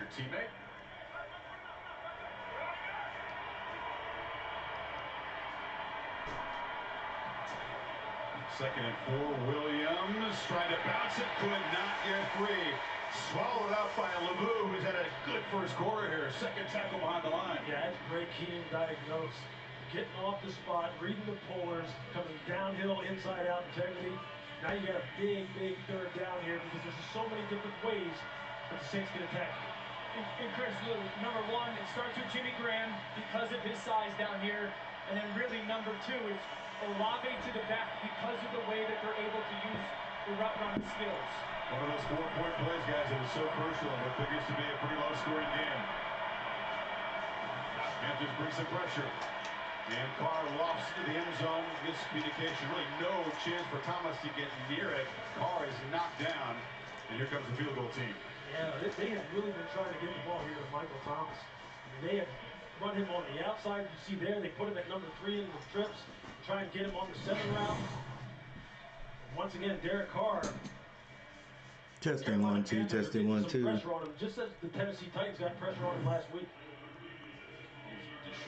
your teammate. Second and 4, Williams trying to bounce it, could not get free. Swallowed up by LeBou, who's had a good first quarter here. Second tackle behind the line. Yeah, that's great keen diagnose. Getting off the spot, reading the pullers, coming downhill, inside out integrity. Now you got a big third down here because there's so many different ways that the Saints can attack you. And Chris, number one, it starts with Jimmy Graham because of his size down here. And then really number two, it's Olave to the back because of the way that they're able to use the route running skills. One of those 4-point plays, guys, that is so crucial in what figures to be a pretty low-scoring game. Panthers bring some pressure. And Carr lofts to the end zone. Miscommunication. Really no chance for Thomas to get near it. Carr is knocked down. And here comes the field goal team. Yeah, they have really been trying to get the ball here to Michael Thomas. I mean, they have run him on the outside. You see there, they put him at number 3 in the trips. Try and get him on the 7 route. And once again, Derek Carr. Testing 1 2, testing 1 2. Pressure on him, just as the Tennessee Titans got pressure on him last week.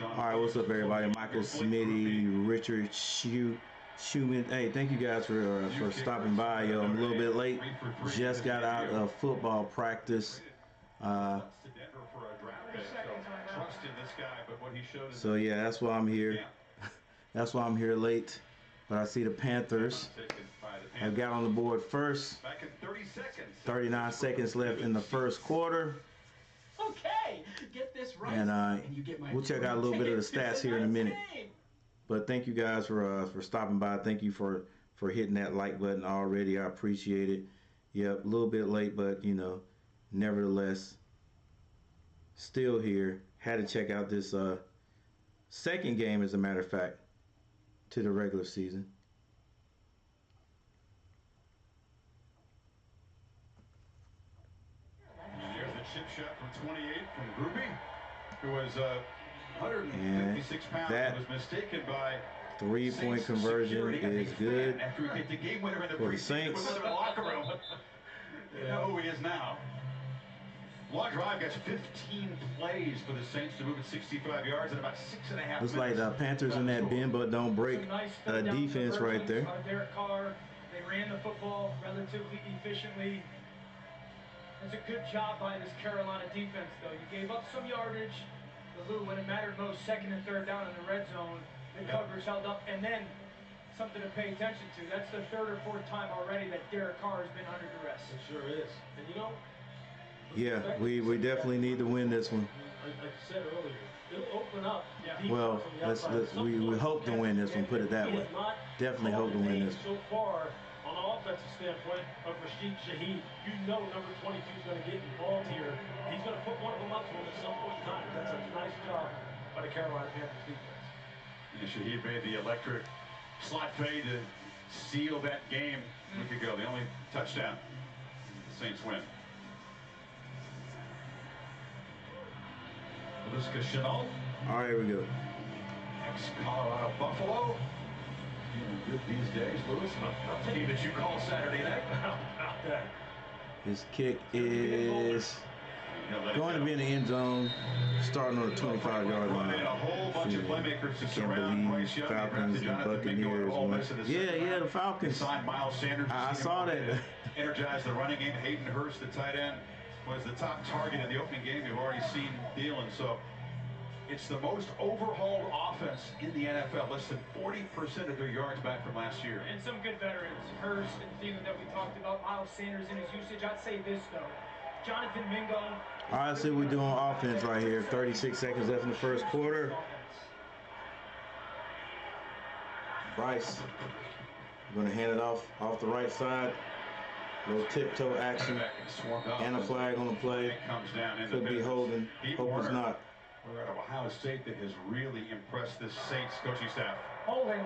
All right, what's up, everybody? Michael Smitty, Richard Schumann. Hey, thank you guys for stopping by. Yo, I'm a little bit late. Just got out of football practice. So yeah, that's why I'm here. That's why I'm here late. But I see the Panthers have got on the board first. 39 seconds left in the first quarter. Okay, get this right. And we'll check out a little bit of the stats here in a minute. But thank you guys for stopping by. Thank you for hitting that like button already. I appreciate it. Yep, a little bit late, but you know, nevertheless, still here. Had to check out this second game, as a matter of fact, to the regular season. And there's the chip shot from 28 from Groupie, who was 156 pounds. That was mistaken by 3-point conversion is good after he hit the game winner in the for the Saints. In the locker room. You know who he is now. Long drive gets 15 plays for the Saints to move at 65 yards in about 6.5 minutes. Looks like the Panthers in that bend but don't break defense right there. Derek Carr, they ran the football relatively efficiently. It's a good job by this Carolina defense, though. You gave up some yardage. When it mattered most, second and third down in the red zone, the coverage held up, and then something to pay attention to. That's the 3rd or 4th time already that Derek Carr has been under duress. It sure is. And you know, yeah, we definitely need to win this one. Like I said earlier, it'll open up. Well, we hope to win this one. Put it that way. Definitely hope to win this. So far, on an offensive standpoint, of Rashid Shaheed, you know number 22 is going to get involved here. He's going to put one of them up to him at some point in time. That's a nice job by the Carolina Panthers defense. And Shaheed made the electric slot fade to seal that game a week ago. The only touchdown. The Saints win. Chanel. All right, here we go. Ex-Colorado Buffalo. Good these days, Lewis. A team that you call Saturday night. His kick is going to be in the end zone, starting on the 25-yard line. A whole bunch of playmakers to surround Bryce Young. Falcons and Buccaneers. Yeah, the Falcons. Signed Miles Sanders. I saw that. Energized the running game. Hayden Hurst, the tight end, was the top target in the opening game. You've already seen Thielen. So it's the most overhauled offense in the NFL. Less than 40% of their yards back from last year. And some good veterans. Hurst and Thielen that we talked about. Miles Sanders in his usage. I'd say this, though. Jonathan Mingo. All right, let's see what we're doing on offense right here. 36 seconds left in the first quarter. Bryce going to hand it off the right side. Little tiptoe action and a flag on the play. Could be holding. Hope it's not. We're at Ohio State that has really impressed this Saints coaching staff. Holding.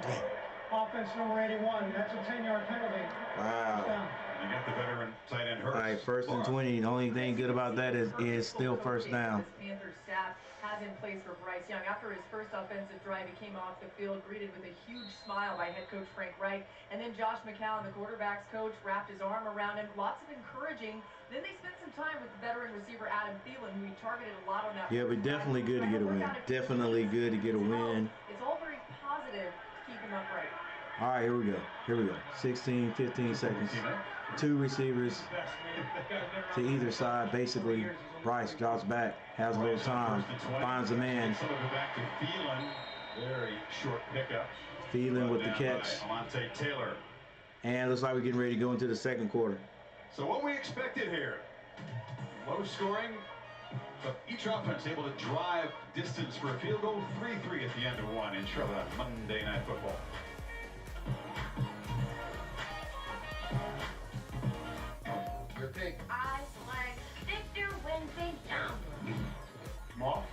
Offense number 81. That's a 10-yard penalty. Wow. You got the veteran tight end Hurst. All right, 1st and 20. The only thing good about that is still first down. Panthers staff has has in place for Bryce Young. After his first offensive drive, he came off the field greeted with a huge smile by head coach Frank Reich. And then Josh McCown, the quarterback's coach, wrapped his arm around him. Lots of encouraging. Then they spent some time with the veteran receiver Adam Thielen, who he targeted a lot on that. Yeah, but definitely good to get a win. Definitely good to get a win. It's all very positive to keep him upright. All right, here we go. Here we go. 16, 15 seconds. Two receivers to either side. Basically, Bryce drops back, has a little time, finds a man. Some of it back to Thielen. Very short pickup. Thielen with the catch. Alontae Taylor. And looks like we're getting ready to go into the second quarter. So what we expected here, low scoring, but each offense able to drive distance for a field goal. 3-3 at the end of one in Charlotte on Monday Night Football. Your pick. I select Victor Wembanyama. Moss.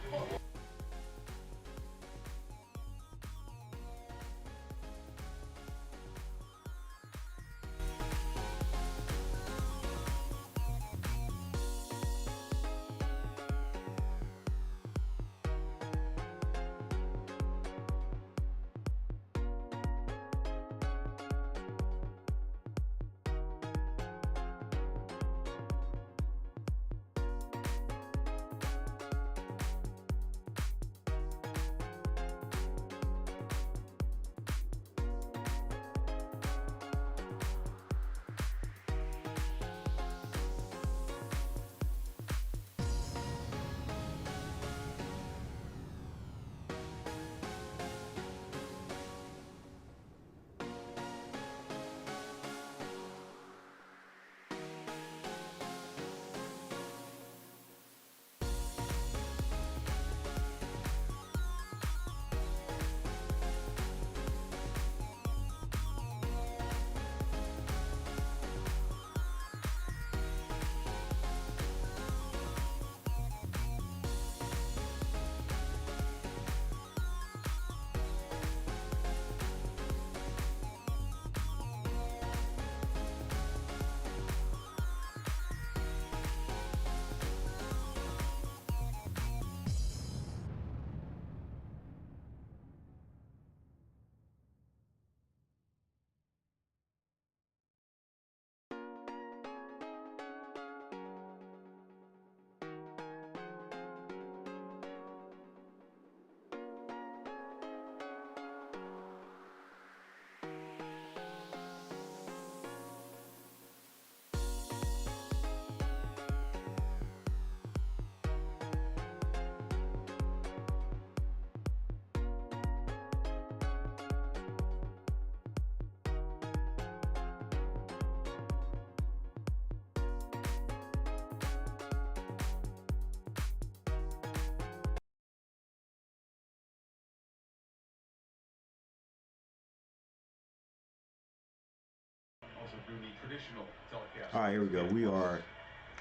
All right, here we go. We are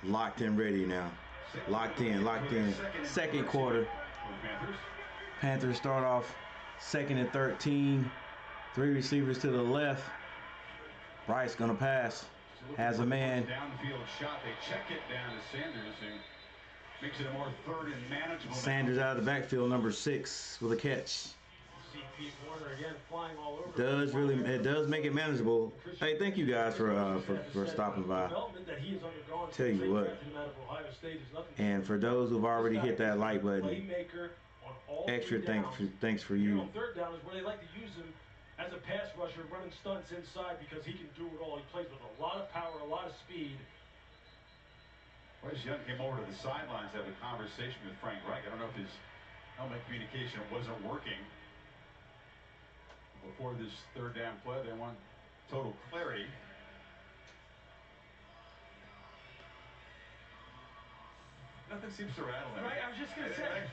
locked and ready now. Locked in. Second quarter. Panthers start off 2nd and 13. 3 receivers to the left. Bryce gonna pass. Has a man. Downfield shot. They check it down to Sanders, who makes it a more third and manageable. Sanders out of the backfield, number 6 with a catch. It does make it manageable. Hey, thank you guys for stopping by. Tell you what, and for those who've already hit that like button, extra thanks for you. On third down is where they like to use him as a pass rusher, running stunts inside because he can do it all. He plays with a lot of power, a lot of speed. Bryce Young came over to the sidelines to have a conversation with Frank Reich. I don't know if his helmet communication wasn't working. Before this third down play, they want total clarity. Nothing seems to rattle him. Right, I was just going to say,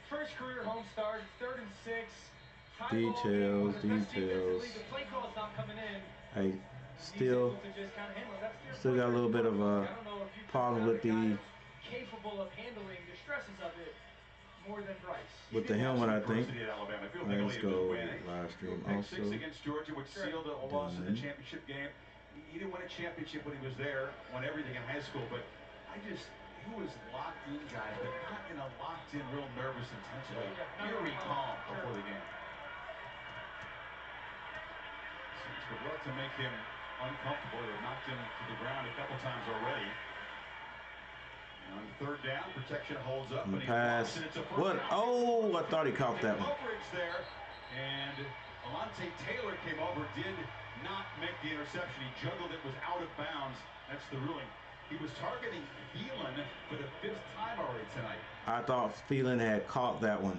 first career home start, 3rd and 6. Details. The play call's not coming in. Hey, still got a little bit of a problem with the capable of handling the stresses of it more than Bryce. With the helmet, I think. Let's go live stream also. 6 against Georgia, which sealed a loss in the championship game. He didn't win a championship when he was there, won everything in high school, but He was locked in, guys, but not in a locked in, real nervous, intense way. Eerie calm before the game. Saints would love to make him uncomfortable. They've knocked him to the ground a couple times already. And on third down, protection holds up. And and pass. He What? Oh, I thought he caught that one. Coverage there. And Alontae Taylor came over, did not make the interception. He juggled it, was out of bounds. That's the ruling. He was targeting Thielen for the 5th time already tonight. I thought Thielen had caught that one.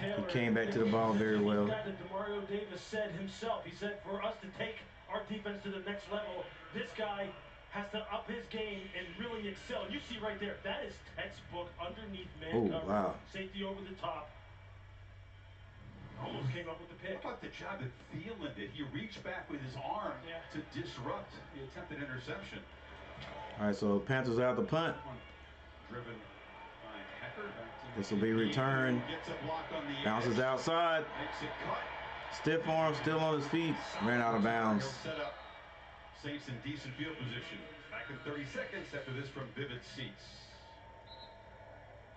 Taylor, he came back to the ball very well. That Demario Davis said himself. He said, for us to take our defense to the next level, this guy has to up his game and really excel. You see right there, that is textbook underneath man coverage. Wow. Safety over the top. Almost came up with the pick. How about the job that Thielen did? He reached back with his arm to disrupt the attempted interception. All right, so Panthers out the punt. Driven by Hecker. This will be returned. Gets a block on the Bounces edge. outside. Makes it cut. Stiff arm, still on his feet. Ran out of bounds. He'll set up Saints in decent field position. Back in 30 seconds after this from Vivid Seats.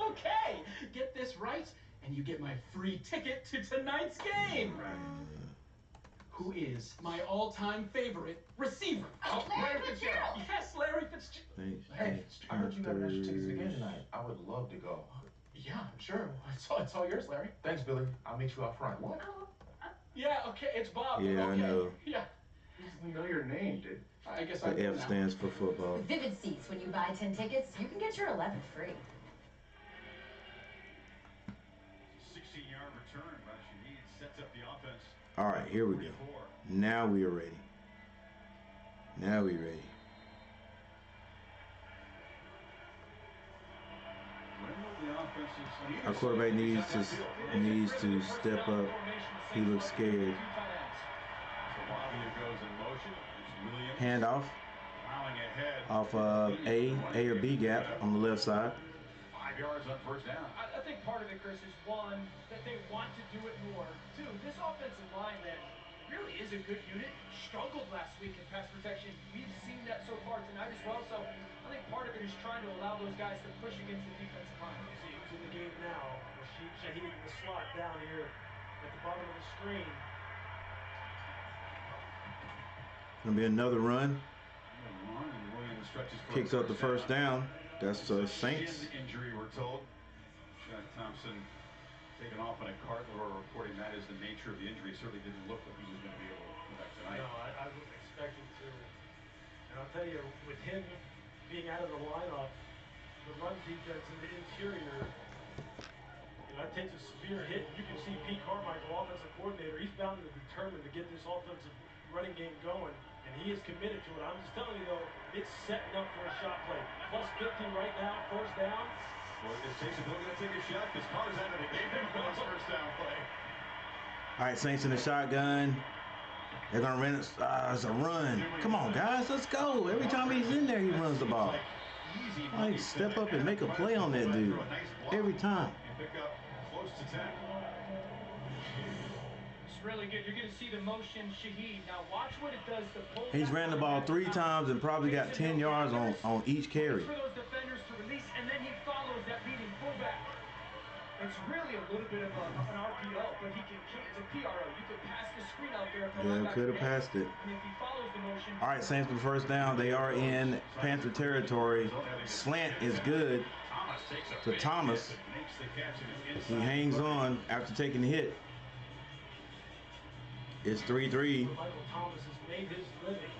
Okay, get this right, and you get my free ticket to tonight's game. Who is my all-time favorite receiver? Oh, Larry Fitzgerald. Yes, Larry Fitzgerald. Hey, I heard you got an extra tickets to the game tonight. I would love to go. Yeah, sure. It's all yours, Larry. Thanks, Billy. I'll meet you out front. What? Yeah, okay, it's Bob. Yeah, okay. I know. Yeah. You know your name, dude. I guess I The do F now. stands for football. Vivid Seats. When you buy 10 tickets, you can get your 11th free. 16-yard return by Shaheed sets up the offense. All right, here we go. Now we are ready. Now we ready. Our quarterback needs to step up. He looks scared. Handoff off A or B gap on the left side. 5 yards on first down. I think part of it, Chris, is one, that they want to do it more. Two, this offensive line that really is a good unit, struggled last week in pass protection. We've seen that so far tonight as well, so I think part of it is trying to allow those guys to push against the defensive line. See, it's in the game now. Shaheed in the slot down here at the bottom of the screen. Gonna be another run. Picks up the first down. That's Saints. Injury, we're told. Jack Thompson taken off on a cart. We're reporting that is the nature of the injury. Certainly didn't look like he was going to be able to come back tonight. No, I wouldn't expect him to. And I'll tell you, with him being out of the lineup, the run defense in the interior, that takes a severe hit. You can see Pete Carmichael, offensive coordinator, he's bound and determined to get this offensive running game going, and he is committed to it. I'm just telling you, though, it's setting up for a shot play. Plus 50 right now, first down. Well, it takes a going to take a shot because Carr's out of the game on his first down play. All right, Saints in the shotgun. They're gonna run it. It's a run. Come on, guys, let's go. Every time he's in there, he runs the ball. Like, step up and make a play on that dude. Every time. Pick up close to 10. It's really good. You're going to see the motion Shaheed. Now watch what it does to pull. He's ran the ball 3 times and probably got 10 yards on each carry. For those defenders to release, and then he follows that leading fullback. It's really a little bit of an RPO, but he can. It's a PRO. You could pass the screen out there. Yeah, could have passed it. And if he follows the motion. All right, Saints for the first down. They are in Panther territory. Slant is good to Thomas. He hangs on after taking the hit. It's 3-3. Michael Thomas has made his living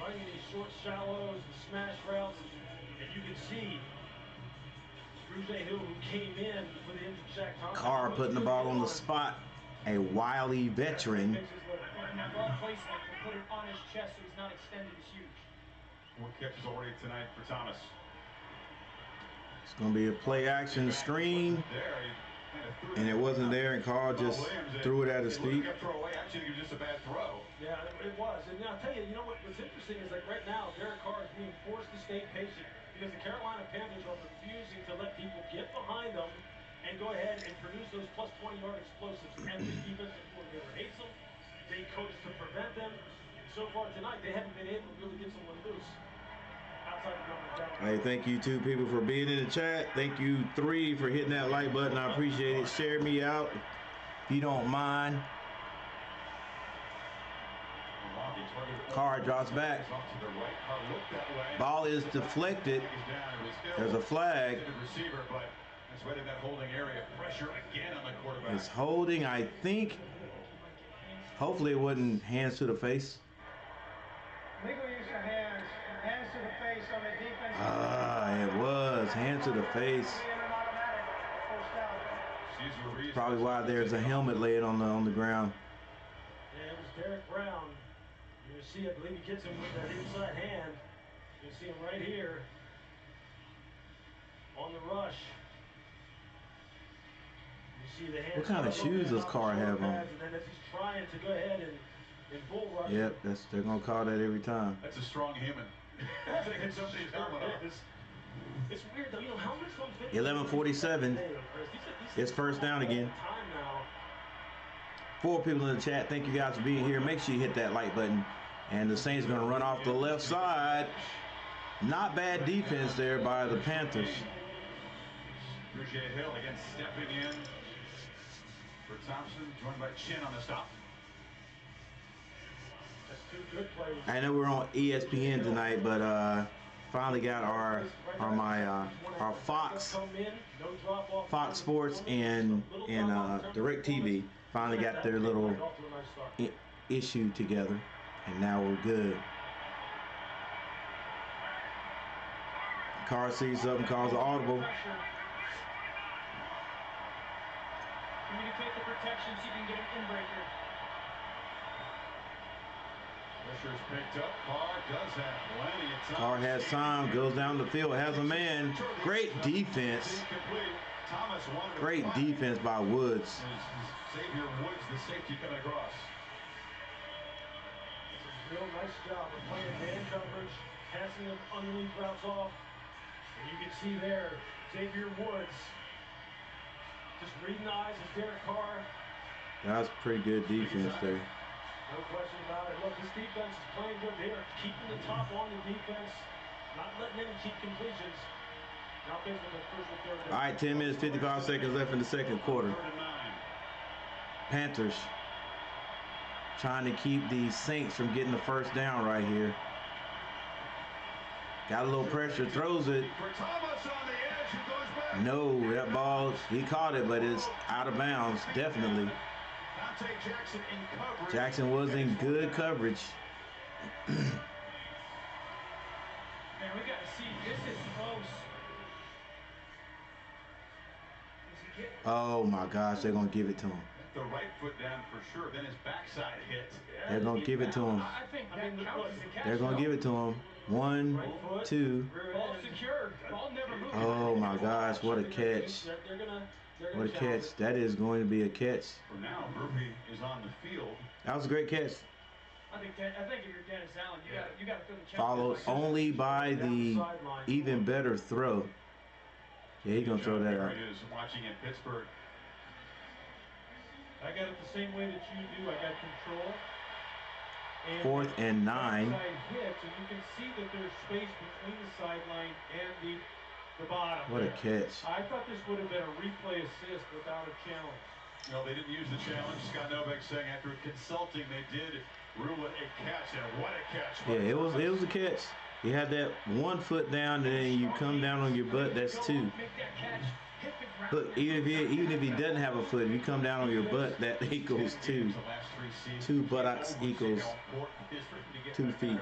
running these short shallows and smash routes, and you can see Bruce Hill, who came in for the injured Jack Thomas. Carr putting the ball on the spot. A wily veteran. Ball placement to put it on his chest so he's not extended is huge. 4 catches already tonight for Thomas. It's going to be a play action screen. And it wasn't there, and Carr just threw it at his feet. Actually, it was just a bad throw. Yeah, it was. And I'll tell you, what's interesting is like right now, Derek Carr is being forced to stay patient because the Carolina Panthers are refusing to let people get behind them and go ahead and produce those plus 20-yard explosives. And this defensive coordinator hates them. They coach to prevent them. So far tonight, they haven't been able to really get someone loose outside of going down. Hey, thank you 2 people for being in the chat. Thank you 3 for hitting that like button. I appreciate it. Share me out if you don't mind. Carr drops back. Ball is deflected. There's a flag. It's holding, I think. Hopefully it wasn't hands to the face. Legal use of hands. Hands to the face on the defense. Ah, it was. Hands to the face. Probably why there's a helmet laying on the ground. Yeah, it was Derek Brown. You see, I believe he gets him with that inside hand. You see him right here on the rush. You see the hand. What kind of shoes does Carr have on? And then as he's trying to go ahead and bull rush. Yep, they're gonna call that every time. That's a strong human. It's weird though, you know, helmets don't fit. 11:47. It's first down again. 4 people in the chat. Thank you guys for being here. Make sure you hit that like button. And the Saints are going to run off the left side. Not bad defense there by the Panthers. Hill again stepping in for Thompson, joined by Chin on the stop. That's 2 good plays. I know we're on ESPN tonight, but finally got our Fox Sports and DirecTV finally got their little issue together, and now we're good. Carr sees something, calls an audible. Communicate the protection so you can get an inbreaker. Pressure's picked up. Carr does have plenty of time. Carr has time, goes down the field, has a man. Great defense. Great defense by Woods. Xavier Woods, the safety, coming across. Real nice job of playing man coverage, passing them underneath routes off. And you can see there, Xavier Woods just reading the eyes of Derek Carr. That was pretty good defense there. No question about it. Look, this defense is playing good here, keeping the top on the defense, not letting them keep completions. Now basically the first and third. All right, 10 minutes, 55 seconds left in the second quarter. Panthers trying to keep the Saints from getting the first down right here. Got a little pressure, throws it. No, that ball, he caught it, but it's out of bounds, definitely. Jackson was in good coverage. Man, we got to see, this is close. Oh my gosh, they're going to give it to him. The right foot down for sure, then his backside hit. They're going to give it to him. I think that counts as a catch. They're going to give it to him. 1, 2. Ball secured. Ball never moved. Oh my gosh, what a catch. What a catch. That is going to be a catch. For now, Murphy is on the field. That was a great catch. I think if you're Dennis Allen, you got to feel the challenge. Followed only by the even better throw. Yeah, he's going to throw that out. He is watching in Pittsburgh. I got it the same way that you do. I got control. And 4th and 9. Hit, so you can see that there's space between the sideline and the bottom. What a catch. I thought this would have been a replay assist without a challenge. No, they didn't use the challenge. Scott Novak saying after consulting they did rule it a catch, and what a catch. Yeah, it was a catch. You had that 1 foot down, and then you come down on your butt. That's 2. Look, even if he doesn't have a foot, if you come down on your butt, that equals 2. 2 buttocks equals 2 feet.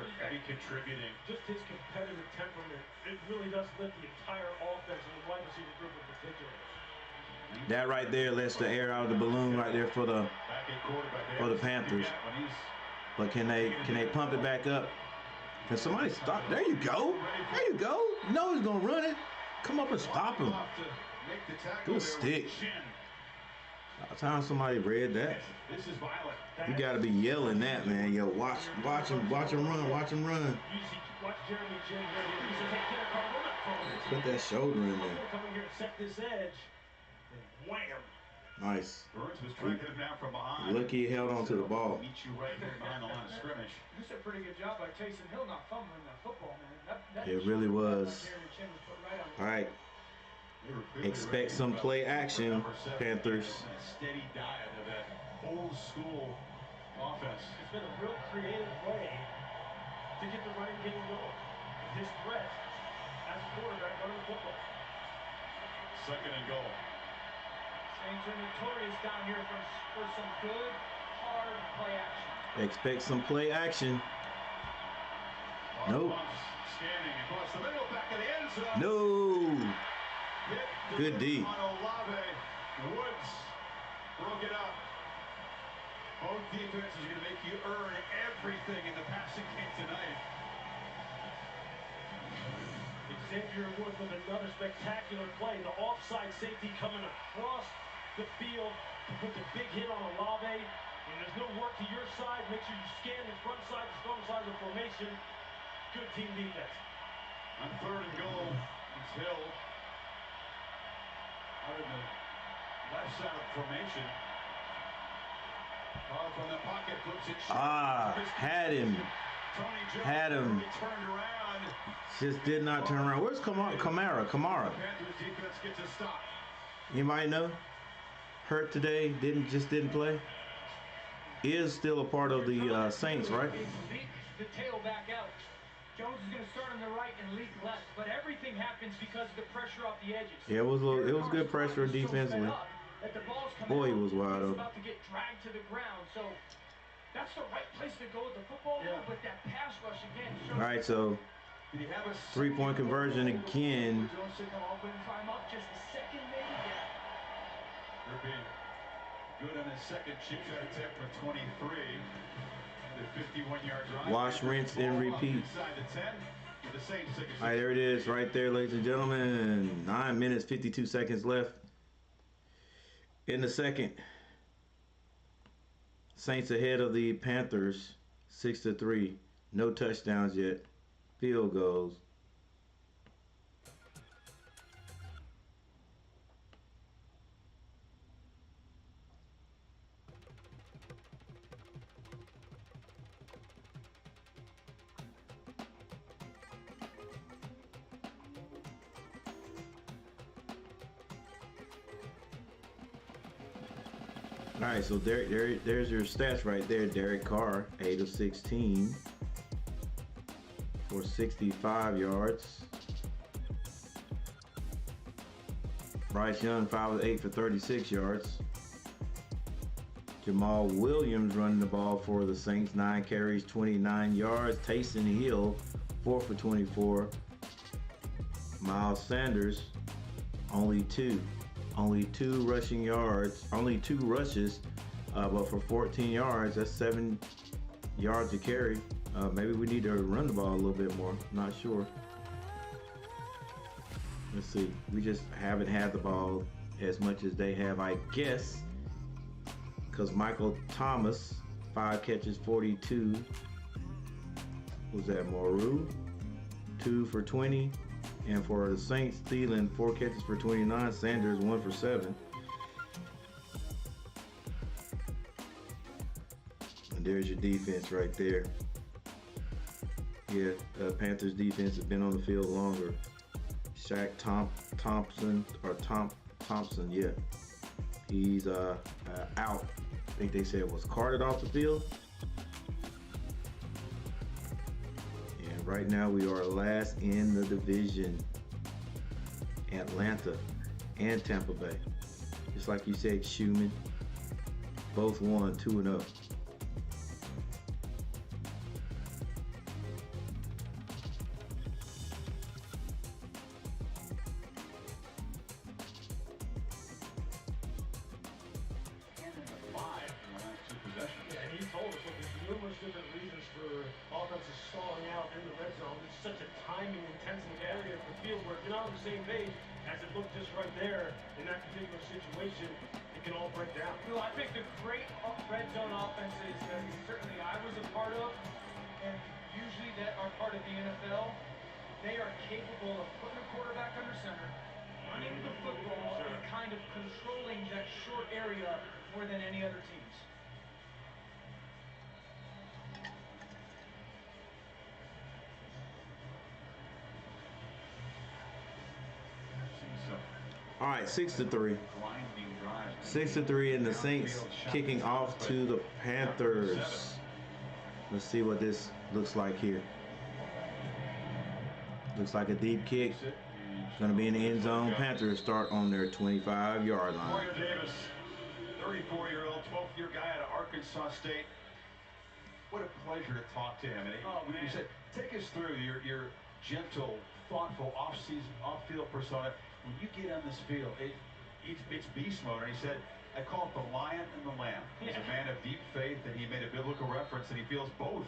Just his competitive temperament, it really does lift the entire offense and the wide receiver group in particular. That right there lets the air out of the balloon right there for the Panthers. But can they pump it back up? Can somebody stop? There you go. There you go. You know he's gonna run it. Come up and stop him. Good stick. By the time somebody read that, you gotta be yelling that, man. Yo, watch him run, watch him run. Put that shoulder in there. Nice. Lucky he held on to the ball. That's a pretty good job by Taysom Hill not fumbling that football, man. It really was. All right. Expect some play action, Panthers. Steady diet of that old school offense. It's been a real creative way to get the running game going. His threat as a quarterback running the football. Second and goal. Saints are notorious down here for some good, hard play action. Expect some play action. Nope. Scanning across the middle, back of the end zone. No. Good D. Woods broke it up. Both defenses are going to make you earn everything in the passing game tonight. Xavier Woods with another spectacular play. The offside safety coming across the field to put the big hit on Olave. And there's no work to your side. Make sure you scan the front side, the strong side of the formation. Good team defense. On third and goal, it's Hill. Out of the left side of the formation. Carr from the pocket, flips it short. Had him. Had him. Turned around. Just did not turn around. Where's Kamara? The Panthers defense gets a stop. Anybody know? Hurt today, didn't play. Is still a part of the Saints, right? The tailback out. Jones is going to start on the right and leak left, but everything happens because of the pressure off the edges. Yeah, it was good pressure defensively. Boy, he was wide open. About to get dragged to the ground, so that's the right place to go with the football. But that pass rush again. All right, so 3-point conversion again. Time up just a second, maybe. They're being good on his second cheap shot attempt for 23. The 51-yard drive. Wash, rinse, and repeat. Inside the 10. The Saints take a All right, there it is, right there, ladies and gentlemen. 9 minutes, 52 seconds left in the second. Saints ahead of the Panthers, 6-3. No touchdowns yet. Field goals. All right, so there's your stats right there. Derek Carr, 8 of 16 for 65 yards. Bryce Young, 5 of 8 for 36 yards. Jamal Williams running the ball for the Saints, 9 carries, 29 yards. Taysom Hill, 4 for 24. Miles Sanders, only two rushing yards, only 2 rushes, but for 14 yards, that's 7 yards a carry. Maybe we need to run the ball a little bit more. I'm not sure. Let's see. We just haven't had the ball as much as they have, I guess, because Michael Thomas, 5 catches, 42. Was that Moreau? 2 for 20. And for the Saints, Thielen, 4 catches for 29. Sanders, 1 for 7. And there's your defense right there. Yeah, Panthers defense has been on the field longer. Shaq Thompson, yeah. He's out. I think they said was carted off the field. And right now we are last in the division. Atlanta and Tampa Bay. Just like you said, Schumann. Both won 2-0. All right, 6-3. 6-3, and the Saints kicking off to the Panthers. Let's see what this looks like here. Looks like a deep kick. Going to be in the end zone. Panthers start on their 25-yard line. Davis, 34-year-old, 12th-year guy out of Arkansas State. What a pleasure to talk to him. And he said, take us through your gentle, thoughtful, off-field persona. When you get on this field, it's beast mode. And he said, I call it the lion and the lamb. He's a man of deep faith, and he made a biblical reference, and he feels both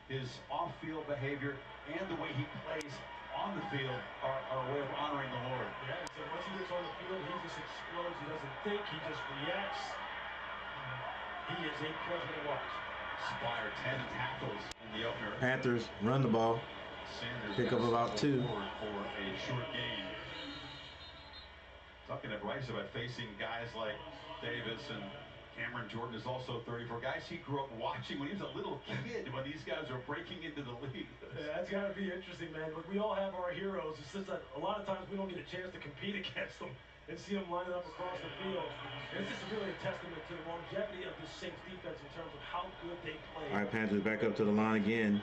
his off-field behavior and the way he plays on the field are a way of honoring the Lord. Yeah, so once he gets on the field, he just explodes. He doesn't think, he just reacts. He is a pleasure to watch. Spire 10 tackles in the opener. Panthers run the ball. Sanders pick up about 2. For a short gain. Talking to Bryce about facing guys like Davis, and Cameron Jordan is also 34. Guys he grew up watching when he was a little kid, when these guys are breaking into the league. Yeah, that's got to be interesting, man. Look, we all have our heroes. It's just that a lot of times we don't get a chance to compete against them and see them lining up across the field. And it's just really a testament to the longevity of this Saints defense in terms of how good they play. All right, Panthers back up to the line again.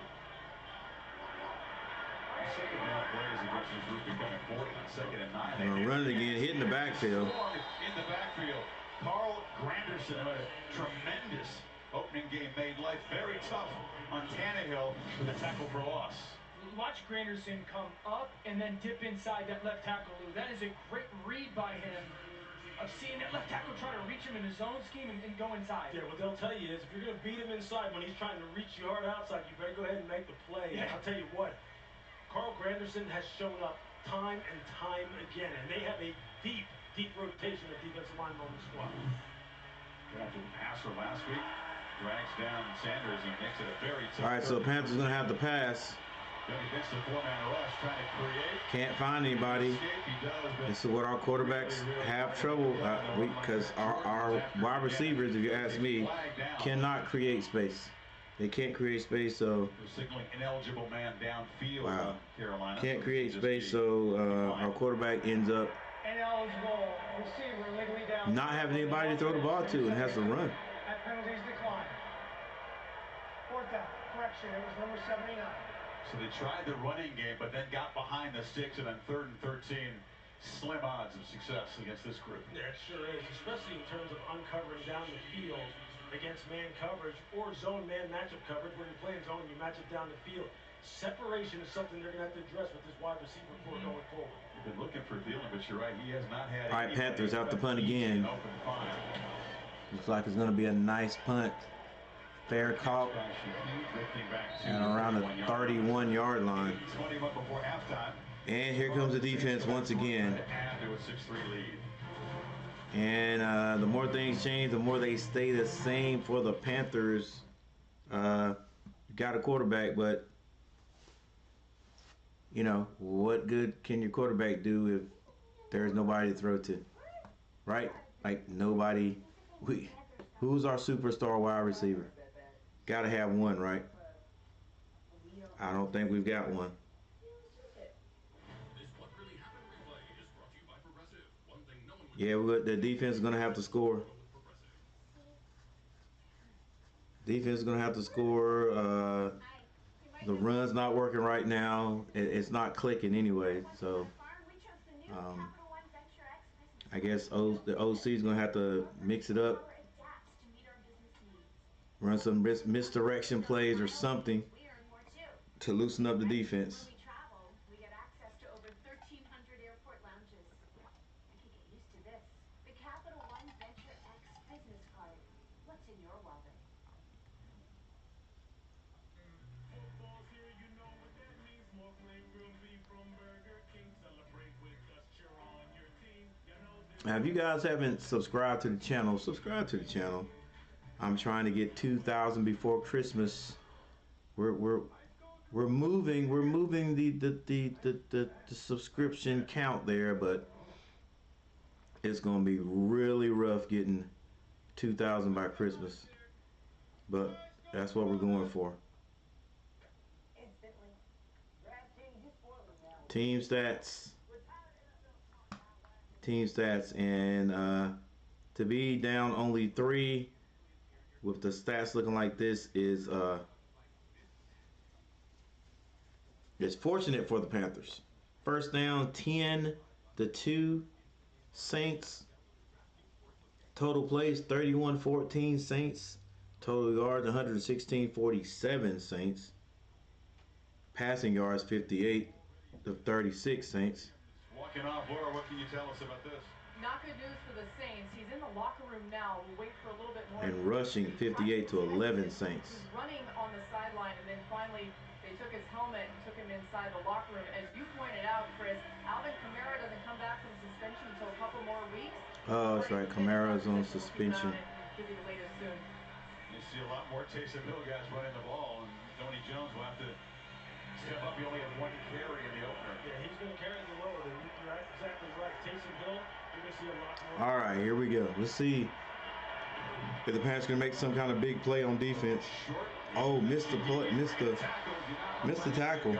Second down plays against this group becoming 4th and 2nd and 9. They're gonna run it again, hitting the backfield. In the backfield, Carl Granderson had a tremendous opening game, made life very tough on Tannehill with a tackle for loss. Watch Granderson come up and then dip inside that left tackle, Lou. That is a great read by him of seeing that left tackle try to reach him in his own scheme and go inside. Yeah, what they'll tell you is if you're going to beat him inside when he's trying to reach you hard outside, you better go ahead and make the play. Yeah. And I'll tell you what, Carl Granderson has shown up time and time again, and they have a deep rotation of defensive linemen on the squad. After the pass from last week, drags down Sanders and makes it a very tough. All right, so Panthers going to have to pass. Against the 4-man rush, trying to create. Can't find anybody. This is what our quarterbacks have trouble because our wide receivers, if you ask me, cannot create space. They can't create space, so signaling ineligible man downfield. Wow. Carolina. Can't create space, so our quarterback ends up Ineligible receiver legally down. not having anybody to throw the ball to and has to run. At penalties decline. 4th down. Correction. It was number 79. So they tried the running game, but then got behind the sticks, and on 3rd and 13, slim odds of success against this group. Yeah, it sure is, especially in terms of uncovering down the field against man coverage or zone man matchup coverage. When you're playing zone, you match it down the field. Separation is something they're going to have to address with this wide receiver core going forward. We've been looking for Thielen, but you're right, he has not had. All right, Panthers out to punt again. Looks like it's going to be a nice punt. Fair call. And around the 31-yard line. And here comes the defense once again. And the more things change, the more they stay the same for the Panthers. Got a quarterback, but you know, what good can your quarterback do if there's nobody to throw to? Right? Like nobody. Who's our superstar wide receiver? Got to have one, right? I don't think we've got one. Yeah, the defense is going to have to score. Defense is going to have to score. The run's not working right now. It's not clicking anyway. So I guess the OC is going to have to mix it up. Run some misdirection plays or something to loosen up the defense. Now, if you guys haven't subscribed to the channel, subscribe to the channel. I'm trying to get 2,000 before Christmas. We're moving the subscription count there, but it's gonna be really rough getting 2,000 by Christmas. But that's what we're going for. Team stats. team stats, and to be down only 3 with the stats looking like this is it's fortunate for the Panthers. First down 10-2 Saints. Total plays 31-14 Saints. Total yards 116-47 Saints. Passing yards 58-36 Saints. Walking off, Laura, what can you tell us about this? Not good news for the Saints. He's in the locker room now. We'll wait for a little bit more. And rushing 58-11 Saints. He's running on the sideline, and then finally they took his helmet and took him inside the locker room. As you pointed out, Chris, Alvin Kamara doesn't come back from suspension until a couple more weeks. Oh, that's right. Kamara's on suspension. Give you the latest soon. You see a lot more Taysom Hill guys running the ball, and Tony Jones will have to step up. He only had 1 carry in the opener. Yeah, he's going to carry the load. You're exactly right. Taysom Hill, you're going to see a lot more. All right, here we go. Let's see if the Panthers can make some kind of big play on defense. Oh, missed the tackle.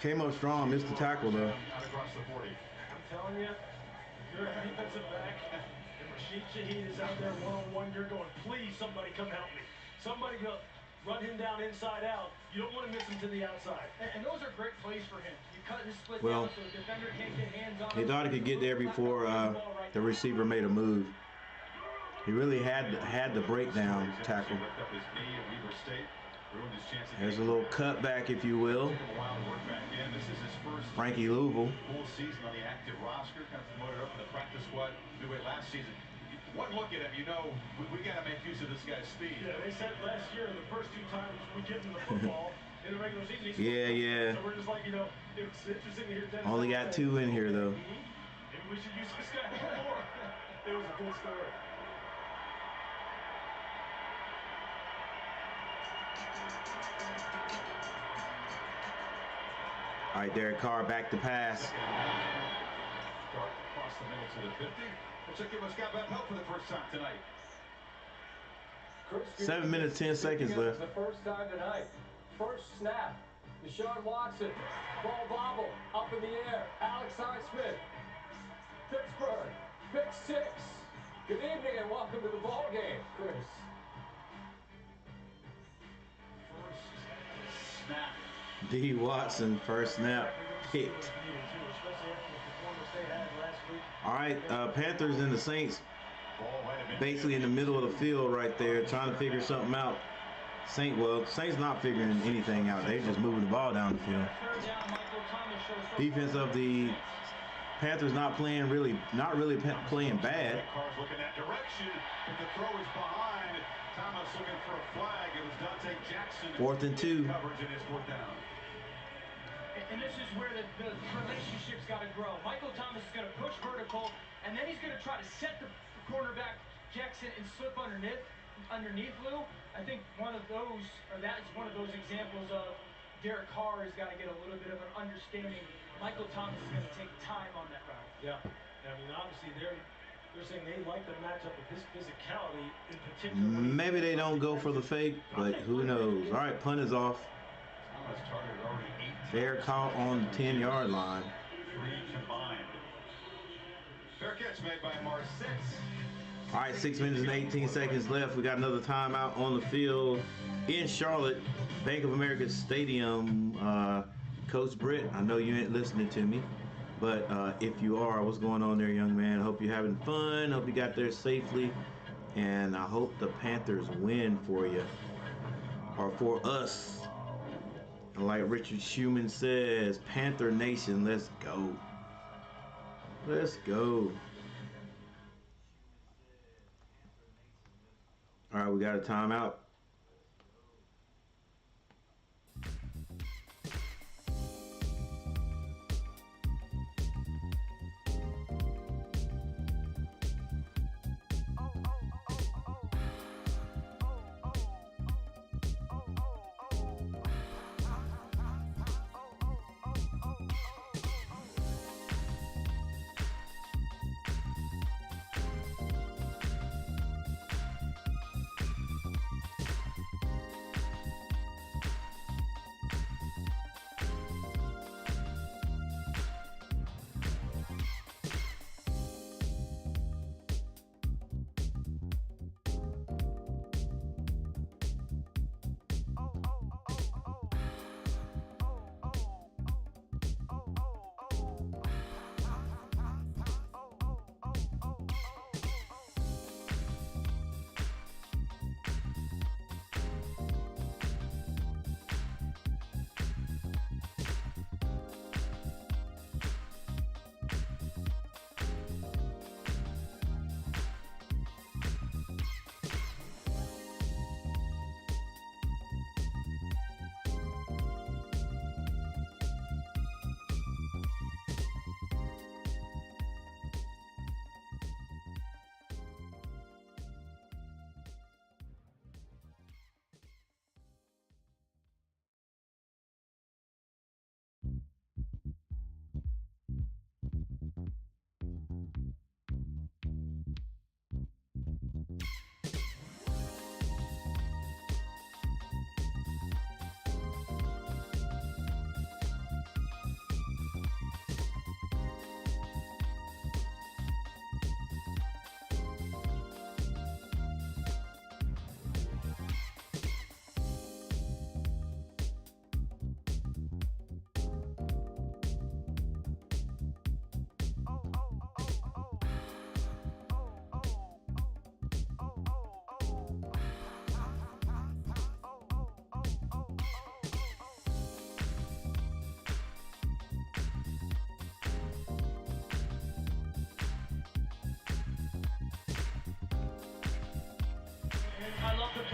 Came up strong, missed the tackle though. Across the 40. I'm telling you, if you're a defensive back, and Rashid Shaheed is out there one-on-one, you're going, please, somebody come help me. Somebody go run him down inside out. You don't want to miss him to the outside. And those are great plays for him. You cut his split Well, down so the defender can't get hands on he him. thought he could get there before the receiver made a move. He really had the breakdown tackle. There's a little cutback, if you will. Frankie Louisville. Full season on the active roster, kind of promoted up in the practice squad midway last season. One look at him, you know, we got to make use of this guy's speed. Yeah, they said last year, the first 2 times we give him the football in the regular season. Yeah. So we're just like, you know, it's interesting to hear Dennis. Only got 2 in here though. Maybe we should use this guy more. It was a good story. All right, Derek Carr back to pass. Start across the middle to the 50. Looks like it got back help for the first time tonight. 7 minutes, 10 seconds left. The first time tonight. First snap. Deshaun Watson. Ball bobble. Up in the air. Alex Highsmith. Pittsburgh. Pick 6. Good evening and welcome to the ball game, Chris. First snap. D. Watson, first snap, picked. All right, Panthers and the Saints basically in the middle of the field right there, trying to figure something out. Saints not figuring anything out. They're just moving the ball down the field. Defense of the Panthers not really playing bad. Carr's looking that direction, but the throw is behind. Thomas looking for a flag. It was Dante Jackson. 4th and 2. Coverage and it's 4th down. And this is where the relationship's got to grow. Michael Thomas is going to push vertical, and then he's going to try to set the cornerback Jackson and slip underneath Lou. I think that is one of those examples of Derek Carr has got to get a little bit of an understanding. Michael Thomas is going to take time on that route. Yeah, I mean, obviously they're saying they like the matchup with his physicality in particular. Maybe they don't go for the fake, but who knows? All right, punt is off. Thomas targeted already 8 They're caught on the 10-yard line. 3 combined. Fair catch made by Marcetz. All right, 6 minutes and 18 seconds left. We got another timeout on the field in Charlotte, Bank of America Stadium. Coach Britt, I know you ain't listening to me, but if you are, what's going on there, young man? Hope you're having fun. Hope you got there safely, and I hope the Panthers win for you, or for us. And like Richard Schumann says, Panther Nation, let's go. Let's go. All right, we got a timeout.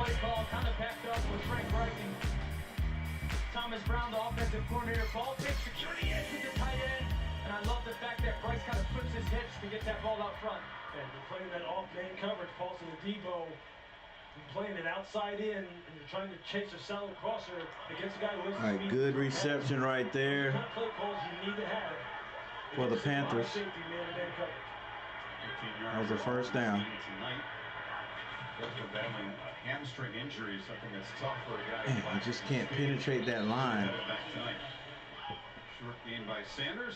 play call, kind of backed up with Frank Reich and Thomas Brown, the offensive coordinator. Ball takes security edge with the tight end. And I love the fact that Bryce kind of flips his hips to get that ball out front. And you're playing that off-man coverage, falls to the Debo. You're playing it outside in, and you're trying to chase a solid crosser against a guy who has All right, good reception right there. The kind of play calls you need to have for the Panthers. That was the first down. Battling a hamstring injury, something that's tough for a guy. Man, I just can't penetrate that line. Short game by Sanders.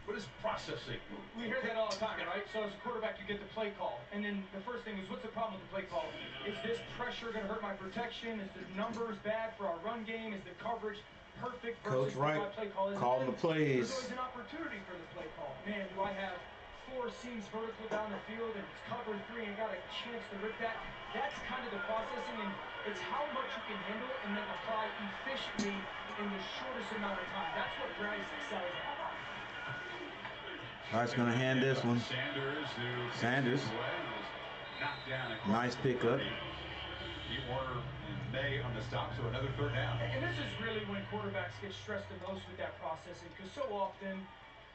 What is processing? We hear that all the time, right? So as a quarterback, you get the play call. And then the first thing is, what's the problem with the play call? Is this pressure going to hurt my protection? Is the numbers bad for our run game? Is the coverage perfect versus Coach Wright my play call? calling the plays. There's always an opportunity for the play call. Man, do I have 4 seams vertical down the field and it's cover 3 and got a chance to rip that? That's kind of the processing, and it's how much you can handle and then apply efficiently in the shortest amount of time. That's what Bryce excels at. Wright's going to hand this one. Sanders. Nice pickup. Warner and May on the stop, so another third down. And this is really when quarterbacks get stressed the most with that processing, because so often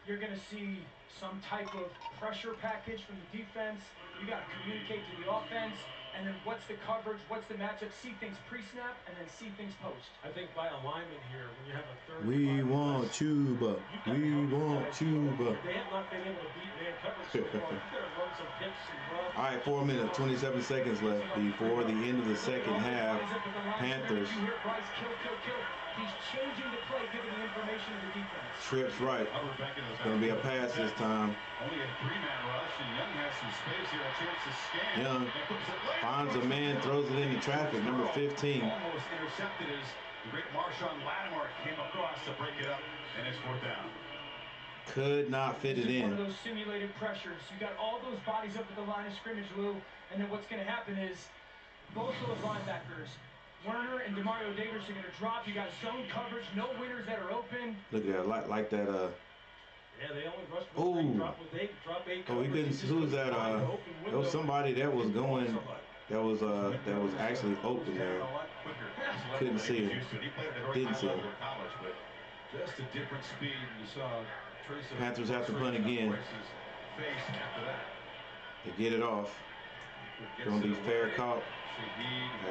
you're going to see some type of pressure package from the defense. You got to communicate to the offense, and then what's the coverage, what's the matchup, see things pre-snap, and then see things post. I think by alignment here, when you have a third... We want Chuba. We want Chuba. They have not been able to beat man coverage so far. You got to run some pips and run. All right, 4 minutes, 27 seconds left before the end of the second half. Panthers. You hear Bryce kill. He's changing the play, giving the information to the defense. Trips right. It's going to be a pass this time. Only a 3-man rush, and Young has some space here, a chance to scan. Young finds a man, throws it into traffic, number 15. Almost intercepted as the great Marshawn Lattimore came across to break it up, and it's 4th down. Could not fit it in. One of those simulated pressures. You got all those bodies up at the line of scrimmage, Lou, and then what's going to happen is both those linebackers, Werner and Demario Davis, are going to drop. You got zone coverage, no winners that are open. Look at that, like that. Yeah, they only rushed with 3, drop 8. Oh, we couldn't. Who's that? There was somebody that was going. That was actually open there. Couldn't see him. Didn't see him. Just a different speed. You saw Panthers have to punt again. To get it off. Going to be fair caught.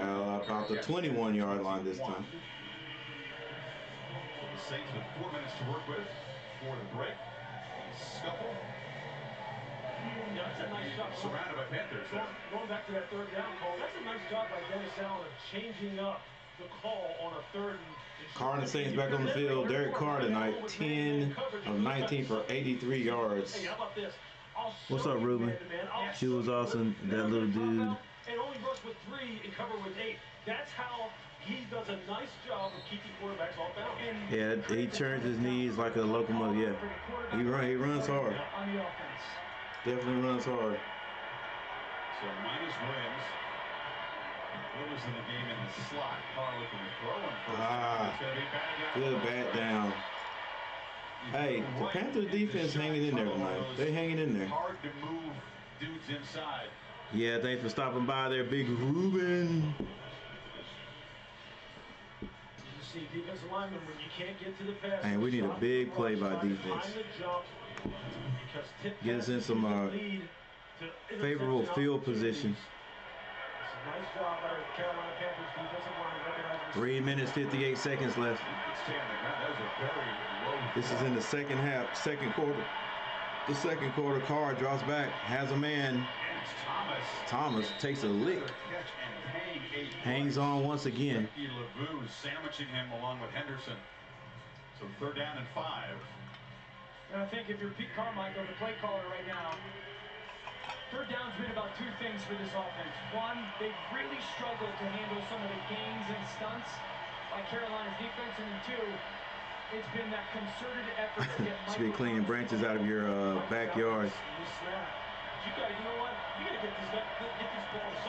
About the 21-yard line this time. The Saints with 4 minutes to work with for the break. Scuffle. Yeah, that's a nice job. Surrounded by Panthers. Going back to that 3rd down call, that's a nice job by Dennis Allen of changing up the call on a 3rd and Carr and the Saints back on the field. Derek Carr tonight, 10 of 19 for 83 yards. Hey, how about this? What's up, Ruben? She was awesome. That little dude. And only rush with 3 and cover with 8. That's how he does a nice job of keeping quarterbacks off balance. Yeah, he turns his knees like a locomotive. Yeah, he runs hard. Definitely runs hard. So minus Williams. Williams in the game in the slot. Carr looking to throw him. Good bat down. Hey, the Panthers defense hanging in there tonight. They're hanging in there. Hard to move dudes inside. Yeah, thanks for stopping by there, Big Ruben. You see defensive linemen when you can't get to the pass. Man, we need a big play by defense. Get us in some favorable field position. Nice job by the Carolina Panthers defensive line. 3 minutes, 58 seconds left. This is in the second half, second quarter. The second quarter, Carr drops back, has a man. Thomas takes a lick. Hangs on once again. Sandwiching him along with Henderson. So 3rd down and 5. And I think if you're Pete Carmichael, the play caller right now, 3rd down's been about 2 things for this offense. One, they've really struggled to handle some of the gains and stunts by Carolina's defense. And then 2, it's been that concerted effort to get Should be cleaning branches out of your backyard. You know what? You gotta get these balls.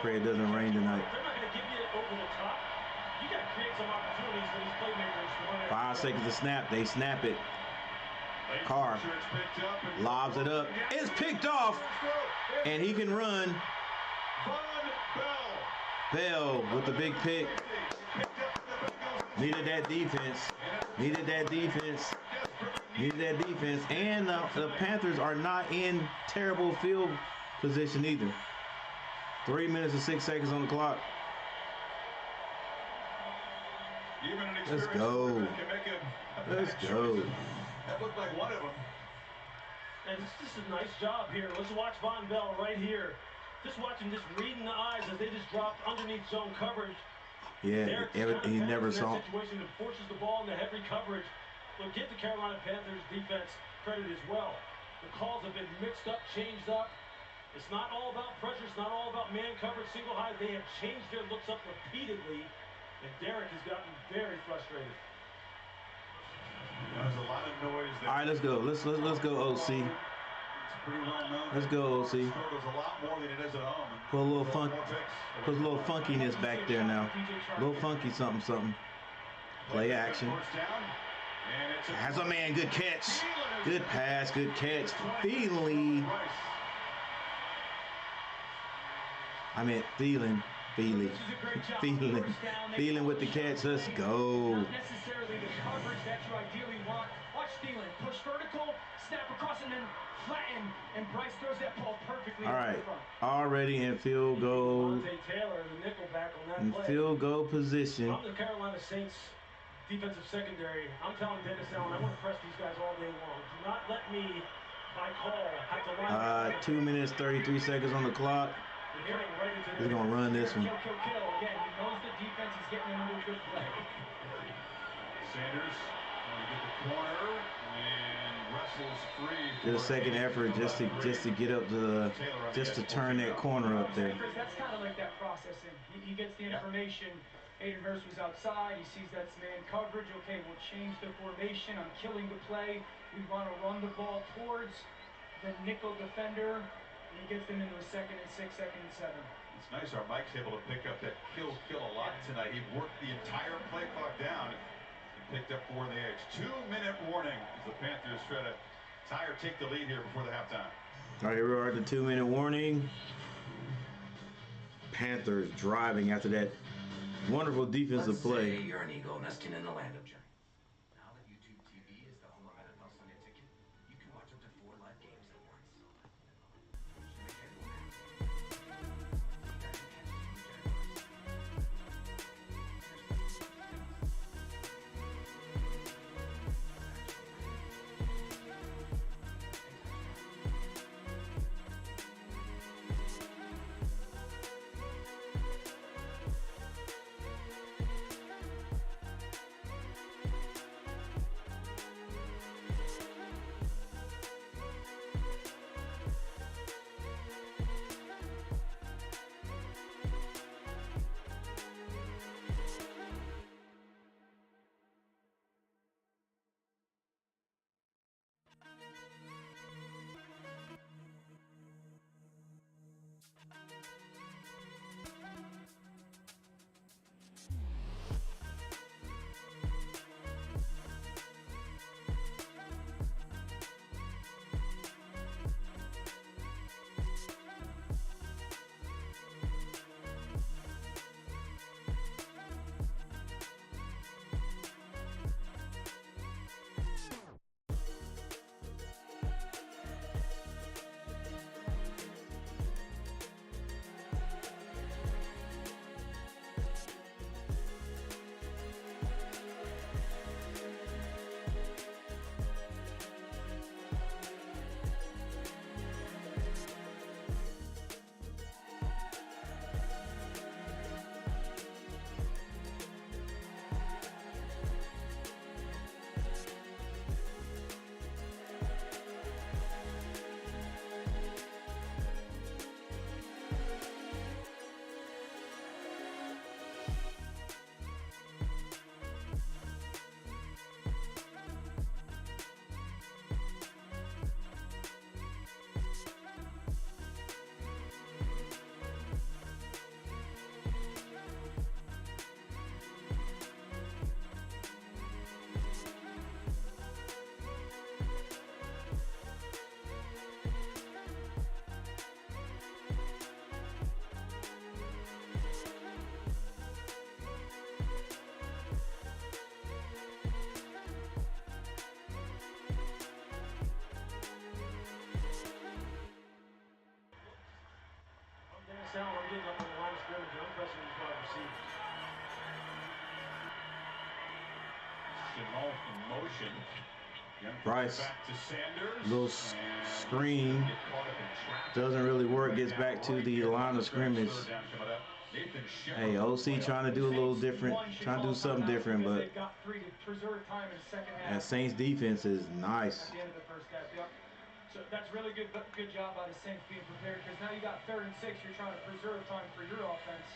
Pray it doesn't rain tonight. They're not gonna give you it over the top. You gotta create some opportunities for these playmakers. 5 seconds to snap. They snap it. Carr lobs it up. It's picked off, and he can run. Bell with the big pick. Needed that defense. Needed that defense. Needed that defense. And the Panthers are not in terrible field position either. 3 minutes and 6 seconds on the clock. Let's go. Let's go. That looked like one of them. And it's just a nice job here. Let's watch Von Bell right here. Just watch him just reading the eyes as they just dropped underneath zone coverage. Yeah, he never saw. That situation that forces the ball into heavy coverage. But give the Carolina Panthers defense credit as well. The calls have been mixed up, changed up. It's not all about pressure. It's not all about man coverage, single high. They have changed their looks up repeatedly, and Derek has gotten very frustrated. There's a lot of noise there. All right, let's go. Let's go, OC. It's pretty well known. Let's go, OC. There's a lot more than it is at home. Put a little funk. Put a little funkiness back there now. A little funky something. Play action. Has a man. Good catch. Good pass. Good catch. Thielen. I meant Thielen. Thielen with the catch. Let's go. Not necessarily the coverage that you ideally want. Watch Thielen push vertical, snap across, and then flatten. And Bryce throws that ball perfectly. All right. Already in field goal. Taylor, the nickel back on that In play. field goal position. I'm the Carolina Saints defensive secondary. I'm telling Dennis Allen, I want to press these guys all day long. Do not let me, by call, have to line up. 2 minutes, 33 seconds on the clock. He's going to run this one. Kill. Again, he knows the defense. He's getting into a good play. Sanders going to get the corner and wrestles free. Did a second effort just to get up to the, just to turn that corner up there. That's kind of like that processing. He gets the information. Hayden Hurst was outside. He sees that's man coverage. Okay, we'll change the formation. I'm killing the play. We want to run the ball towards the nickel defender. And he gets them into a 2nd and 6, 2nd and 7. It's nice our Mike's able to pick up that kill a lot tonight. He worked the entire play clock down and picked up 4 on the edge. 2-minute warning as the Panthers try to tie or take the lead here before the halftime. All right, here we are at the 2-minute warning. Panthers driving after that wonderful defensive play. You're an eagle nesting in the land of giants. Now that YouTube TV is the home of NFL Sunday Ticket, you can watch up to 4 live games at once. Dennis Allen, I'm getting up on the line of scrimmage. I'm pressing these wide receivers. Chenault in motion. Bryce, Back to Sanders. little screen, doesn't really work, gets back to the line of scrimmage. Hey, OC trying to do a little different, trying to do something different, but that Saints defense is nice. At the end of the first half, yep. So that's really good job by the Saints being prepared, because now you got 3rd and 6, you're trying to preserve time for your offense.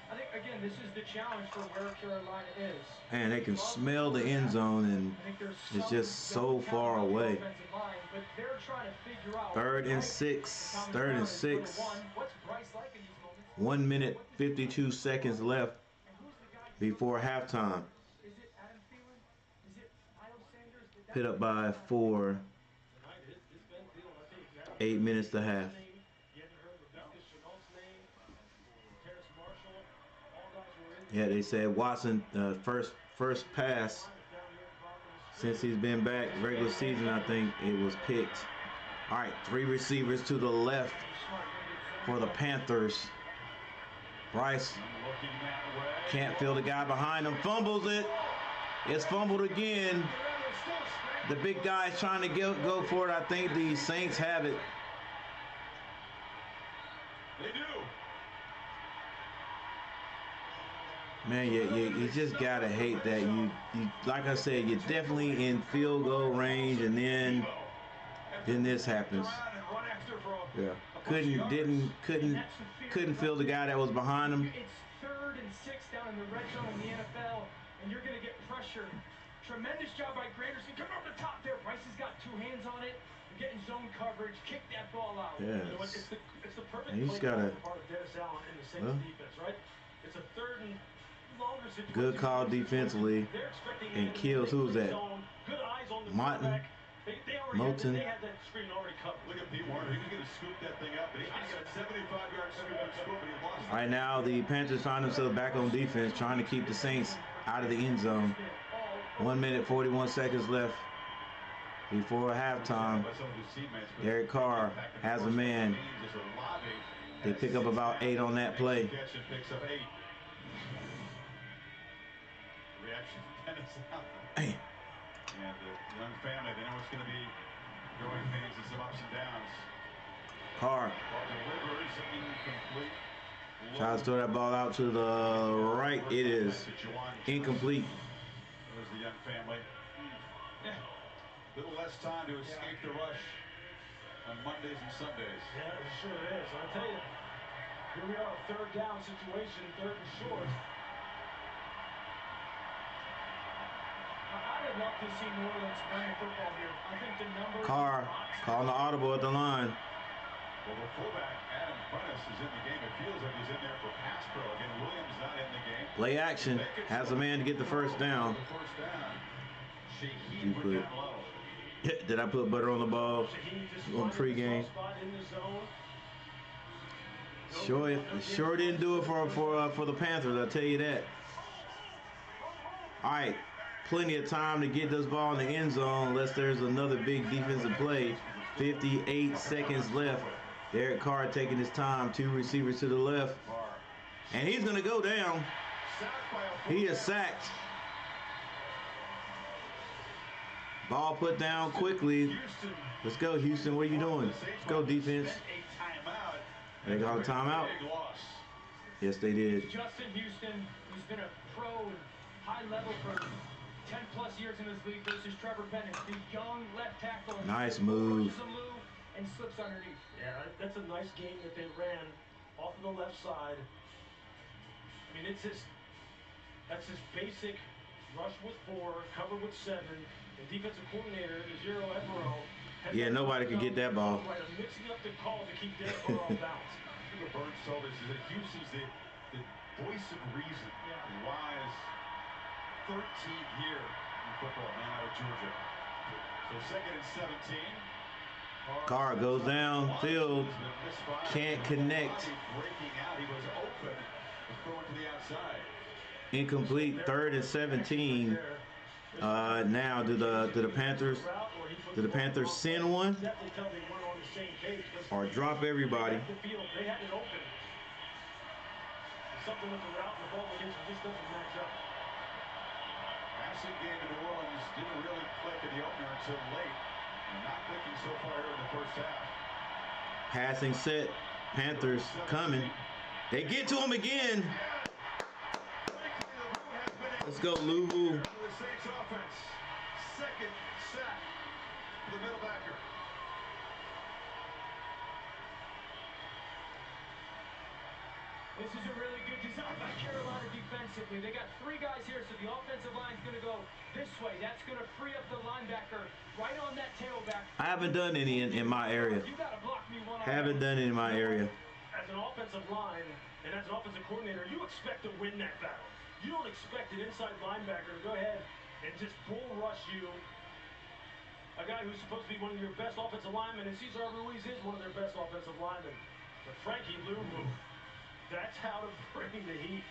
I think, again, this is the challenge for where Carolina is. Man, they can smell the end zone, and it's just so far away. 3rd and 6. 3rd and 6. 1 minute, 52 seconds left before halftime. Pit up by 4. 8 minutes to half. Yeah, they said Watson, first pass since he's been back regular season, I think it was picked. All right, 3 receivers to the left for the Panthers. Bryce can't feel the guy behind him, fumbles it. It's fumbled again. The big guy is trying to go for it. I think the Saints have it. They do. Man, you just gotta hate that you like I said, you're definitely in field goal range, and then this happens. Yeah, couldn't feel the guy that was behind him. It's 3rd and 6 down in the red zone in the NFL, and you're gonna get pressure. Tremendous job by Granderson. Come over the top there. Bryce has got 2 hands on it. You're getting zone coverage. Kick that ball out. Yeah. You know, it's the perfect And he's play got a part of Dennis Allen in the Saints defense, right? It's a 3rd and longer situation. Good call defensively. And kills. Who's that? Good eyes on the Martin. Moulton. They had that screen already covered. Look at Pete Warner. He was going to scoop that thing up, but he got a 75-yard scoop, and he lost it. Right now, the Panthers find themselves back on defense, trying to keep the Saints out of the end zone. 1 minute, 41 seconds left before halftime. Derek Carr has a man. They pick up about 8 on that play. Hey. And the young family, they know it's going to be growing pains and some ups and downs. Carr Delivers incomplete. tries to throw that ball out to the right. It is incomplete. There's the young family. Little less time to escape the rush on Mondays and Sundays. Yeah, it sure is. I'll tell you, here we are, 3rd down situation, 3rd and short. I would love to see New Orleans run the football here. I think the numbers. Carr calling the audible at the line. Well, the fullback, Adam Prentice, is in the game. It feels like he's in there for pass pro. Again, Williams not in the game. Play action. Has a man to get the first down. Shaheed went down low. Did I put butter on the ball on pregame? Sure didn't do it for the Panthers, I'll tell you that. All right, plenty of time to get this ball in the end zone unless there's another big defensive play. 58 seconds left. Derek Carr taking his time, 2 receivers to the left. And he's going to go down. He is sacked. Ball put down quickly. Let's go, Houston. What are you doing? Let's go, defense. They got a timeout. Yes, they did. Justin Houston, who's been a pro and high level for 10+ years in this league, versus Trevor Bennett, the young left tackle. Nice move. And slips underneath. Yeah, that's a nice game that they ran off of the left side. I mean, that's his basic rush with 4, cover with 7. The defensive coordinator, Zero Edmero. Yeah, nobody could get that ball. Right, I'm mixing up the call to keep Derek Carr off balance. What Burns told us is that Houston's the voice of reason. Why is 13th here in football, man, out of Georgia. So 2nd and 17. Carr goes downfield, can't connect. Breaking out, he was open, throwing to the outside. Incomplete. 3rd and 17. Now do the Panthers send one or drop everybody? something with the route and the ball location just doesn't match up. Passing game in New Orleans didn't really click in the opener until late. Not clicking so far here in the first half. Passing set. Panthers coming. They get to him again. Let's go, Louisville. The Saints offense. Second sack for the middle backer. This is a really good design by Carolina defensively. They got 3 guys here, so the offensive line's going to go this way. That's going to free up the linebacker right on that tailback. I haven't done any in my area. You got to block me one. Haven't done it in my area. As an offensive line and as an offensive coordinator, you expect to win that battle. You don't expect an inside linebacker to go ahead and just bull rush you. A guy who's supposed to be one of your best offensive linemen, and Cesar Ruiz is one of their best offensive linemen. But Frankie Louisville, that's how to bring the heat.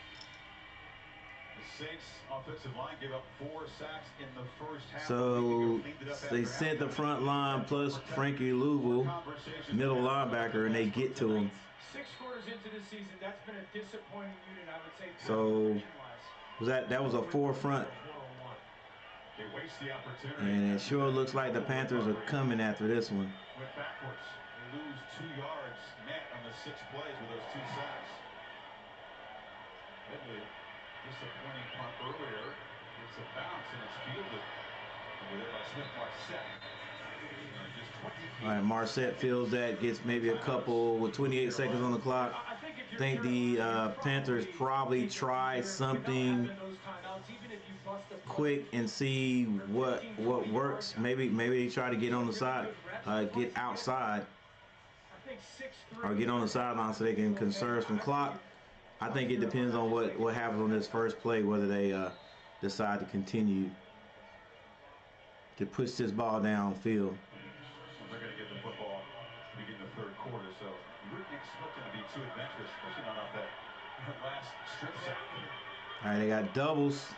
The Saints offensive line gave up 4 sacks in the first half. So they sent the front line plus Frankie Louisville, middle linebacker, and they get to him. 6 quarters into the season, that's been a disappointing unit, I would say. So that was a 4 front. They waste the opportunity. And it sure looks like the Panthers are coming after this one. Went backwards. They lose 2 yards net on the 6 plays with those 2 sacks. Headley, disappointing punt earlier. It's a bounce and it's fielded. Over there by Smith Marset. All right, Marset feels that, gets maybe a couple with 28 seconds on the clock. I think the Panthers probably try something quick and see what works. Maybe they try to get on the side, get outside, or get on the sideline so they can conserve some clock. I think it depends on what happens on this first play, whether they decide to continue to push this ball downfield. They're going to get the football to begin the 3rd quarter, so you wouldn't expect them to be too adventurous, especially not off that last strip sack. All right, they got doubles.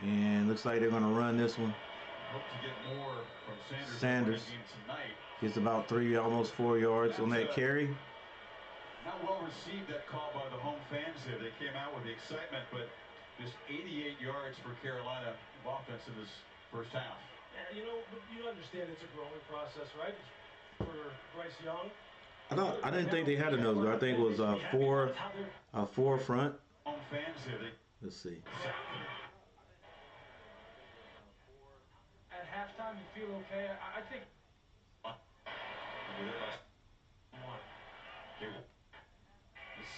And looks like they're going to run this one. Hope to get more from Sanders tonight. Gets about 3, almost 4 yards on that carry. Not well received, that call by the home fans there. They came out with the excitement, but just 88 yards for Carolina offense in this first half. Yeah, you understand it's a growing process, right? For Bryce Young. I didn't think they had a nose guard. I think it was a 4 front. Home fans here. Let's see. At halftime, you feel okay. I think. The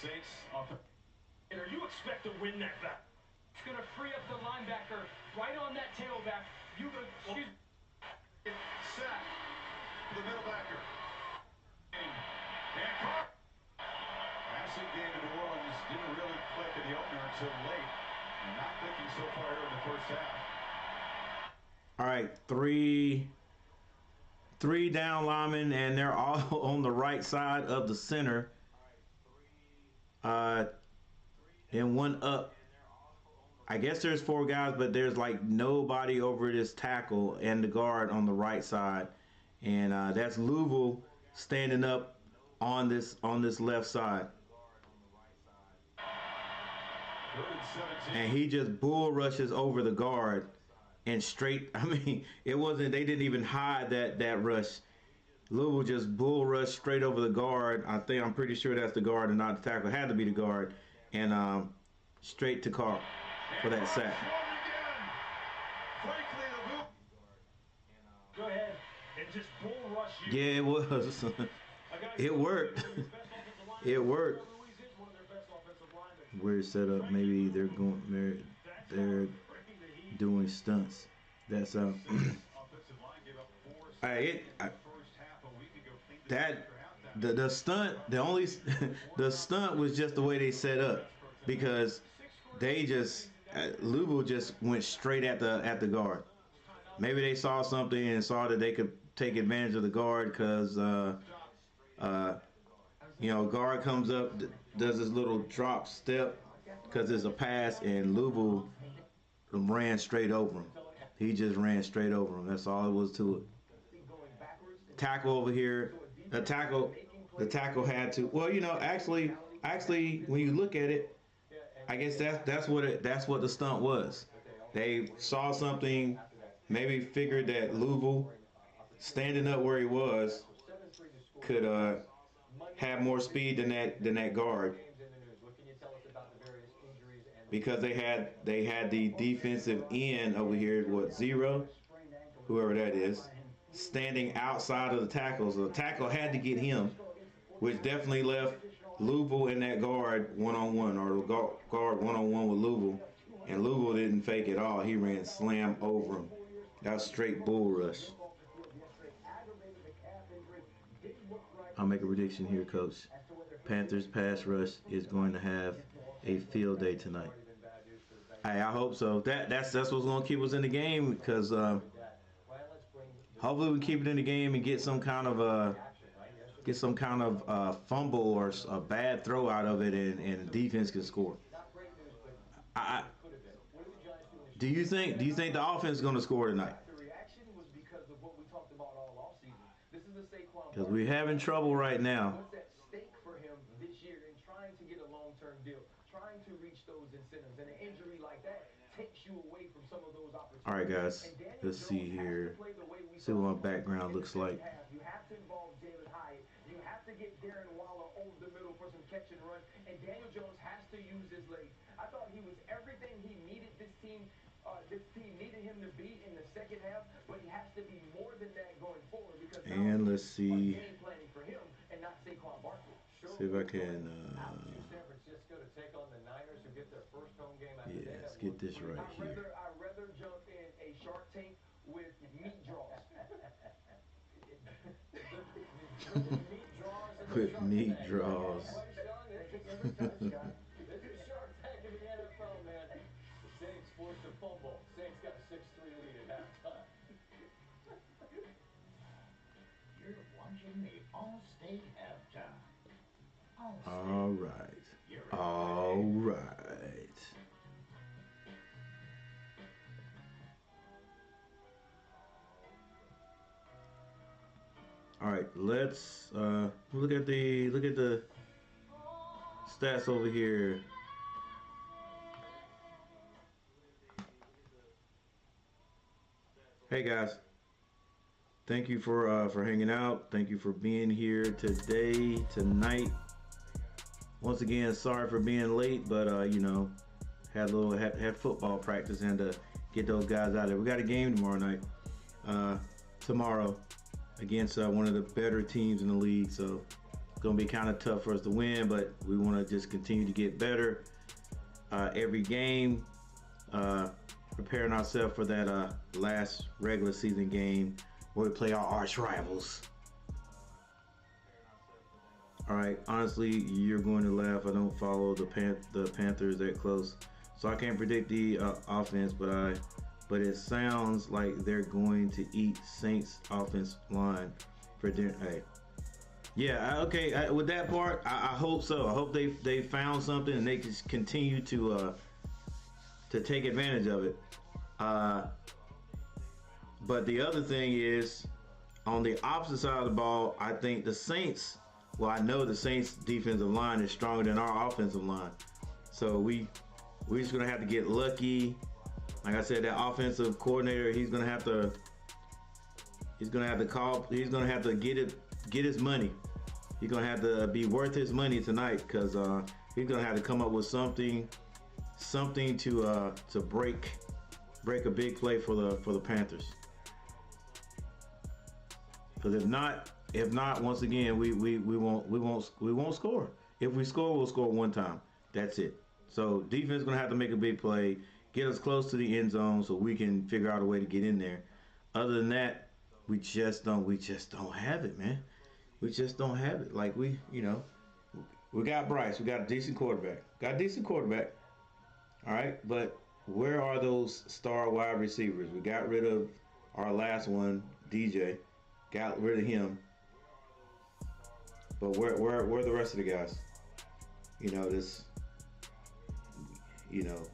Saints offense. You expect to win that battle. It's going to free up the linebacker right on that tailback. Sack for the middle backer. Passing game in New Orleans didn't really click in the opener until late. Not clicking so far here in the first half. All right, three down linemen, and they're all on the right side of the center. And 1 up. I guess there's 4 guys, but there's like nobody over this tackle and the guard on the right side, and that's Louisville standing up on this left side. And he just bull rushes over the guard and straight. I mean, it wasn't. They didn't even hide that rush. Louisville just bull rushed straight over the guard. I'm pretty sure that's the guard and not the tackle. It had to be the guard, and straight to Carl for that sack. Go ahead and just bull rush you. Yeah, it was. It worked. It worked. Weird setup. Maybe they're doing stunts. That's the stunt. The stunt was just the way they set up, because they just Louisville just went straight at the guard. Maybe they saw something and saw that they could take advantage of the guard, because guard comes up, does this little drop step because it's a pass, and Louisville ran straight over him. He just ran straight over him. That's all it was to it. Tackle over here. A tackle The tackle had to. Well, you know, actually, when you look at it, I guess that's what the stunt was. They saw something, maybe figured that Louisville, standing up where he was, could have more speed than that guard, because they had the defensive end over here, what, Zero, whoever that is, standing outside of the tackle. So the tackle had to get him, which definitely left Louisville and that guard one-on-one, or the guard one-on-one with Louisville. And Louisville didn't fake at all. He ran slam over him. That was straight bull rush. I'll make a prediction here, Coach. Panthers pass rush is going to have a field day tonight. I hope so. That's what's going to keep us in the game, because hopefully we can keep it in the game and get some kind of fumble or a bad throw out of it, and the defense can score. Do you think the offense is going to score tonight? Because we're having trouble right now. What's at stake for him this year in trying to get a long-term deal, trying to reach those incentives, and an injury like that takes you away from some of those opportunities. All right, guys, let's see here. See what my background looks like. You have to involve Jalen Hyatt. You have to get Darren Waller over the middle for some catch and run, and Daniel Jones has to use his legs. I thought he was everything he needed this team needed him to be in the second half, but he has to be more than that going forward, because and let's see. game planning for him and not Saquon Barkley. See if I can. San Francisco to take on the Niners, who get their first home game Yeah, let's get this right here. I'd rather jump in a Shark Tank with meat draws. With meat draws. This is Shark Tank in the NFL, man. The Saints forced a fumble. Saints got a 6-3 lead at halftime. You're watching the All-State halftime. All right. All right. All right, let's look at the stats over here. Hey guys, thank you for hanging out. Thank you for being here tonight. Once again, sorry for being late, but you know, had football practice and to get those guys out there. We got a game tomorrow night. Tomorrow against one of the better teams in the league, so it's gonna be kind of tough for us to win, but we want to just continue to get better every game, preparing ourselves for that last regular season game where we play our arch rivals. All right, honestly, you're going to laugh. I don't follow the Panthers that close, so I can't predict the offense, but it sounds like they're going to eat Saints offense line for dinner. Hey, yeah, okay. With that part, I hope so. I hope they found something and they can continue to take advantage of it. But the other thing is, on the opposite side of the ball, I think the Saints. Well, I know the Saints defensive line is stronger than our offensive line, so we're just gonna have to get lucky. Like I said, that offensive coordinator, he's gonna have to get his money. He's gonna have to be worth his money tonight, because he's gonna have to come up with something to break a big play for the Panthers. Because if not, once again, we won't score. If we score, we'll score one time. That's it. So defense gonna have to make a big play, get us close to the end zone so we can figure out a way to get in there. Other than that, we just don't have it, man. We just don't have it. Like we got Bryce, we got a decent quarterback. All right, but where are those star wide receivers? We got rid of our last one, DJ. Got rid of him. But where are the rest of the guys?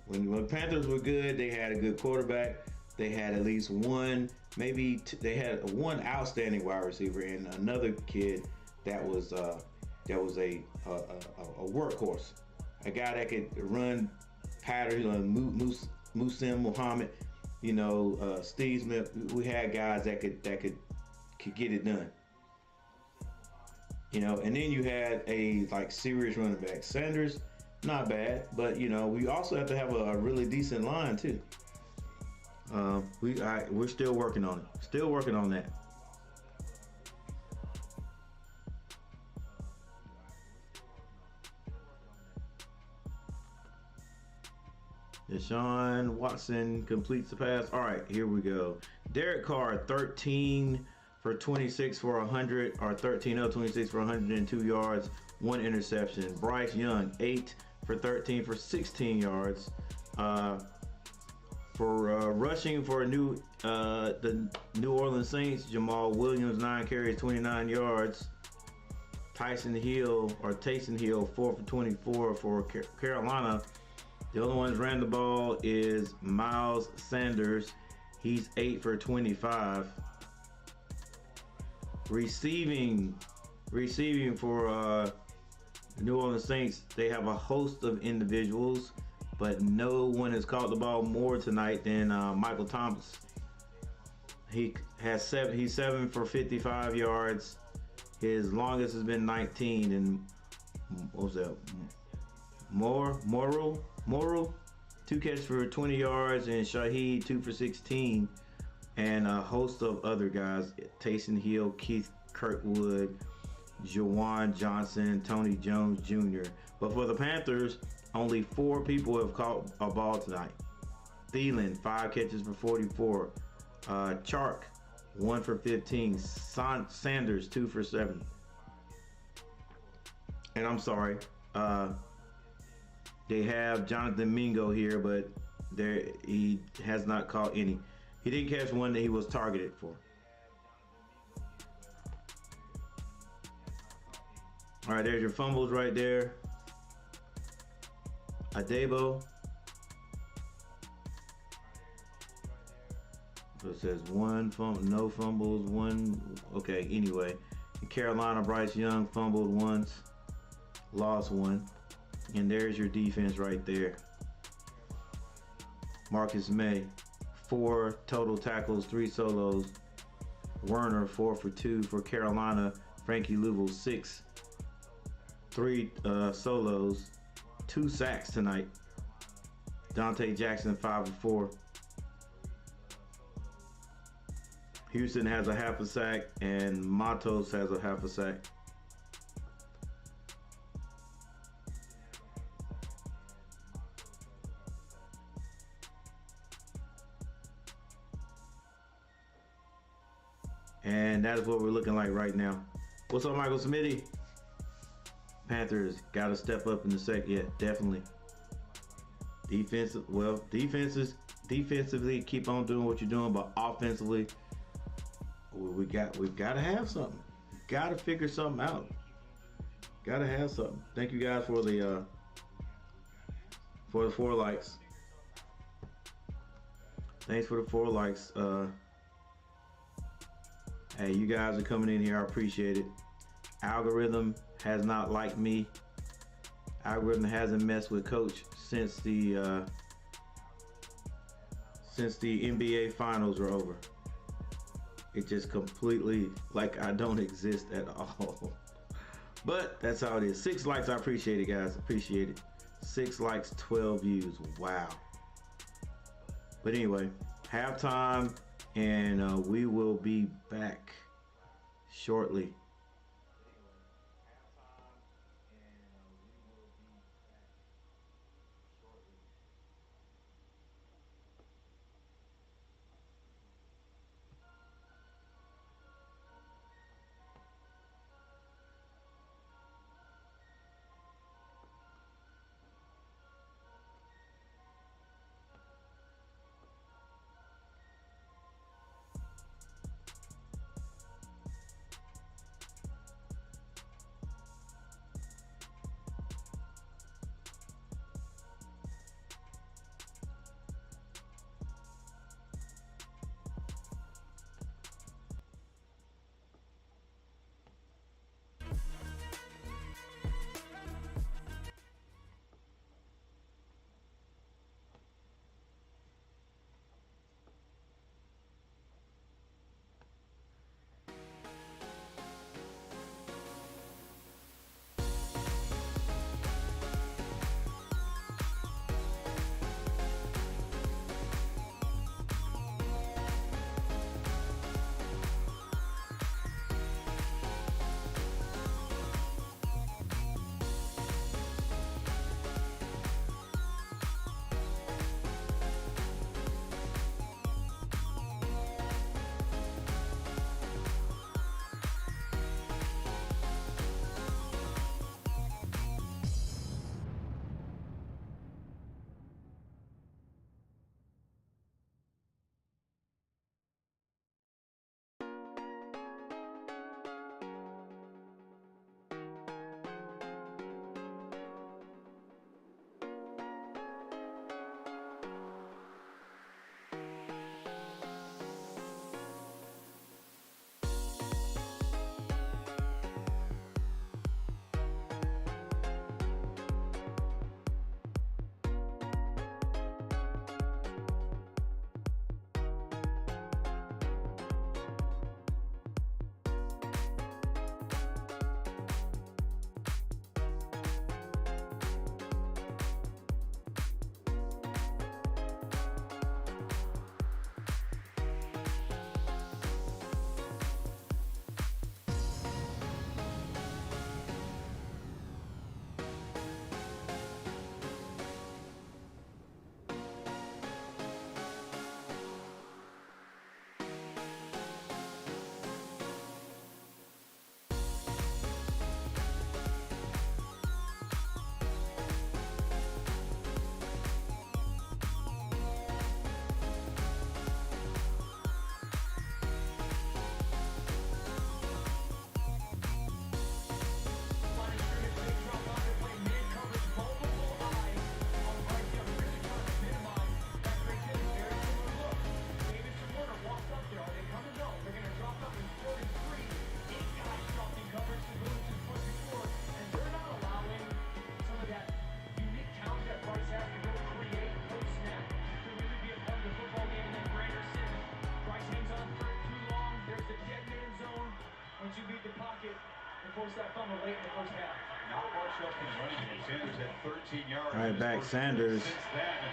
When Panthers were good, they had a good quarterback. They had at least one, they had one outstanding wide receiver and another kid that was that was a workhorse, a guy that could run patterns. Musim Muhammad, Steve Smith. We had guys that could get it done. And then you had a serious running back. Sanders, not bad, but we also have to have a really decent line too. We're still working on it. Still working on that. Deshaun Watson completes the pass. All right, here we go. Derek Carr, 13 for 26 for 100, or 13 of 26 for 102 yards, 1 interception. Bryce Young, 8 for 13 for 16 yards. For rushing for the New Orleans Saints, Jamal Williams, 9 carries, 29 yards. Taysom Hill, 4 for 24 for Carolina. The other ones ran the ball is Miles Sanders. He's 8 for 25. Receiving for the New Orleans Saints, they have a host of individuals, but no one has caught the ball more tonight than Michael Thomas. He's 7 for 55 yards. His longest has been 19, and what was that? Morrow, 2 catches for 20 yards, and Shaheed 2 for 16, and a host of other guys: Taysom Hill, Keith Kirkwood, Jawan Johnson, Tony Jones Jr. But for the Panthers, only 4 people have caught a ball tonight. Thielen, 5 catches for 44. Chark, 1 for 15. Sanders, 2 for 7. And I'm sorry, they have Jonathan Mingo here, but he has not caught any. He didn't catch one that he was targeted for. All right, there's your fumbles right there. Adebo. So it says 1 fumble, no fumbles, 1. Okay, anyway. Carolina, Bryce Young fumbled once, lost 1. And there's your defense right there. Marcus May, 4 total tackles, 3 solos. Werner, 4 for 2 for Carolina. Frankie Louisville, 6, 3 solos, 2 sacks tonight. Dante Jackson, 5 for 4. Houston has a half a sack, and Matos has a half a sack. And that is what we're looking like right now. What's up, Michael Smitty? Panthers got to step up in the second. Yeah, definitely. Defensively, keep on doing what you're doing, but offensively, we've got to have something. Got to figure something out. Got to have something. Thank you guys for the 4 likes. Thanks for the 4 likes. Hey, you guys are coming in here. I appreciate it. Algorithm has not liked me. Algorithm hasn't messed with Coach since the NBA Finals are over. It just completely, I don't exist at all. But that's how it is. 6 likes. I appreciate it, guys. Appreciate it. 6 likes, 12 views. Wow. But anyway, halftime. And we will be back shortly. forced that fumble late in the first half. Not much up in the running game. Sanders had 13 yards. All right, back Sanders. Since then,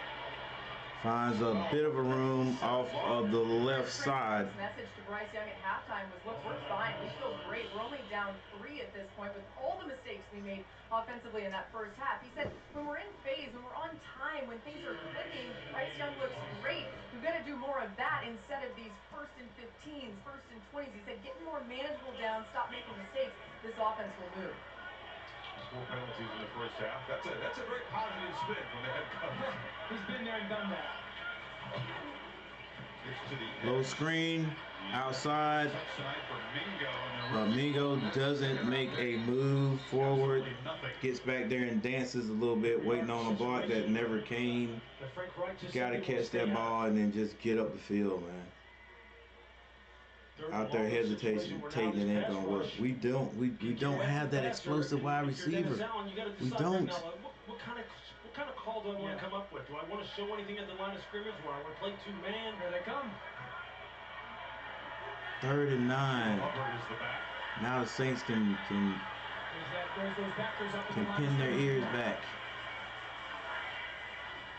finds a bit of a room off of the left side. Message to Bryce Young at halftime was, look, we're fine. We feel great. We're only down 3 at this point with all the mistakes we made offensively in that first half. He said, when we're in phase, when we're on time, when things are clicking, Bryce Young looks great. We've got to do more of that instead of these 1st and 15s, 1st and 20s. He said, getting more manageable down, stop making mistakes. This offense will move. 4 penalties in the first half. That's a very positive spin from the head coach. He's been there and done that. Low screen, outside. Mingo doesn't make a move forward. Gets back there and dances a little bit, waiting on a block that never came. Got to catch that ball and then just get up the field, man. Out there hesitating, it ain't gonna work. We don't have that explosive wide receiver. We don't. What kind of call do I want to come up with? Do I want to show anything at the line of scrimmage where I want to play 2-man? Here they come. 3rd and 9. Now the Saints can pin their ears back.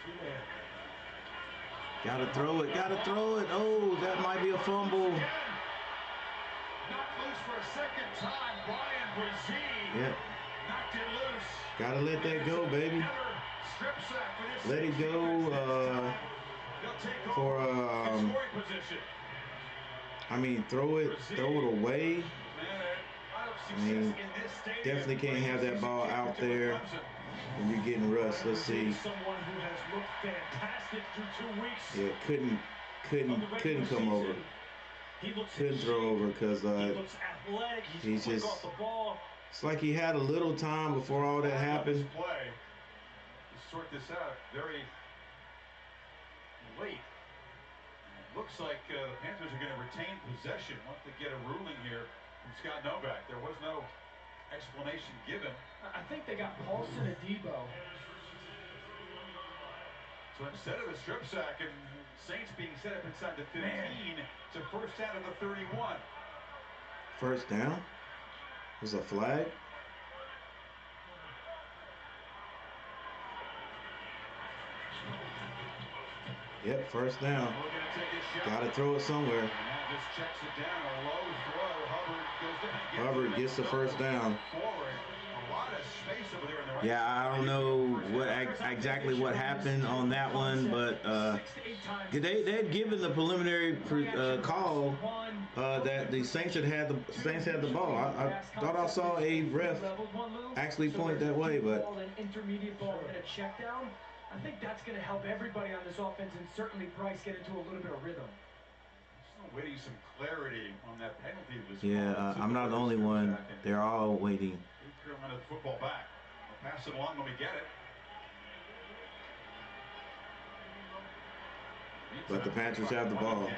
2-man. Gotta throw it. Oh, that might be a fumble. Knocked loose for a second time. Brian Brzee. Yep. Knocked it loose. Gotta let that go, baby. Strip sack for this. Let it go for I mean, throw it away. I mean, definitely can't have that ball out there when you're getting rushed. Let's see. Someone who has looked fantastic through 2 weeks. Yeah, couldn't come over. Couldn't throw over because he's just. It's like he had a little time before all that happened. Play to sort this out very late. Looks like the Panthers are going to retain possession once they get a ruling here from Scott Novak. There was no explanation given. I think they got Paulson Adebo. So instead of the strip sack and Saints being set up inside the 15, it's a first down to the 31. First down? Was a flag? Yep, first down. Gotta throw it somewhere. Just checks it down, a low throw. Hubbard gets the first down. A lot of space over there in the right. Yeah, I don't know exactly what happened on that one, but they'd given the preliminary call that the Saints had the ball. I thought I saw a ref actually point that way, but intermediate ball and a check down. I think that's going to help everybody on this offense and certainly Bryce get into a little bit of rhythm. Just waiting some clarity on that penalty. Yeah, I'm not the only one. They're all waiting. Carolina the football back. We'll pass it along when we get it. But the Panthers have the ball.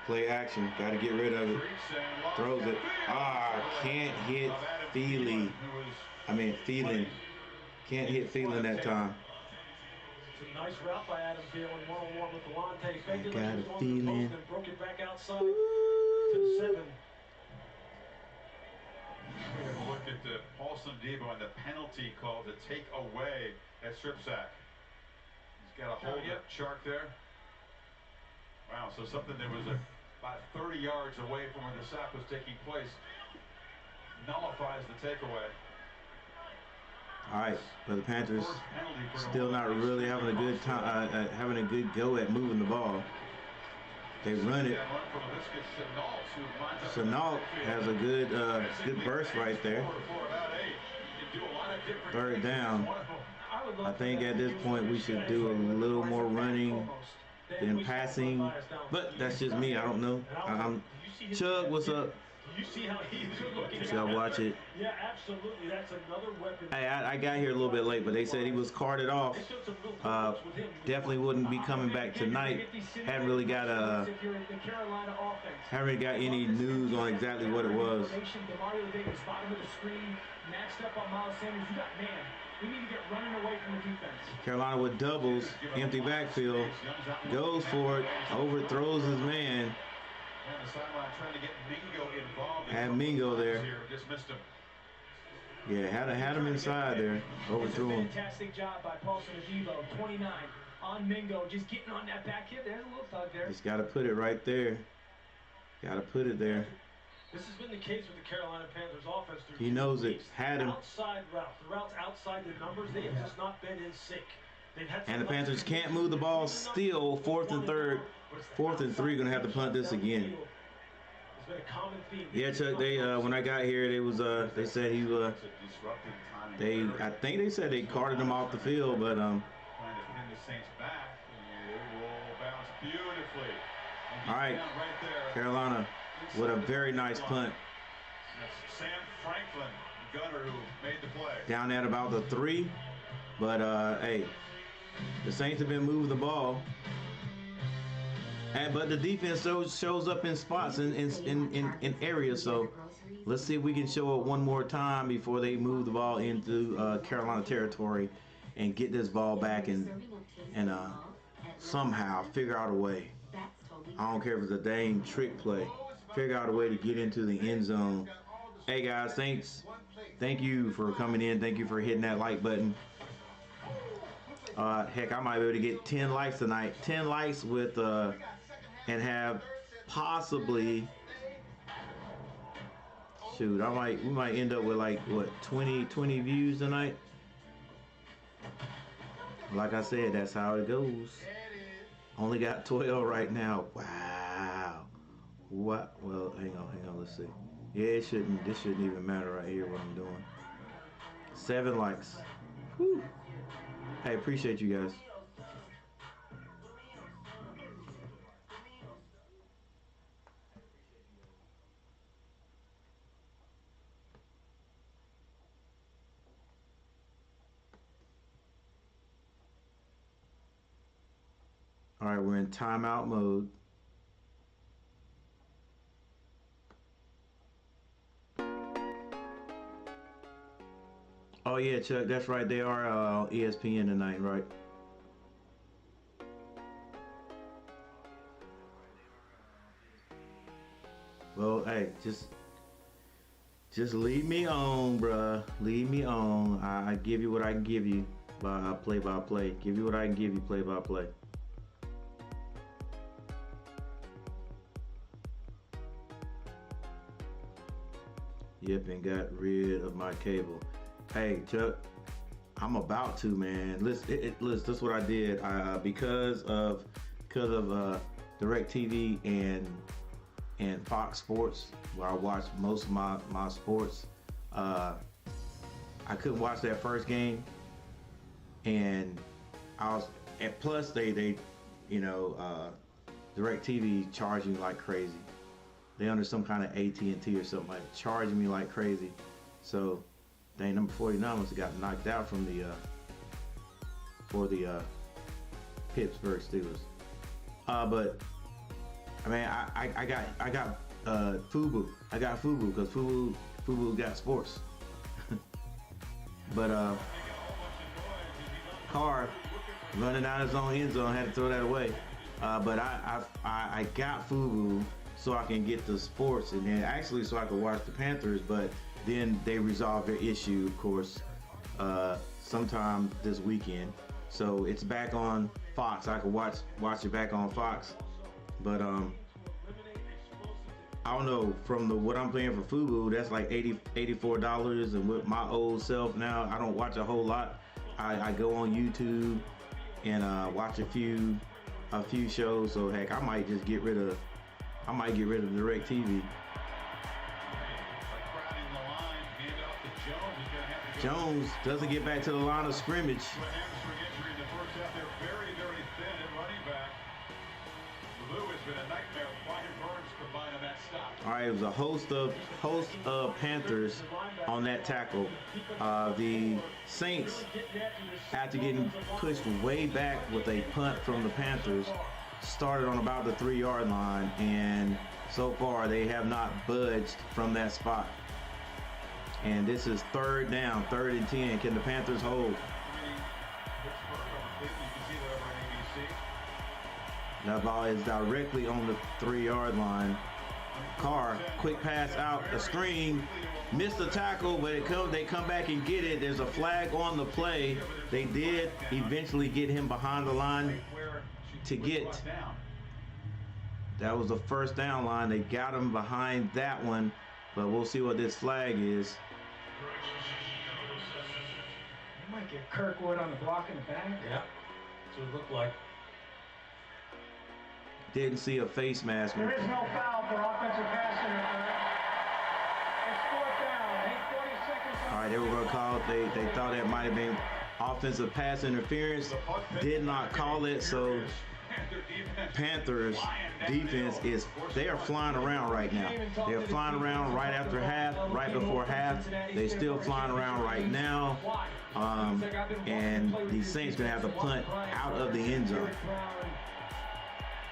Play action. Got to get rid of it. Throws it. Can't hit Thielen. Can't hit Thielen that time. It's a nice route by Adam Thielen, one-on-one with Delonte. Faked it got like a he was on the feeling. post and broke it back outside to the 7. We're going to look at the Paulson Adebo and the penalty call to take away that strip sack. He's got a hold up chart there. Wow, so something that was about 30 yards away from where the sack was taking place nullifies the takeaway. All right, but the Panthers still not really having a good time, having a good go at moving the ball. They run it. Chenault has a good burst right there. 3rd down. I think at this point we should do a little more running than passing, but that's just me. I don't know. Chug, what's up? You see how he's looking. Y'all watch it. Yeah, absolutely. That's another weapon. Hey, I got here a little bit late, but they said he was carted off. Definitely wouldn't be coming back tonight. Haven't really got any news on exactly what it was. We need to get running away from the defense. Carolina with doubles, empty backfield, goes for it, overthrows his man. And the sideline trying to get Mingo involved. Had Mingo there. Here, just missed him. Yeah, had him inside there. Overthrew him. Fantastic job by Paulson Adebo, 29 on Mingo, just getting on that back hip. There's a little tug there. Just got to put it right there. Got to put it there. This has been the case with the Carolina Panthers offense. He knows it. Had him. Outside routes outside the numbers, they have just not been in sync. And the Panthers can't move the ball. Still 4th and 3rd. 4th and 3. Gonna have to punt this again. It's been a common theme. Yeah, Chuck. They when I got here, they said he I think they said they carted him off the field, but Trying to pin the Saints back. And it will bounce beautifully. All right, Carolina with a very nice punt. That's Sam Franklin, gunner, who made the play. Down at about the 3, but hey, the Saints have been moving the ball. But the defense shows up in spots in areas. So let's see if we can show it one more time before they move the ball into Carolina territory and get this ball back and somehow figure out a way. I don't care if it's a dang trick play. Figure out a way to get into the end zone. Hey guys, thank you for coming in. Thank you for hitting that like button. Heck, I might be able to get 10 likes tonight. 10 likes with and have possibly, shoot, we might end up with like what, 20 views tonight. Like I said, that's how it goes. Only got 12 right now. Wow. What? Well, hang on, let's see. Yeah, this shouldn't even matter right here what I'm doing. 7 likes. Whew. Hey, appreciate you guys. All right, we're in timeout mode. Oh yeah, Chuck, that's right. They are ESPN tonight, right? Well, hey, just lead me on, bruh. Lead me on. I give you what I can give you by play by play. Give you what I can give you play by play. Yep, and got rid of my cable. Hey, Chuck, I'm about to, man. Listen, that's what I did. Because of DirecTV and Fox Sports, where I watch most of my sports, I couldn't watch that first game, and plus they DirecTV charging like crazy. They under some kind of AT&T or something, like charging me like crazy. So, dang, number 49 must have got knocked out from for the Pittsburgh Steelers. But I mean, I got FUBU. I got FUBU because FUBU got sports. But Carr running out his own end zone, had to throw that away. But I got FUBU so I can get the sports, and then actually so I could watch the Panthers. But then they resolved their issue, of course, sometime this weekend. So it's back on Fox. I could watch it back on Fox. But I don't know, from what I'm paying for FUBU, that's like $84. And with my old self now, I don't watch a whole lot. I go on YouTube and watch a few shows. So heck, I might get rid of DirecTV. Jones doesn't get back to the line of scrimmage. All right, it was a host of Panthers on that tackle. The Saints, after getting pushed way back with a punt from the Panthers, started on about the 3-yard line, and so far they have not budged from that spot. And this is 3rd down, 3rd and 10. Can the Panthers hold? That ball is directly on the 3-yard line. Carr, quick pass out, a screen, missed the tackle, but they come back and get it. There's a flag on the play. They did eventually get him behind the line to get. That was the first down line. They got him behind that one, but we'll see what this flag is. They might get Kirkwood on the block in the back. Yeah, that's what it looked like. Didn't see a face mask. There is no foul for offensive pass interference. It's 4th down. 8:40 seconds. All right, they were going to call it. They thought that might have been offensive pass interference. Did not call it, so Panthers defense they are flying around right now. They're flying around right after half, right before half. They're still flying around right now. And the Saints going to have to punt out of the end zone.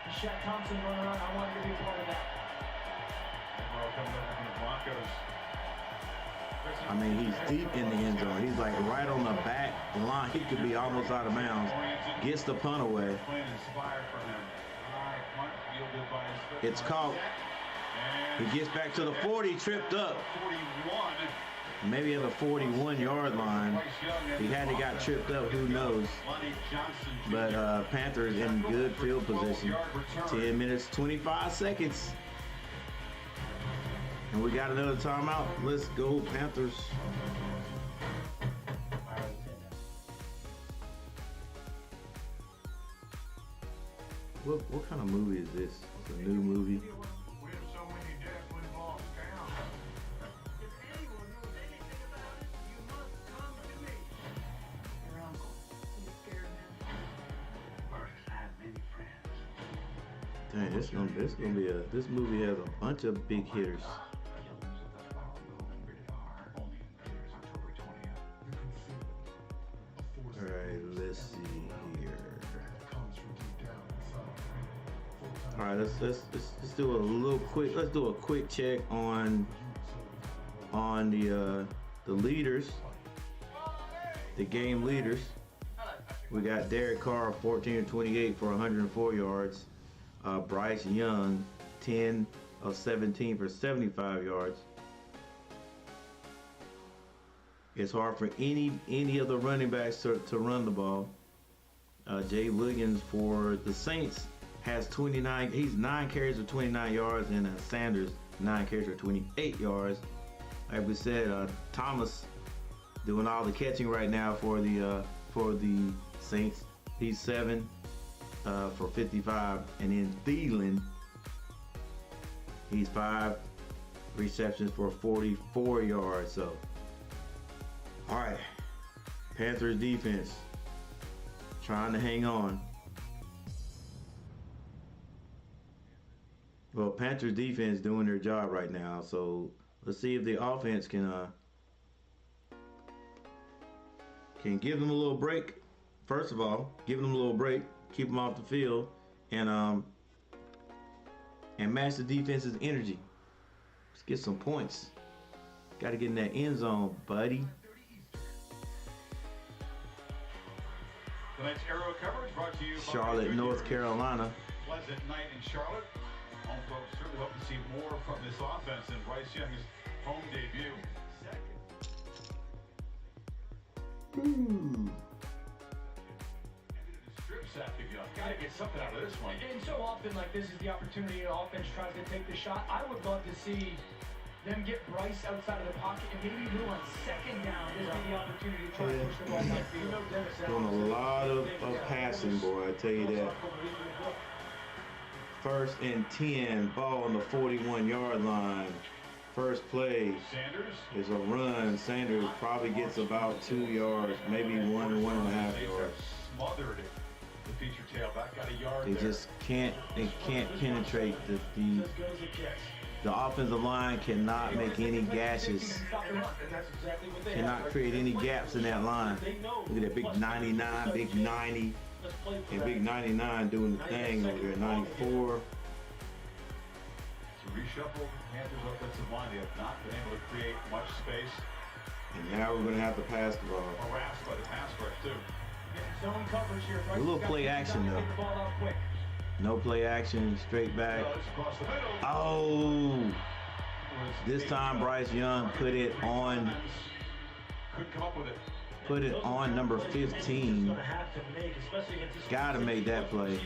Shaq Thompson running around. I wanted to be a part of that. Coming over from the Broncos. I mean, he's deep in the end zone. He's like right on the back line. He could be almost out of bounds. Gets the punt away. It's caught. He gets back to the 40, tripped up. Maybe at the 41-yard line. He hadn't got tripped up, who knows. But Panthers in good field position. 10 minutes, 25 seconds. And we got another timeout. Let's go, Panthers. What kind of movie is this? It's a new movie. Dang, this movie has a bunch of big hitters. All right, let's see here. All right, let's do a little quick. Let's do a quick check on the leaders, the game leaders. We got Derek Carr 14 of 28 for 104 yards. Bryce Young, 10 of 17 for 75 yards. It's hard for any of the running backs to run the ball. Jay Williams for the Saints has 29. He's 9 carries for 29 yards, and Sanders 9 carries for 28 yards. Like we said, Thomas doing all the catching right now for the Saints. He's 7. For 55, and then Thielen, he's 5 receptions for 44 yards. So, all right, Panthers defense trying to hang on. Well, Panthers defense doing their job right now. So let's see if the offense can give them a little break. First of all, give them a little break. Keep them off the field, and match the defense's energy. Let's get some points. Got to get in that end zone, buddy. Tonight's Arrow coverage brought to you by Charlotte, North Carolina. Pleasant night in Charlotte. Home folks certainly hope to see more from this offense in Bryce Young's home debut. Gotta get something out of this one. And so often, like, this is the opportunity the offense tries to take the shot. I would love to see them get Bryce outside of the pocket and maybe move on 2nd down. This is the opportunity to try to push the ball downfield. Doing a lot of passing, boy, I tell you that. 1st and 10, ball on the 41-yard line. First play is a run. Sanders probably gets about 2 yards, maybe 1 or 1.5 yards. Smothered the feature tailback, got a yard. They just can't penetrate the offensive line. Cannot make any gashes. Cannot create any gaps in that line. Look at that big 99, big 90, and big 99 doing the thing over there. 94. To reshuffle Panthers offensive line, they have not been able to create much space. And now we're going to have to pass the ball. Harassed by the pass rush too. Zone coverage here. A little play action though. No play action, straight back. Oh! This time Bryce Young put it on. Put it on number 15. Gotta make that play.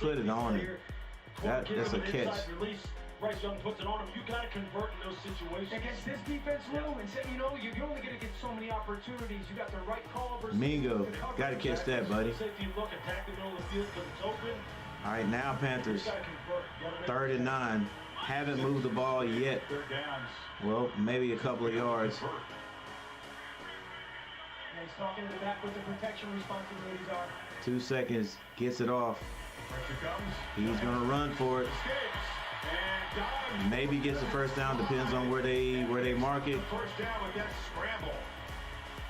Put it on him. That's a catch. Bryce Young puts it on him. You gotta convert in those situations. Against this defense, Lou, and say, you know, you're only gonna get so many opportunities. You got the right call versus Mingo, gotta catch that, buddy. Safety look, attack the middle of the field because it's open. All right, now Panthers. 3rd and 9. Haven't moved the ball yet. Well, maybe a couple of yards. Yeah, he's talking to the back what the protection responsibilities are. 2 seconds, gets it off. He's gonna run for it. Maybe gets the first down. Depends on where they mark it.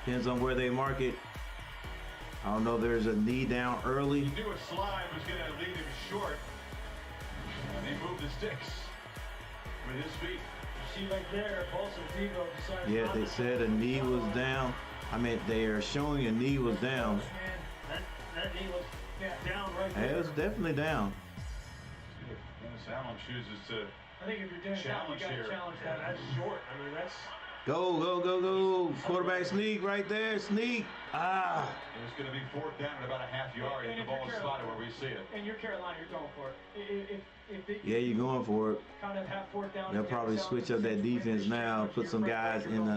Depends on where they mark it. I don't know. There's a knee down early. He knew a slide was going to lead him short. And he moved the sticks with his feet. You see right there, Paulson Devo decided. Yeah, they said a knee was down. I mean, they are showing a knee was down. That knee was down right there. It was definitely down. Dennis Allen chooses to I think if you're doing challenge that, you here. gotta challenge that. That's short. I mean, that's. Go, go, go, go. Quarterback sneak right there. Sneak. Ah. It's going to be 4th down at about a half yard if the ball is slotted where we see it. And you're Carolina, you're going for it. If Yeah, you're going for it. kind of have 4th down. They'll probably switch up that defense now. Put some guys in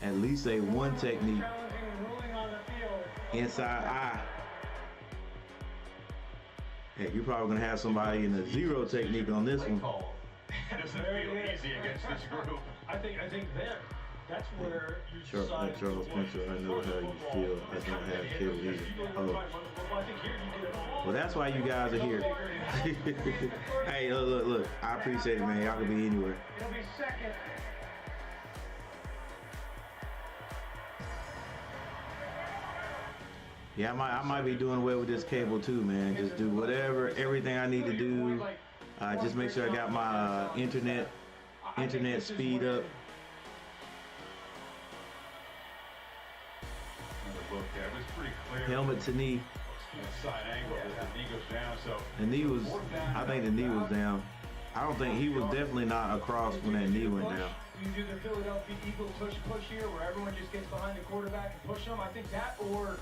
at least a one technique. Inside eye. Hey, you're probably going to have somebody in the 0 technique on this one. Doesn't feel easy against this group. I think there. That's where you Charles Spencer, I know how you feel. I don't have cable either. Oh. Well, that's why you guys are here. Hey, look. I appreciate it, man. Y'all can be anywhere. It'll be 2nd. Yeah, I might be doing away with this cable too, man. Just do whatever, everything I need to do. Just make sure I got my internet speed up. Helmet to knee. Side angle, the knee goes down, so The knee was, I think the knee was down. I don't think he was definitely not across when that knee went down. You do the Philadelphia Eagle push here, where everyone just gets behind the quarterback and push them. I think that, or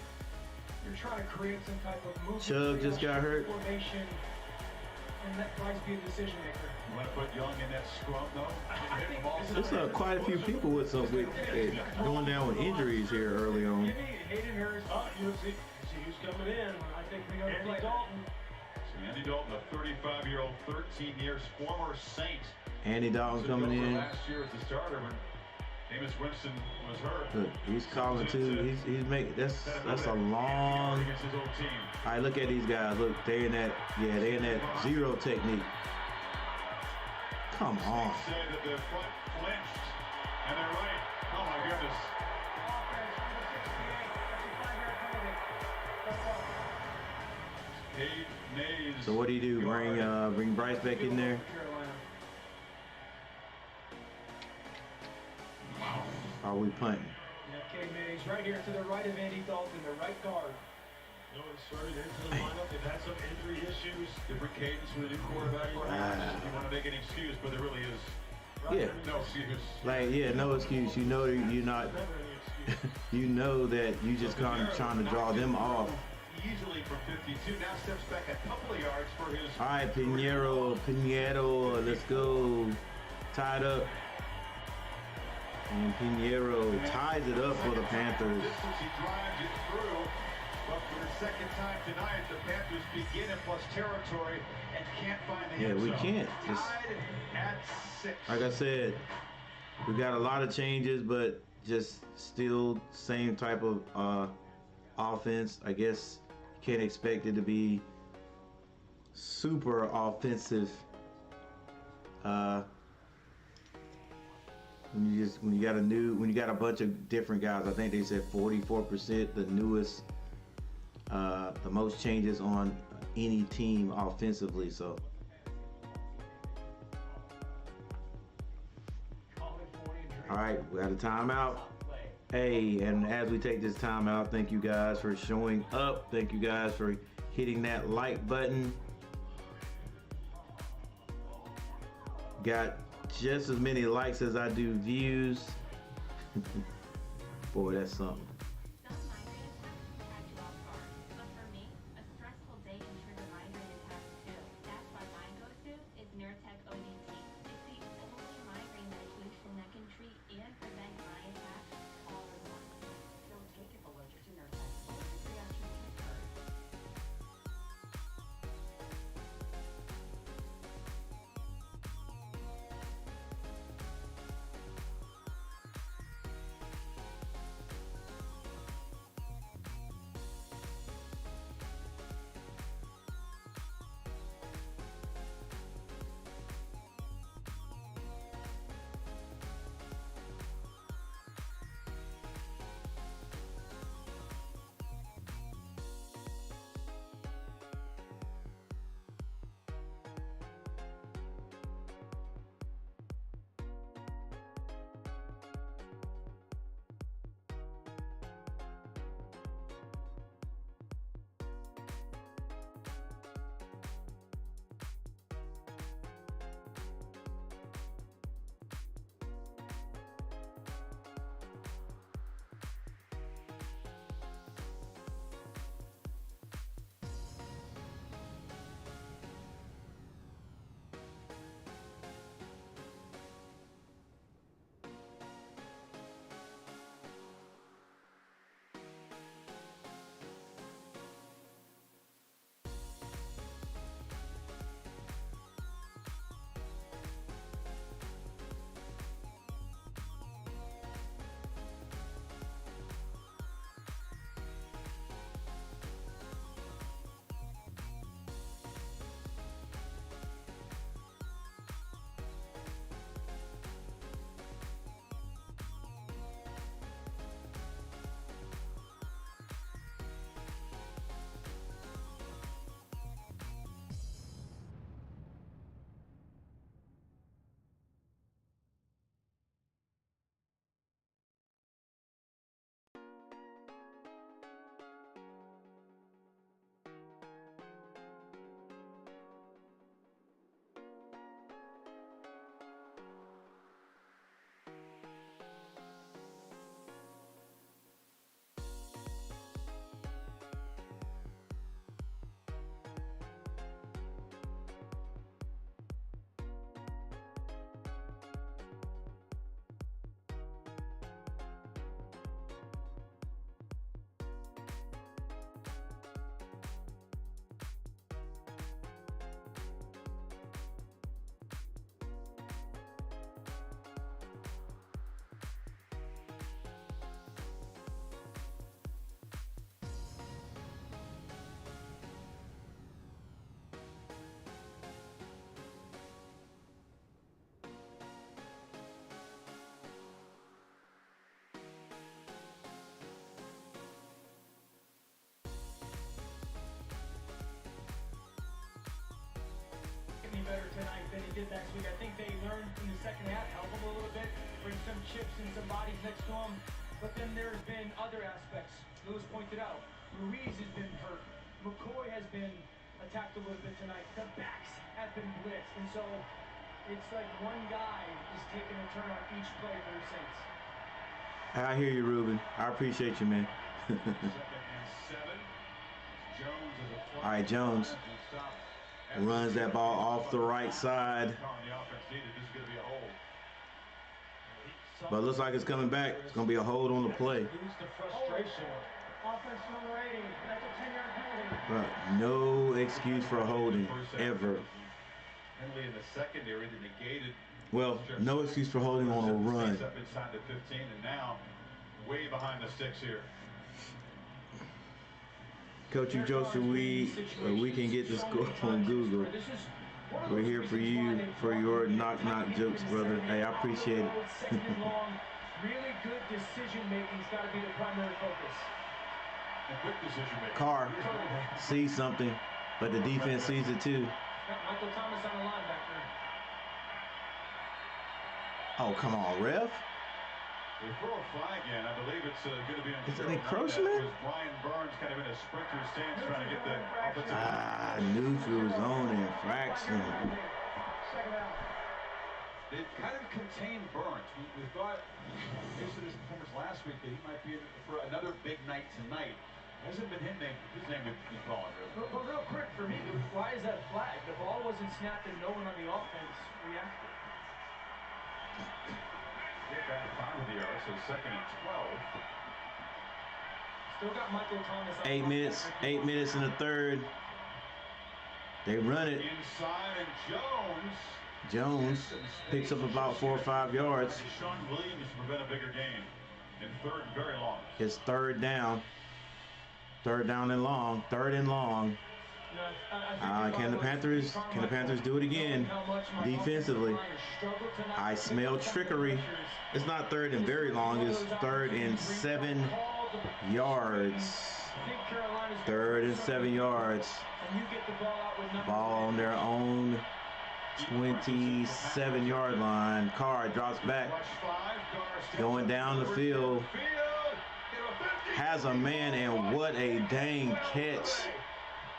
you're trying to create some type of movement. Chug just got hurt. Formation, and let Bryce be a decision maker. You want to put Young in that scrum, though? There's quite a few people with going down with injuries here early on. Hayden Hurst. You see who's coming in. I think we got Andy Dalton. Andy Dalton, a 35-year-old, 13 years former Saint. Andy Dalton coming in. Last year as the starter when Jameis Winston was hurt. Look, he's calling too. He's making that's a long. Against his old team. All right, look at these guys. Look, they in that 0 technique. Come on. Say that the front flinched, and they're right. Oh my goodness. So what do you do? Bring Bryce back in there? Are we punting? Okay, Mays, right here to the right of Andy Dalton, the right guard. No, inserted into the lineup. They've had some injury issues. Different cadence with a new quarterback, perhaps. If you want to make an excuse, but there really is no excuse. Like, yeah, no excuse. You know you're not. You know that you just kind of trying to draw them off. Easily from 52, now steps back a couple of yards for his. All right, Pinheiro, let's go. Tied up. And Pinheiro ties it up for the Panthers. He drives it through, but for the second time tonight, the Panthers begin in plus territory and can't find the end Yeah, we zone. can't. Tied at 6. Like I said, we got a lot of changes, but just still same type of offense. I guess can't expect it to be super offensive. When you got a bunch of different guys, I think they said 44%, the newest, the most changes on any team offensively. So. All right, we got a timeout. Hey, and as we take this time out, thank you guys for showing up. Thank you guys for hitting that like button. Got just as many likes as I do views. Boy, that's something. Some migraine attacks can catch you off guard, but for me, a stressful day can trigger migraine attacks too. That's why my go-to is Nurtec ODT. It's the only migraine medication that can treat and prevent my attacks all in one. Don't take it allergic to Nurtec. Allergic reaction can occur. Better tonight than he did last week. I think they learned in the second half, help him a little bit, bring some chips and some bodies next to him. But then there's been other aspects. Lewis pointed out, Ruiz has been hurt. McCoy has been attacked a little bit tonight. The backs have been blitzed. And so it's like one guy is taking a turn on each play for the Saints. I hear you, Ruben. I appreciate you, man. Second and 7. Jones is a All right, Jones runs that ball off the right side. But it looks like it's coming back. It's going to be a hold on the play. But no excuse for holding, ever. Penalty in the secondary that negated. Well, no excuse for holding on a run. Up inside the 15 and now way behind the sticks here. Coach, you jokes we can get the score on Google. We're here for you, for your knock-knock jokes, brother. Hey, I appreciate it. Really good decision making's got to be the primary focus. And quick decision making. Carr sees something, but the defense sees it too. Michael Thomas on the linebacker. Oh, come on, ref. They throw a flag in. I believe it's going to be an Is it encroachment? Brian Burns kind of in a sprinter stance trying to get the offensive. Neutral zone infraction. They've kind of contained Burns. We thought, based on his performance last week, that he might be in for another big night tonight. Hasn't been his name we've been calling, really. But real quick, for me, why is that a flag? The ball wasn't snapped and no one on the offense reacted. Get back 5 of the yards, so 2nd and 12. Still got Michael Thomas. 8 minutes. 8 minutes in the third. They run it. Inside, and Jones picks up about 4 or 5 yards. Sean Williams to prevent a bigger gain. And 3rd and very long. It's 3rd down. 3rd down and long. 3rd and long. Can the Panthers do it again defensively? I smell trickery. It's not 3rd and very long. It's 3rd and 7 yards. 3rd and 7 yards. Ball on their own 27-yard line. Carr drops back. Going down the field. Has a man, and what a dang catch.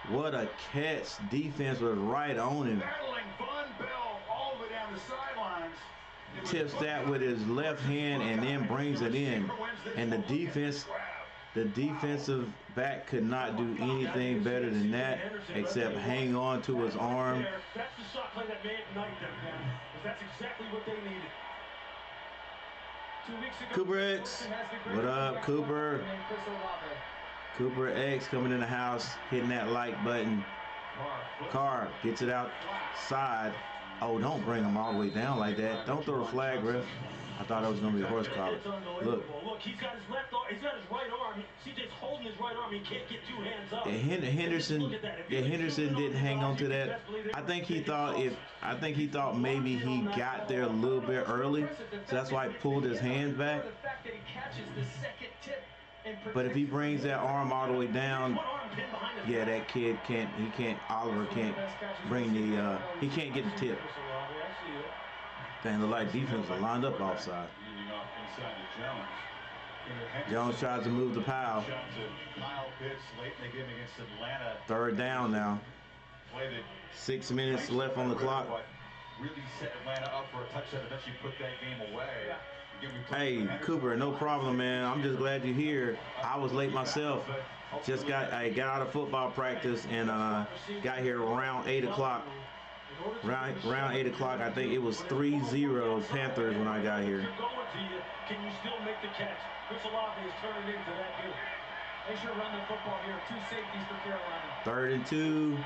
What a catch. Defense was right on him. Tips that with his left hand and then brings it in. And the defensive back could not do anything better than that except hang on to his arm. That's the shot play that may ignite them, man. That's exactly what they needed. 2 weeks ago, Cooper X. What up, Cooper? Cooper X coming in the house, hitting that like button. Carr gets it outside. Oh, don't bring him all the way down like that. Don't throw a flag, ref. I thought it was going to be a horse collar. Look. Look, he's got his left arm. He's got his right arm. CJ's holding his right arm. He can't get 2 hands up. Henderson didn't hang on to that. I think he thought maybe he got there a little bit early, so that's why he pulled his hands back. But if he brings that arm all the way down, yeah, that kid Oliver can't bring the, he can't get the tip. Dang, the light defense are lined up offside. Jones tries to move the pile. 3rd down now. 6 minutes left on the clock. Really set Atlanta up for a touchdown. Eventually put that game away. Hey, Cooper, no problem, man. I'm just glad you're here. I was late myself. I got out of football practice and got here around 8 o'clock. Around 8 o'clock, I think it was 3-0 Panthers when I got here. Can you still make the catch? Chris Olave is turning into that deal. They should run the football here. 2 safeties for Carolina. 3rd and 2.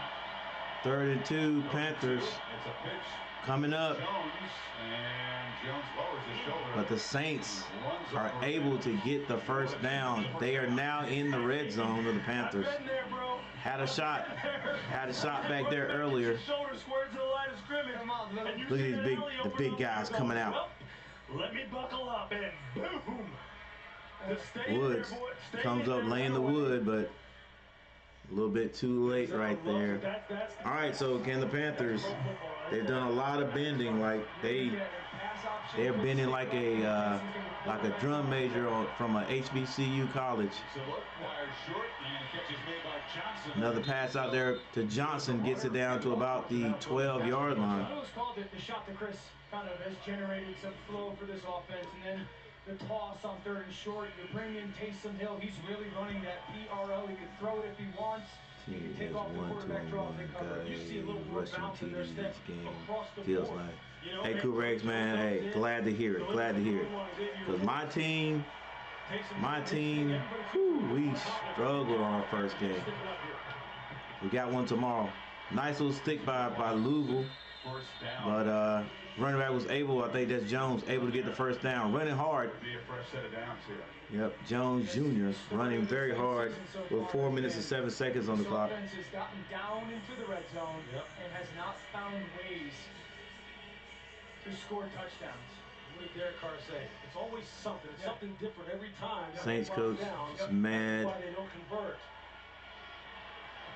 3rd and 2 Panthers. Coming up. But the Saints are able to get the first down. They are now in the red zone of the Panthers. Had a shot back there earlier. Look at these the big guys coming out. Let me buckle up and boom. Woods comes up laying the wood, but a little bit too late right there. All right, so can the Panthers? They've done a lot of bending, like they're bending like a drum major from a HBCU college. Another pass out there to Johnson gets it down to about the 12-yard line. I always called it the shot to Chris. Kind of has generated some flow for this offense, and then the toss on 3rd and short. You bring in Taysom Hill. He's really running that PRO. He can throw it if he wants. He can take off the quarterback draw if they cover. You see a little more bounce in their step across the Feels board. nice. Hey, Cooper X, man. Hey, glad to hear it. Glad to hear it. Because my team, we struggled on our first game. We got one tomorrow. Nice little stick by Louisville. But running back was able, I think that's Jones, able to get the first down. Running hard. Yep, Jones Jr. running very hard with 4 minutes and 7 seconds on the clock. Offense has gotten down into the red zone and has not found ways to score touchdowns. What did Derek Carr say? It's always something. It's something different every time. Saints coach is mad. That's why they don't convert.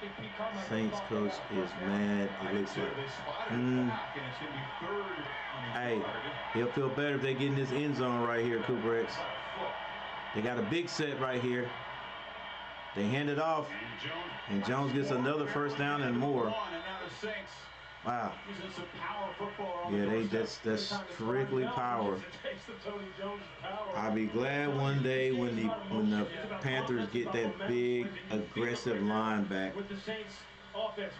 think Pete Carmichael Saints thought coach that is mad. It looks like. They spotted it back, and it's going to be third on the Hey, yard. he'll feel better if they get in this end zone right here, Cooper X. They got a big set right here. They hand it off, and Jones gets another first down and more. And now the Saints Wow. using some power football on Yeah, the that's strictly power. I'll be glad one day when the Panthers get that big aggressive line back. With the Saints offense,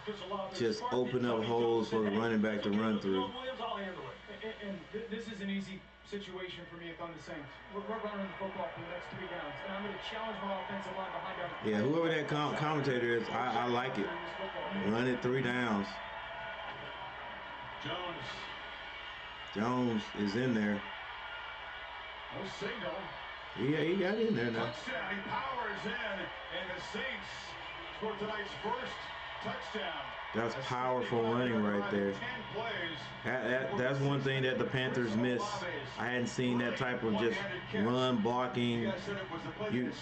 Just open up holes for the running back to run through. I'll handle it. And this is an easy situation for me if I'm the Saints. We're running the football for the next 3 downs, and I'm going to challenge my offensive line behind our. Yeah, whoever that commentator is, I like it. Run it 3 downs. Jones is in there. No signal. Yeah, he got in there now. Touchdown. He powers in, and the Saints score tonight's first touchdown. That's powerful running right there. That's one thing that the Panthers miss. I hadn't seen that type of just run blocking.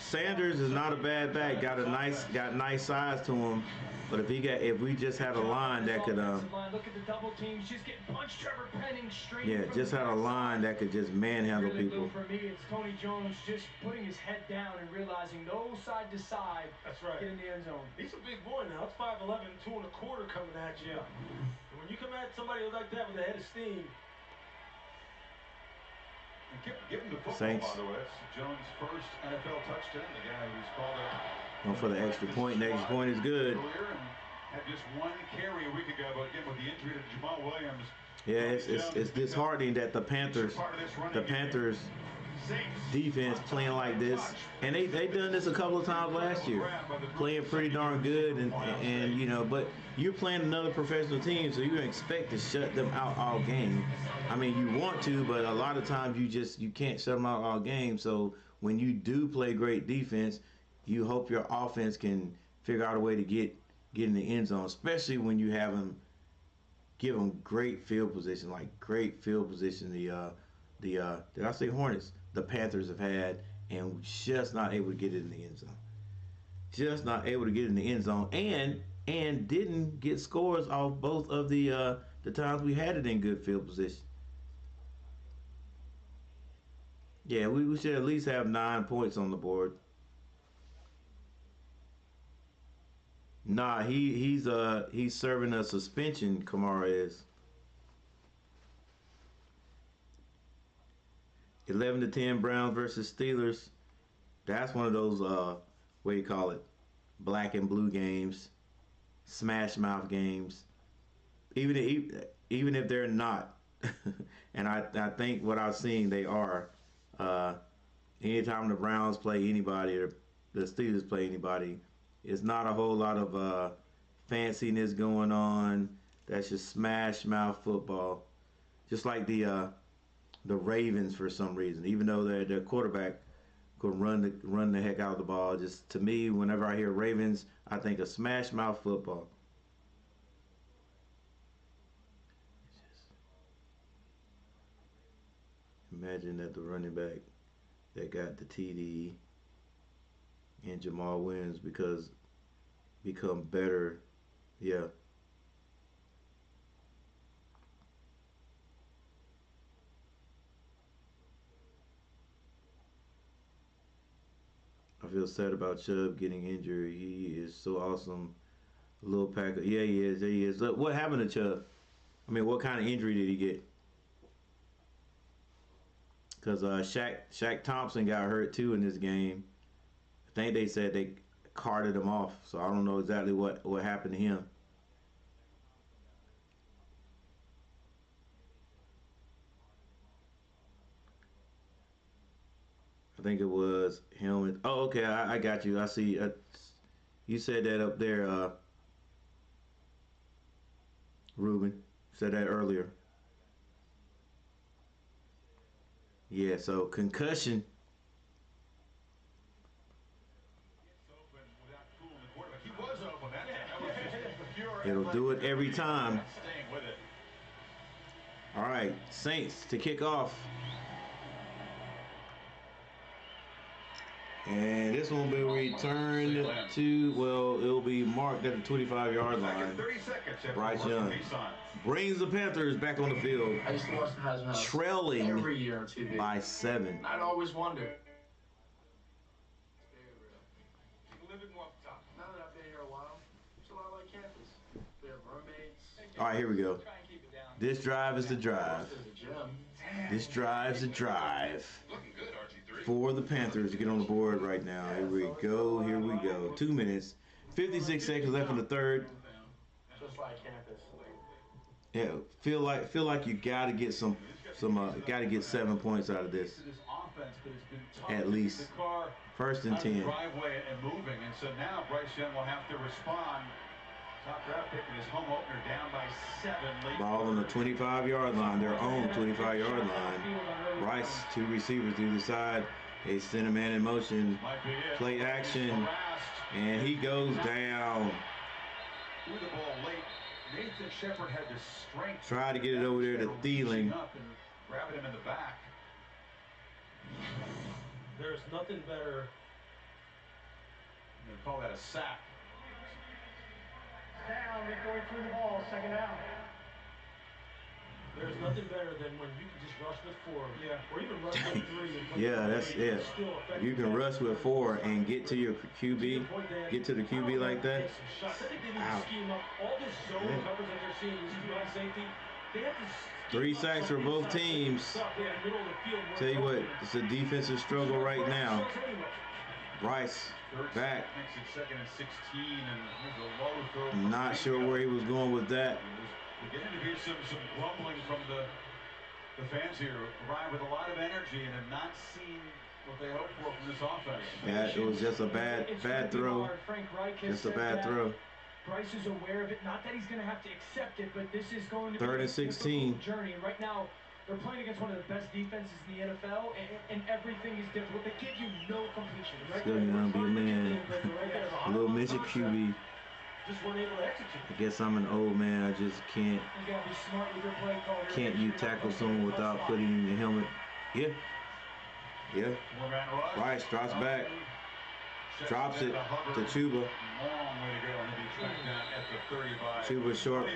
Sanders is not a bad back. Got nice size to him. But if we just had a line that could Look at the double team. She's getting punched. Trevor Penning straight. yeah, just had a line that could just manhandle really, people. For me, it's Tony Jones just putting his head down and realizing no side to side. That's right. Get in the end zone. He's a big boy now. It's 5'11", 2 1/4 coming at you. And when you come at somebody like that with a head of steam. Give him the football, Saints. by the way. That's Jones' first NFL touchdown. The guy who's called up. Going for the extra point. The extra point is good. Had just 1 carry a week ago, but again with the injury to Jamal Williams. Yeah, it's disheartening that the Panthers defense playing like this, and they done this a couple of times last year, playing pretty darn good, and you know, but you're playing another professional team, so you expect to shut them out all game. I mean, you want to, but a lot of times you can't shut them out all game. So when you do play great defense, you hope your offense can figure out a way to get in the end zone, especially when you have them. Give them great field position, like great field position. Did I say Hornets? The Panthers have had, and just not able to get it in the end zone. Just not able to get in the end zone, and didn't get scores off both of the times we had it in good field position. Yeah, we should at least have 9 points on the board. Nah, he's serving a suspension. Kamara is 11-10 Browns versus Steelers. That's one of those what do you call it? Black and blue games, smash mouth games. Even if they're not, and I think what I've seen they are. Anytime the Browns play anybody or the Steelers play anybody, it's not a whole lot of fanciness going on. That's just smash mouth football. Just like the Ravens for some reason, even though their quarterback could run the heck out of the ball. Just to me, whenever I hear Ravens, I think of smash mouth football. Imagine that the running back that got the TD and Jamal Williams become better. Yeah. I feel sad about Chubb getting injured. He is so awesome. Little Packer. Yeah, he is. He is. Look, what happened to Chubb? I mean, what kind of injury did he get? Because Shaq Thompson got hurt too in this game. I think they said they carted him off, so I don't know exactly what happened to him. I think it was helmet. Oh, okay, I got you. I see. You said that up there, Ruben. Said that earlier. Yeah, so concussion. It'll do it every time. All right, Saints to kick off. And this one will be returned to, well, it'll be marked at the 25-yard line. 30 seconds. Bryce Young brings the Panthers back on the field, I used to watch the Heisman House trailing every year on TV. by 7. I'd always wonder. A little bit more up top. Now that I've been here a while, it's a lot like campus. We have roommates. All right, here we go. This drive is the drive. This drive's the drive for the Panthers to get on the board right now. Here we go. Here we go. 2 minutes, 56 seconds left in the third. Just like campus. Yeah, feel like you gotta get gotta get 7 points out of this. At least. First and 10. Driveway and moving, and so now Bryce Young will have to respond. Top draft pick in his home opener, down by 7. Ball on the 25-yard line, their own 25-yard line. Rice, 2 receivers to either side. They send a man in motion, play action, and he goes down. Threw the ball late. Nathan Shepard had the strength. Try to get it over there to Thielen. Grabbing him in the back. There's nothing better. I'm going to call that a sack. Down, they're going through the ball, second down. There's nothing better than when you can just rush with 4, or even rush with 3. Yeah, that's it. You can rush with 4 and get to your QB, get to the QB like that. I think they need to scheme up all this zone coverage that they're seeing, this 2-on safety. They have to 3 sacks for both teams. Tell you what, it's a defensive struggle right now. Rice back. Second and 16, and there's a low throw. Not sure where he was going with that. Beginning to hear some grumbling from the fans here. Arrived with a lot of energy and have not seen what they hoped for from this offense. Yeah, it was just a bad throw. Just a bad throw. Bryce is aware of it. Not that he's going to have to accept it, but this is going to be 3rd and 16. Journey. And right now, they're playing against one of the best defenses in the NFL, and everything is difficult. They give you no completion. Right? Still gonna be a man. A little midget QB. Just weren't able to execute. I guess I'm an old man. I just can't. You gotta be smart with your play call. Can't you tackle someone without putting the helmet? Yeah. Yeah. Rice drops back. Drops it to Chuba. Chuba short.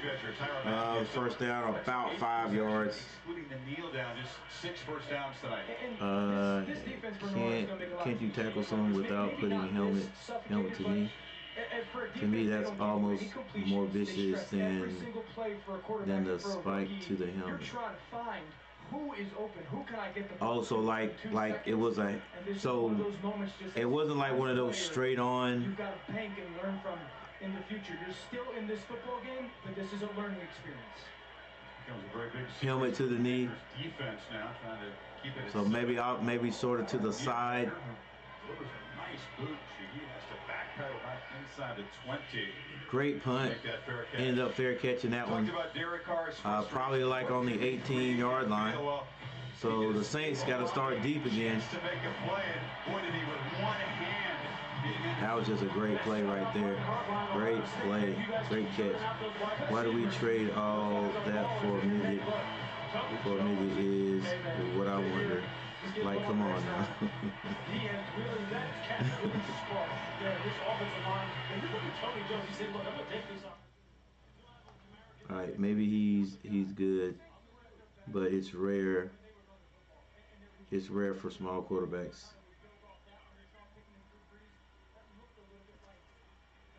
First down about 5 yards. Including the kneel down, just 6 first downs tonight. Can't you tackle someone without putting a helmet to me? To me, that's almost more vicious than the spike to the helmet. Who is open? Who can I get the also, like it was a it wasn't like one of those straight on. You've got to bank and learn from in the future. You're still in this football game, but this is a learning experience. Becomes a very big helmet to the knee. Defense now trying to keep it. So maybe sort of to the side. Delivers a nice boot. He has to backpedal back inside the 20. Great punt. Ended up fair catching that one. Probably like on the 18-yard line. So the Saints got to start deep again. That was just a great play right there. Great play. Great catch. Why do we trade all that for a midget? For a midget is what I wonder. Like, come on now. All right, maybe he's good, but it's rare. It's rare for small quarterbacks.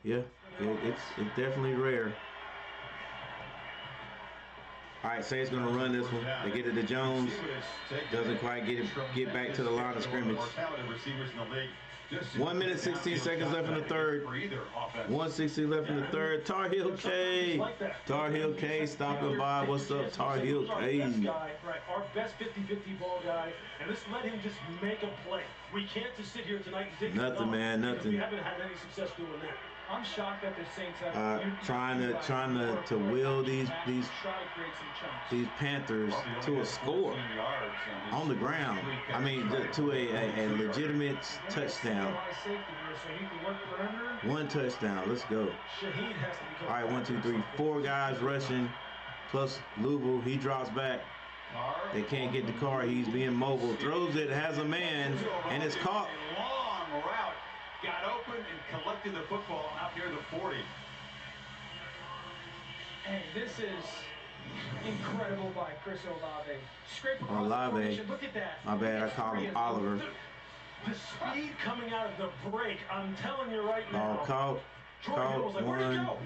Yeah, it's definitely rare. All right, Saints gonna run this one. They get it to Jones. Doesn't quite get back to the line of scrimmage. 1 minute 16 seconds left in the third. 1:16 left in the third. Tar Heel K. Tar Heel K stopping by. What's up, Tar Heel K? Our best 50-50 ball guy, and let's let him just make a play. We can't just sit here tonight and think nothing, man, nothing. We haven't had any success doing that. I'm shocked that the Saints have trying to will these Panthers to a score on the ground. I mean, to a legitimate touchdown. 1 touchdown. Let's go. All right, 1, 2, 3, 4 guys rushing, plus Louisville. He drops back. They can't get the car. He's being mobile. Throws it. Has a man, and it's caught. long route, got open and collected the football out near the 40. And this is incredible by Chris Olave. Scrape across the Olave. formation. Look at that. My bad, I called him Oliver. The speed coming out of the break, I'm telling you right now. Oh, caught. Troy Hill was like, where'd he go?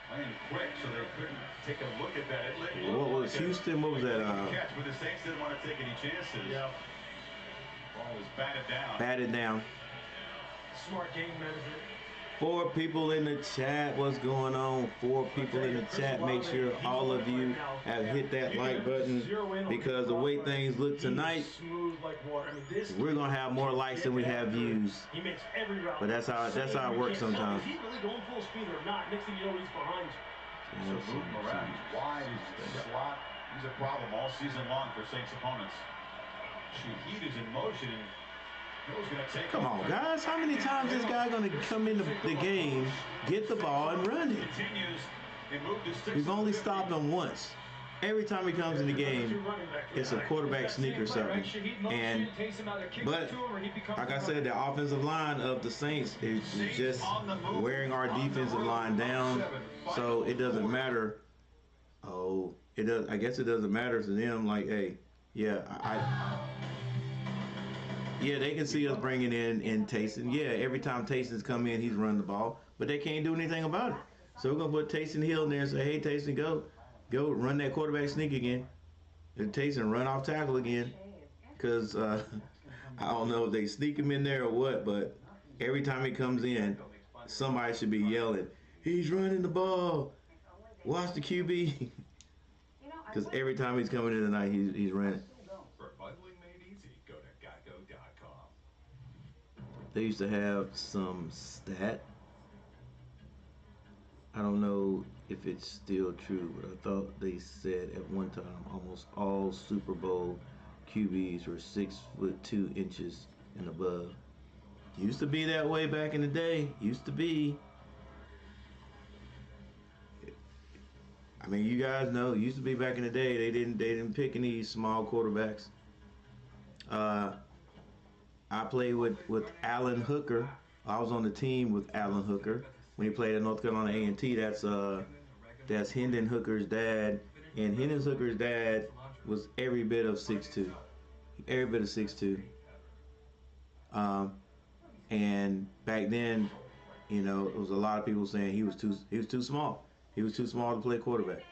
Playing quick, so they couldn't take a look at that. What was Houston? What was that? Catch, but the Saints didn't want to take any chances. Yeah. Ball was batted down. Batted down. Smart game management. 4 people in the chat. What's going on? 4 people in the chat. Make sure all of you have hit that like button, because the way things look tonight, we're gonna have more likes than we have views. He makes every route. But that's how it works sometimes. Is he really going full speed or not? Next thing you know, he's behind you. So moving around, he's wide, he's in the slot. He's a problem all season long for Saints opponents. Shaheed is in motion. Come on, guys. How many times is this guy going to come into the game, get the ball, and run it? We've only stopped him once. Every time he comes in the game, it's a quarterback sneak or something. But like I said, the offensive line of the Saints is just wearing our defensive line down. So it doesn't matter. Oh, it does. I guess it doesn't matter to them. Like, hey, yeah, yeah, they can see us bringing in Taysom. Yeah, every time Taysom's come in, he's running the ball, but they can't do anything about it. So we're gonna put Taysom Hill in there and say, hey, Taysom, go run that quarterback sneak again. And Taysom run off tackle again, because I don't know if they sneak him in there or what, but every time he comes in, somebody should be yelling, he's running the ball. Watch the QB, because every time he's coming in tonight, he's running. They used to have some stat. I don't know if it's still true, but I thought they said at one time almost all Super Bowl QBs were 6'2" and above. Used to be that way back in the day. Used to be. I mean, you guys know. Used to be back in the day. They didn't pick any small quarterbacks. I played with Alan Hooker. I was on the team with Alan Hooker when he played at North Carolina A&T. That's Hendon Hooker's dad, and Hendon Hooker's dad was every bit of 6'2", every bit of 6'2". And back then, you know, it was a lot of people saying he was too small. He was too small to play quarterback,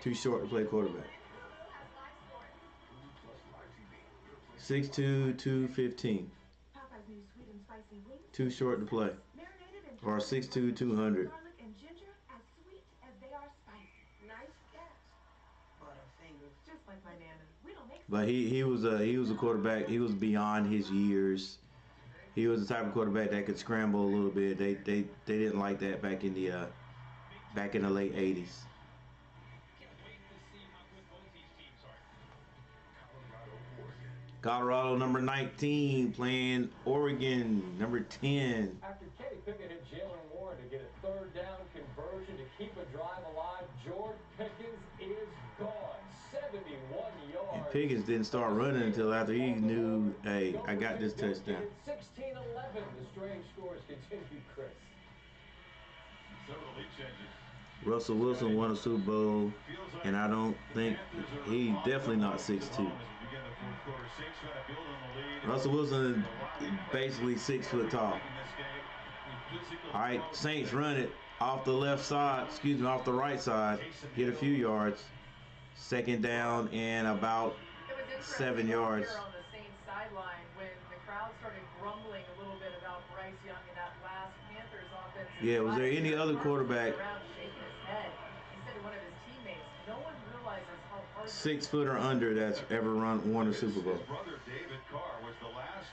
too short to play quarterback. 6'2", 215. Too short to play. Or 6'2", 200. But he was a quarterback. He was beyond his years. He was the type of quarterback that could scramble a little bit. They didn't like that back in the late 80s. Colorado number 19 playing Oregon number 10. After Kenny Pickett hit Jalen Warren to get a third down conversion to keep a drive alive, George Pickens is gone. 71 yards. And Pickens didn't start running until after he knew, hey, I got this touchdown. 16-11. The strange scores continue, Chris. Several lead changes. Russell Wilson won a Super Bowl, and I don't think he's definitely not 6'2". Russell Wilson is basically 6 foot tall. All right, Saints run it off the left side, off the right side, get a few yards. Second down and about 7 yards. On the Saints sideline, when the crowd started grumbling a little bit about Bryce Young in that last Panthers offense. Yeah, was there any other quarterback? Instead of one of his teammates, no one realizes how hard 6 foot or under that's ever won a Super Bowl. His brother David Carr was the last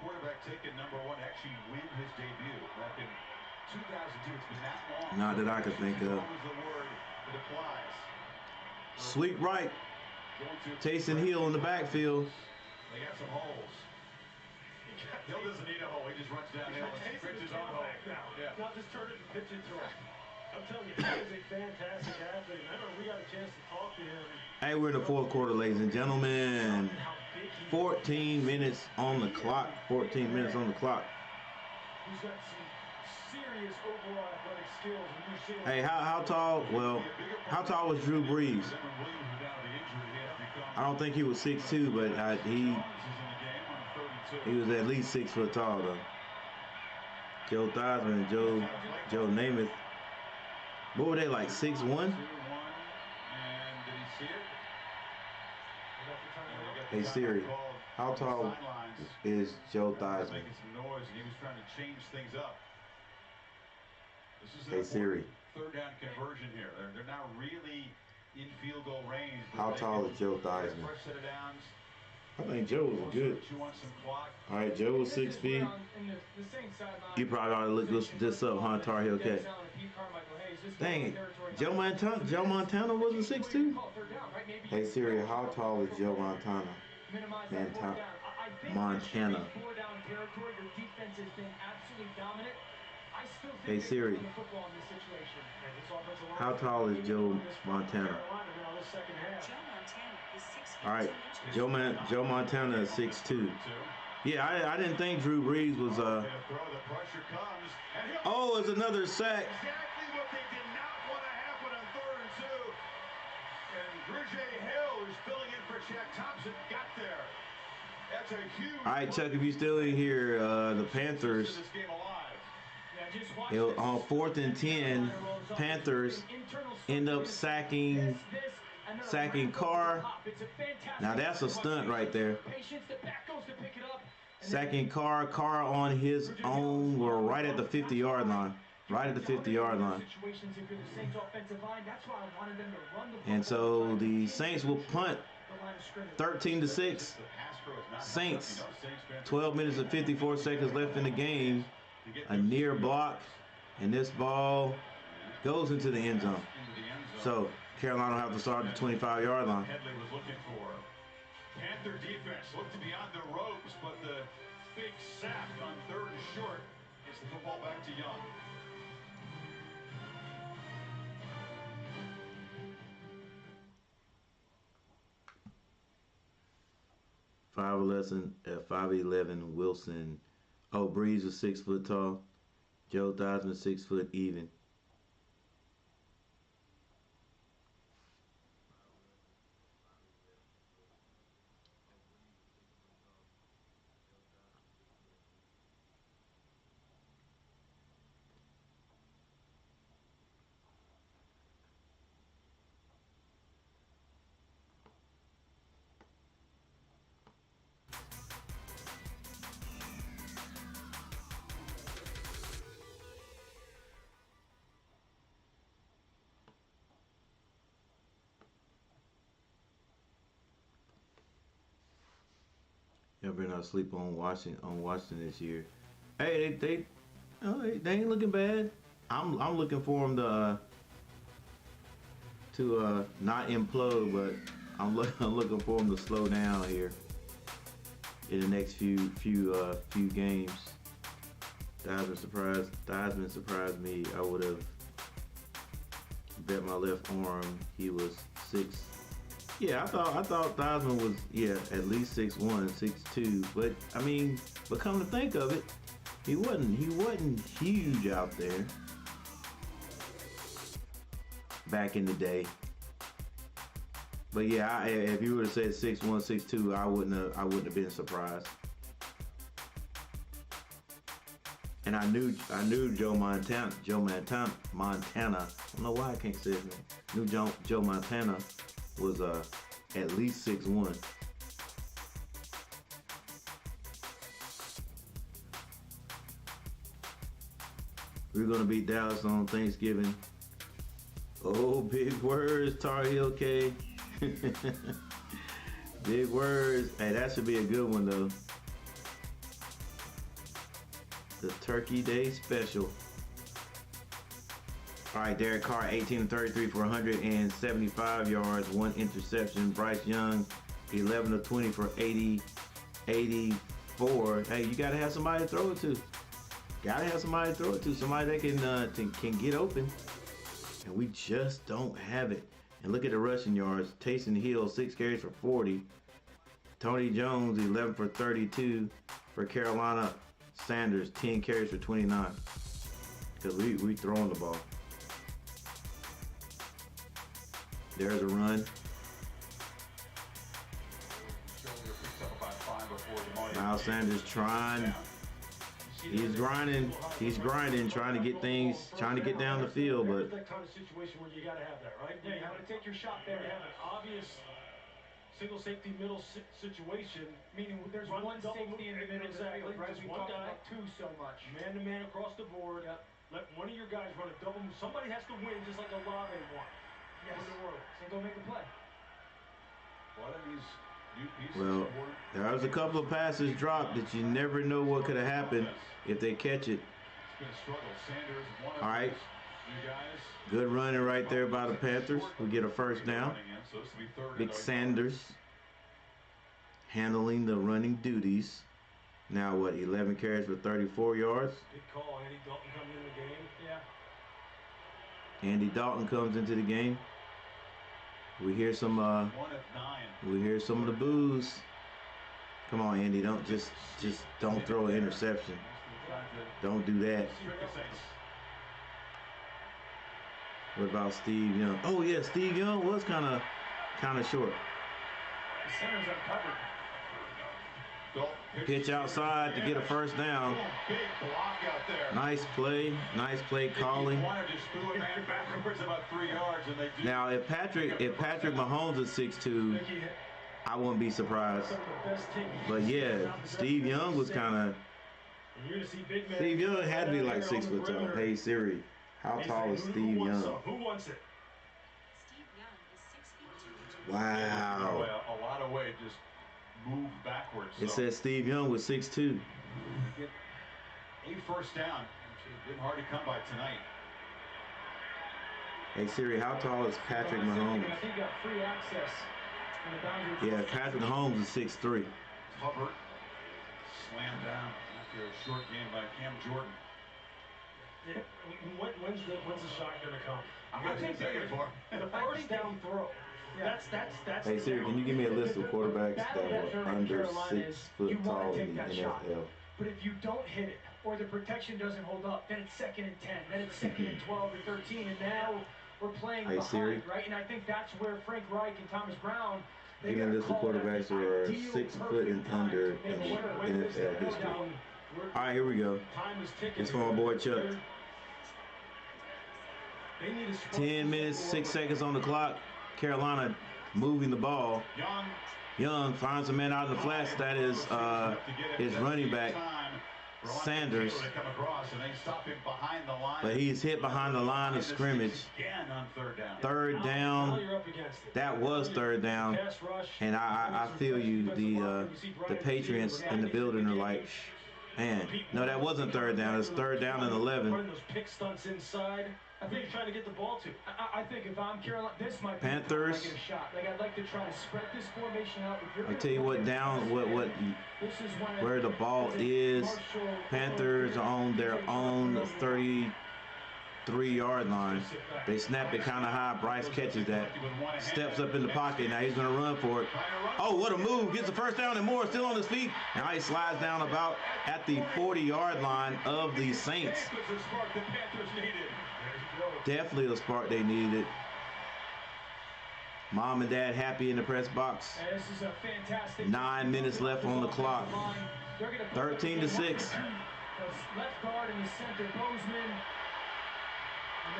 quarterback taken #1 to actually win his debut back in 2002. It's been that long. Not that I could think of. Sweep right. Taysom Hill in the backfield. They got some holes. Hill doesn't need a hole. He just runs downhill and pitches his own hole. Not just turn it and pitch it to him. I'm telling you, he is a fantastic athlete. I remember we got a chance to talk to him. Hey, we're in the fourth quarter, ladies and gentlemen. 14 minutes on the clock. 14 minutes on the clock. He's got some serious overall athletic skills. Hey, how tall? Well, how tall was Drew Brees? I don't think he was 6'2", but he was at least 6 foot tall though. Joe Theismann and Joe Namath. What were they, like 6'1"? Hey Siri, how tall is Joe Theismann? Making some noise, and he was trying to change things up. This is Hey Siri. Third down conversion here. They're not really in field goal range. How tall is Joe Theismann? First set of downs. I think Joe was good. All right, Joe was 6 feet. You probably ought to look this up, huh, Tar Heel Cat? Dang it. Joe Montana wasn't 6'2"? Hey Siri, how tall is Joe Montana? Montana. Hey Siri, how tall is Joe Montana? All right, Joe Montana is 6'2". Yeah, I didn't think Drew Brees was Oh, it's another sack. Exactly what they did not want to happen on 3rd and 2. And Bridget Hill, who's filling in for Jack Thompson, got there. That's a huge. All right, Chuck, if you're still in here, the Panthers. On 4th and 10, Panthers end up sacking Carr. Now that's a stunt right there. Sacking Carr on his own. We're right at the 50-yard line. Right at the 50-yard line. And so the Saints will punt 13-6. Saints, 12 minutes and 54 seconds left in the game. A near block, and this ball goes into the end zone. So Carolina will have to start at the 25-yard line. Headley was looking for. Panther defense looked to be on the ropes, but the big sack on 3rd and short gets the football back to Young. At 5'11", Wilson. Oh, Brees was 6 foot tall. Joe Theismann 6 foot even. Y'all better not sleep on Washington this year. Hey, they ain't looking bad. I'm looking for them to not implode, but I'm looking for them to slow down here in the next few games. Theismann surprised me. I would have bet my left arm he was 6. Yeah, I thought Theismann was at least 6'1", 6'2", but I mean, but come to think of it, he wasn't huge out there back in the day. But yeah, if you would have said 6'1", 6'2", I wouldn't have been surprised. And I knew Joe Montana. I don't know why I can't say his name. Knew Joe Montana was at least 6'1". We're gonna beat Dallas on Thanksgiving. Oh, big words, Tar Heel K. Big words. Hey, that should be a good one though. The Turkey Day Special. All right, Derek Carr, 18-33 for 175 yards, 1 interception. Bryce Young, 11-20 for 84. Hey, you gotta have somebody to throw it to. Somebody that can get open. and we just don't have it. And look at the rushing yards. Taysom Hill, 6 carries for 40. Tony Jones, 11 for 32 for Carolina. Sanders, 10 carries for 29. Because we throwing the ball. There's a run. Miles Sanders trying. He's grinding, trying to get things, trying to get down the field, but that kind of situation where you got to have that, right? Yeah, you got to take your shot there. You have an obvious single safety middle situation, meaning there's one safety in the middle exactly, of the field, right? Just We one talked guy, about two so much. Man to man across the board. Yep. Let one of your guys run a double move. Somebody has to win, just like Olave won. Yes. So go make a play. What are these new pieces? well, there was a couple of passes dropped that you never know what could have happened if they catch it. It's been a struggle. Sanders, one of All right. you guys. Good running right there by the Panthers. We get a first down. So this will be third Big and Sanders handling the running duties. Now what, 11 carries for 34 yards? Big call. Andy Dalton coming in the game. Yeah. Andy Dalton comes into the game. We hear some 1 of 9. we hear some of the boos. Come on, Andy, don't don't throw an interception. Don't do that. What about Steve Young? Oh yeah, Steve Young was kind of short. The center's uncovered. Pitch outside to get a first down. Big block out there. Nice play calling. About 3 yards, and they do. Now, if Patrick Mahomes is 6'2", I wouldn't be surprised. But yeah, Steve Young was kind of. Steve Young had to be like 6 foot tall. Hey Siri, how tall is Steve Young? Who wants it? Steve Young is 6 feet 2 inches. Wow. A lot of weight just moved backwards. It says Steve Young was 6'2". Get a first down, which has been hard to come by tonight. Hey Siri, how tall is Patrick Mahomes? I think you got free access in the boundary. Yeah, Patrick Mahomes is 6'3". Hubbard slammed down after a short game by Cam Jordan. Yeah. When's the shot gonna come? I think they're for the first down throw. Yeah. That's. Hey Siri, can you give me a list of quarterbacks that were under 6 foot tall in the NFL? But if you don't hit it, or the protection doesn't hold up, then it's 2nd and 10, then it's 2nd and 12 or 13, and now we're playing Hey, behind, Siri. right? And I think that's where Frank Reich and Thomas Brown, they Give me a gotta list of call that quarterbacks the who are ideal 6 foot perfect and time under to in make sure when this NFL goes history. down, All right, here we go. Time is ticking. It's from my boy Chuck. They need a 10 minutes, 6 seconds on the clock. Carolina moving the ball. Young finds a man out in the flats. That is his running back, Sanders. But he's hit behind the line of scrimmage. Third down. That was third down. And I feel you. The Patriots in the building are like, man, no, that wasn't third down. It's third down and 11. Running those pick stunts inside. I think you're trying to get the ball to. I think if I'm Carolina, this might be Panthers. the time I get a shot. Like, I'd like to try to spread this formation out. If you're I'll tell you what, this is when where the ball is. Panthers are on their own 33-yard line. They snap it kind of high. Bryce catches that. Steps up in the pocket. Now he's going to run for it. Oh, what a move. Gets the first down and more. Still on his feet. Now he slides down about at the 40-yard line of the Saints. Definitely a spark they needed. Mom and Dad happy in the press box. This is a fantastic 9 minutes left on the clock. 13 to 6. Left guard in the center, Bozeman.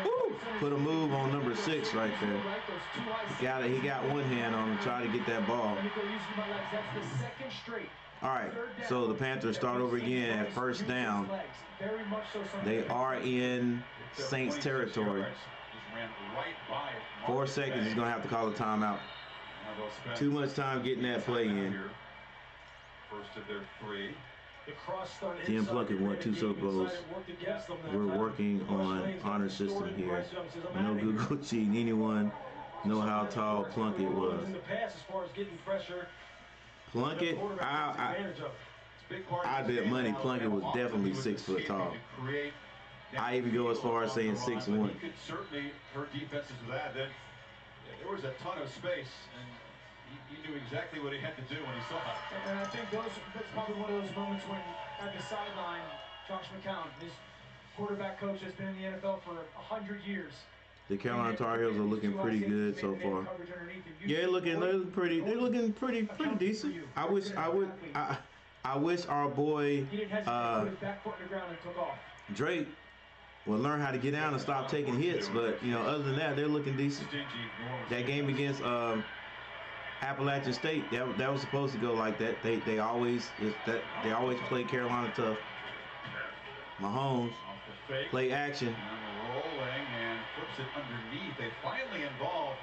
Woo! Put a move on number 6 right there. He got one hand on him, try to get that ball. That's the second straight. All right, so the Panthers start over again at first down. They are in Saints territory. 4 seconds, he's going to have to call a timeout. Too much time getting that play in. First of their 3. Tim Plunkett won 2 Super Bowls. We're working on honor system here. No Google cheating. Anyone know how tall Plunkett was? Plunkett, I bet money Plunkett was definitely 6 foot tall. I even go as far as saying 6-1. He could certainly hurt defenses with that. Then there was a ton of space, and he knew exactly what he had to do when he saw it. And I think that's probably one of those moments when at the sideline, Josh McCown, his quarterback coach, has been in the NFL for 100 years. The Carolina Tar Heels are looking pretty good so far. Yeah, they're looking pretty decent. I wish our boy Drake would learn how to get down and stop taking hits, but you know, other than that, they're looking decent. That game against Appalachian State, that was supposed to go like that. They always play Carolina tough. Mahomes play action. Rolling and flips it underneath. They finally involve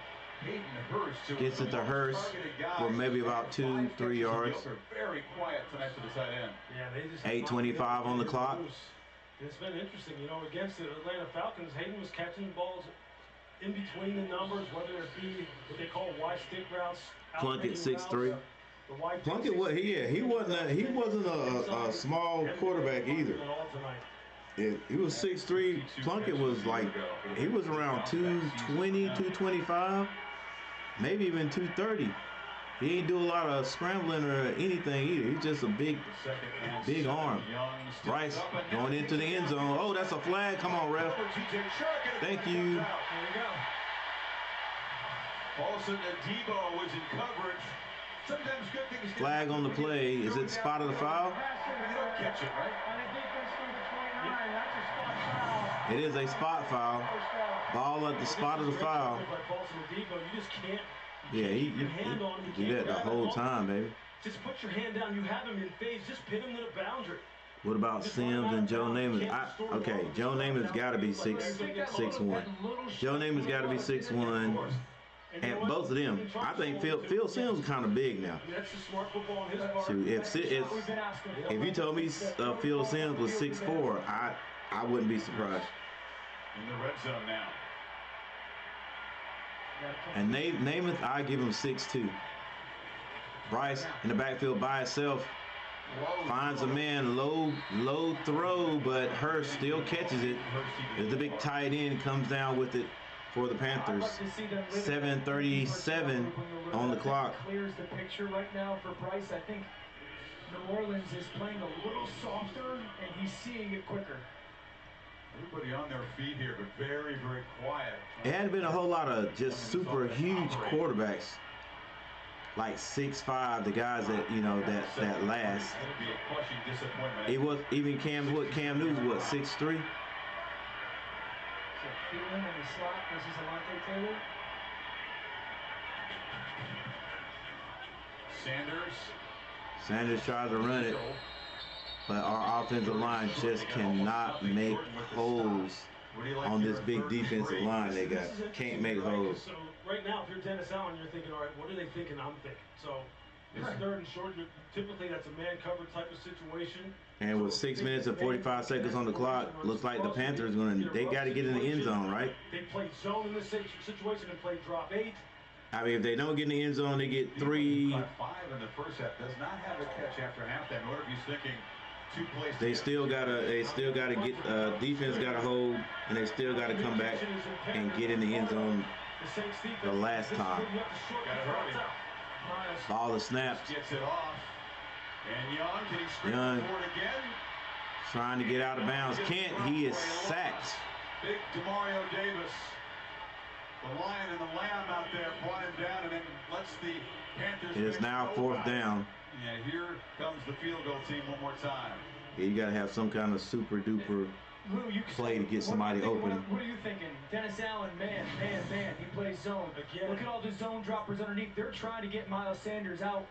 Hayden Hurst. Gets it to Hurst for maybe about 2-3 yards. Very quiet tonight for the tight end. Yeah, they just 8:25 on the clock. It's been interesting, you know, against the Atlanta Falcons, Hayden was catching balls in between the numbers, whether it be what they call wide stick routes. Plunkett 6'3". Plunkett, he wasn't a small quarterback either. He was 6'3". Plunkett was like, he was around 220, 225, maybe even 230. He ain't do a lot of scrambling or anything either. He's just a big arm. Bryce going into the end zone. Oh, that's a flag. Come on, ref. Thank you. Paulson and Debo was in coverage. Sometimes good things. Flag on the play. Is it spot of the foul? Catch it, right? It is a spot foul. Ball at the spot of the foul. Yeah, he do that the whole time, baby. Just put your hand down. You have him in phase. Just pin him to the boundary. What about Sims and Joe Namath? Okay, Joe Namath's got to be 6'1". Joe Namath's got to be 6'1". And both of them, I think Phil Sims is kind of big now. Shoot, if you told me Phil Sims was 6'4", I wouldn't be surprised. In the red zone now. And Namath, I give him 6'2". Bryce in the backfield by himself finds a man, low throw, but Hurst still catches it. As the big tight end comes down with it for the Panthers. 7:37 on the clock. Clears the picture right now for Bryce. I think New Orleans is playing a little softer, and he's seeing it quicker. Everybody on their feet here, but very, very quiet. It hadn't been a whole lot of just super huge quarterbacks, like 6'5", the guys that that last. It was even Cam Newton, what, 6'3"? So Thielen in the slot versus Alante Taylor. Sanders tries to run it, but our offensive line just cannot make holes on this big defensive line they got. Can't make holes. So right now, if you're Dennis Allen, you're thinking, all right, what are they thinking? I'm thinking. So it's third and short. Typically, that's a man cover type of situation. And with 6 minutes and 45 seconds on the clock, looks like the Panthers they got to get in the end zone, right? They played zone in this situation and played drop 8. I mean, if they don't get in the end zone, they get 3. 5 in the first half. Does not have a catch after halftime. What if he's thinking 2 plays? They still gotta get defense got to hold, and they still got to come back and get in the end zone the last time. Ball is snapped. Gets it off. And Young, can he scream for it again? Trying to get out of bounds. Can't. He is sacked. Big DeMario Davis. The lion and the lamb out there brought him down and then lets the Panthers. It is now 4th down. And here comes the field goal team one more time. Yeah, you got to have some kind of super duper play to get somebody open. What are you thinking? Dennis Allen, man. He plays zone. Again. Look at all the zone droppers underneath. They're trying to get Miles Sanders out.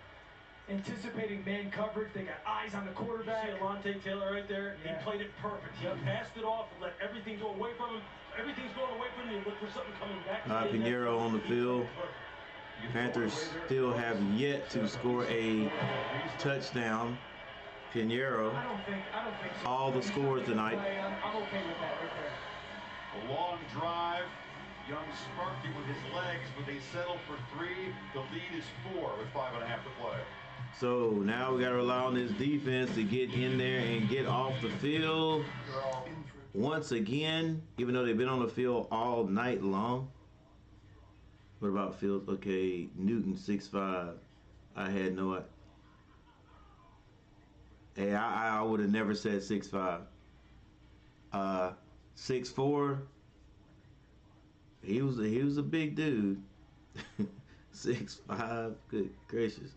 Anticipating man coverage. They got eyes on the quarterback. You see Alante Taylor right there? Yeah. He played it perfect. He passed it off and let everything go away from him. Everything's going away from you. Look for something coming back. Pinheiro on the field. Panthers still have yet to score a touchdown. Pinheiro. I don't think so. All the scores tonight. I'm okay with that right there. A long drive. Young sparked it with his legs, but they settle for 3. The lead is 4 with 5.5 to play. So now we got to rely on this defense to get in there and get off the field. once again, even though they've been on the field all night long. What about Fields? Okay, Newton 6'5". I had no idea. Hey, I would have never said 6'5". 6'4". He was a big dude. 6'5". Good gracious.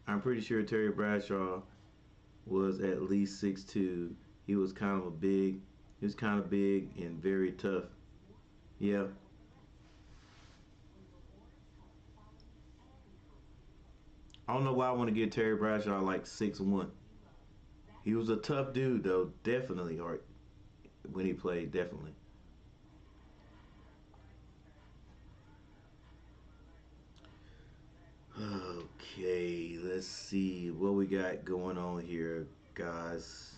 I'm pretty sure Terry Bradshaw was at least 6'2". He was kind of big and very tough. Yeah. I don't know why I want to give Terry Bradshaw like 6'1". He was a tough dude though, definitely, or when he played, definitely. Okay, let's see what we got going on here, guys.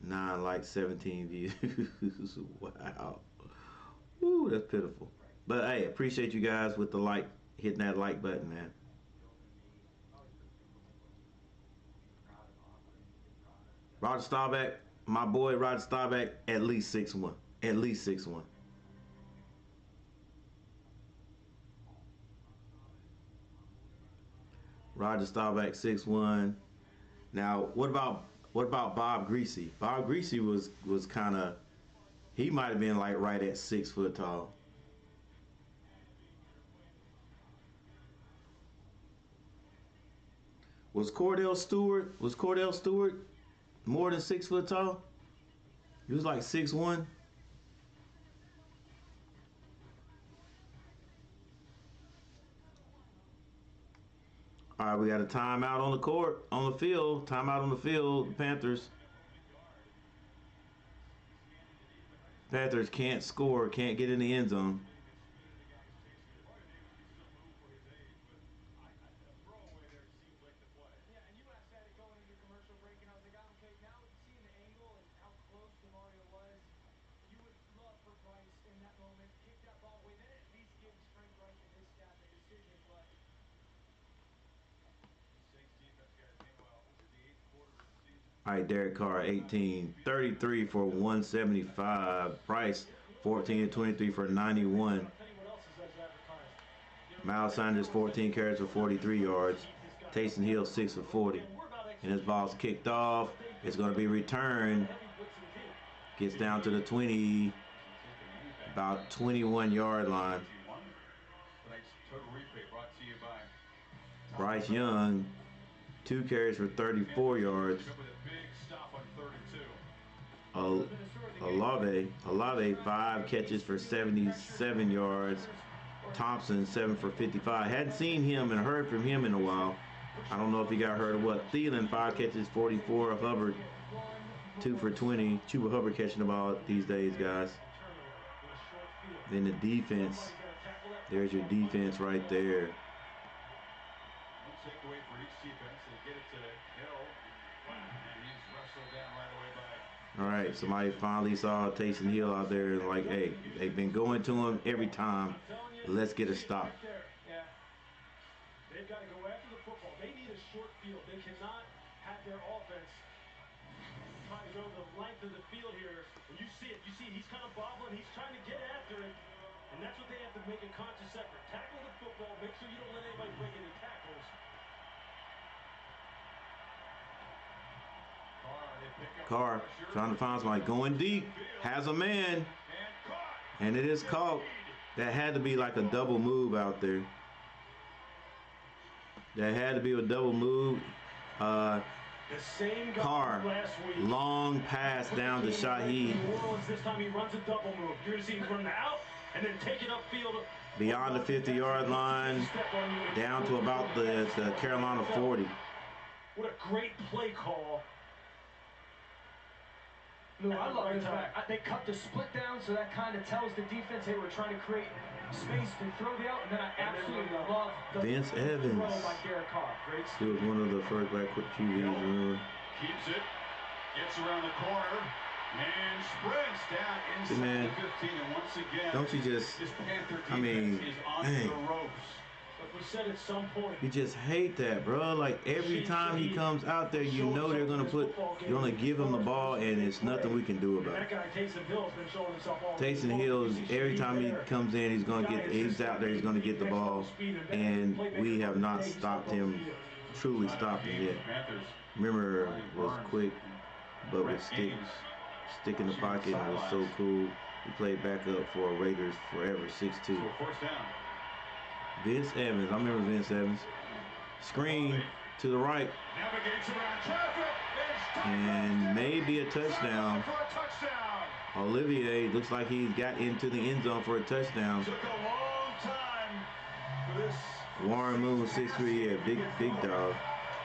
9 likes, 17 views. Wow. Woo, that's pitiful. But hey, appreciate you guys with the like, hitting that like button, man. Roger Staubach, my boy Roger Staubach, at least 6'1". At least 6'1". Roger Staubach 6'1". Now, what about Bob Greasy? Bob Greasy was kind of, he might have been like right at 6 foot tall. Was Cordell Stewart more than 6 foot tall? He was like 6'1". All right, we got a timeout on the court, on the field. Timeout on the field. Panthers can't score, can't get in the end zone. All right, Derek Carr, 18, 33 for 175. Price, 14 to 23 for 91. Miles Sanders, 14 carries for 43 yards. Taysom Hill, 6 for 40. And this ball's kicked off. It's going to be returned. Gets down to the 20, about 21-yard line. Bryce Young, 2 carries for 34 yards. Olave, 5 catches for 77 yards. Thompson, 7 for 55. Hadn't seen him and heard from him in a while. I don't know if he got hurt or what. Thielen, 5 catches, 44. Hubbard, 2 for 20. Chuba Hubbard catching the ball these days, guys. Then the defense. There's your defense right there. All right, somebody finally saw Taysom Hill out there and like, hey, they've been going to him every time. Let's get a stop. They've got to go after the football. They need a short field. They cannot have their offense try to go the length of the field here. And you see it. You see he's kind of bobbling. He's trying to get after it. And that's what they have to make a conscious effort. Tackle the football. Make sure you don't let anybody break any tackles. Carr trying to find somebody going deep, has a man, and it is caught. That had to be like a double move out there. That had to be a double move. Carr, long pass down to Shaheed. This time he runs a double move. You're going to see him run out and then take it upfield. Beyond the 50-yard line, down to about the Carolina 40. What a great play call. No, I love the fact they cut the split down, so that kind of tells the defense they were trying to create space to throw the out, and then I absolutely love the Vince Evans. throw by Derek Carr. He was one of the first black QBs. Keeps it, gets around the corner, and sprints down inside the 15. And once again, don't you just? this Panther I mean, is on dang. the ropes. Like we said at some point, You just hate that, bro. Like every time he comes out there, you know they're gonna give him the ball, and it's nothing we can do about it. That guy Taysom Hill has been showing himself all Taysom Hill, every time he comes in, he's out there, he's gonna get the ball, and we have not stopped him, truly stopped him yet. Remember, was quick, but would stick in the pocket, and was so cool. He played backup for Raiders forever, 6'2". First down. Vince Evans, I remember Vince Evans. Screen to the right. Navigates around traffic. And maybe a touchdown. Olivier looks like he got into the end zone for a touchdown. Took a long time for this. Warren Moon, 6'3", yeah, big dog.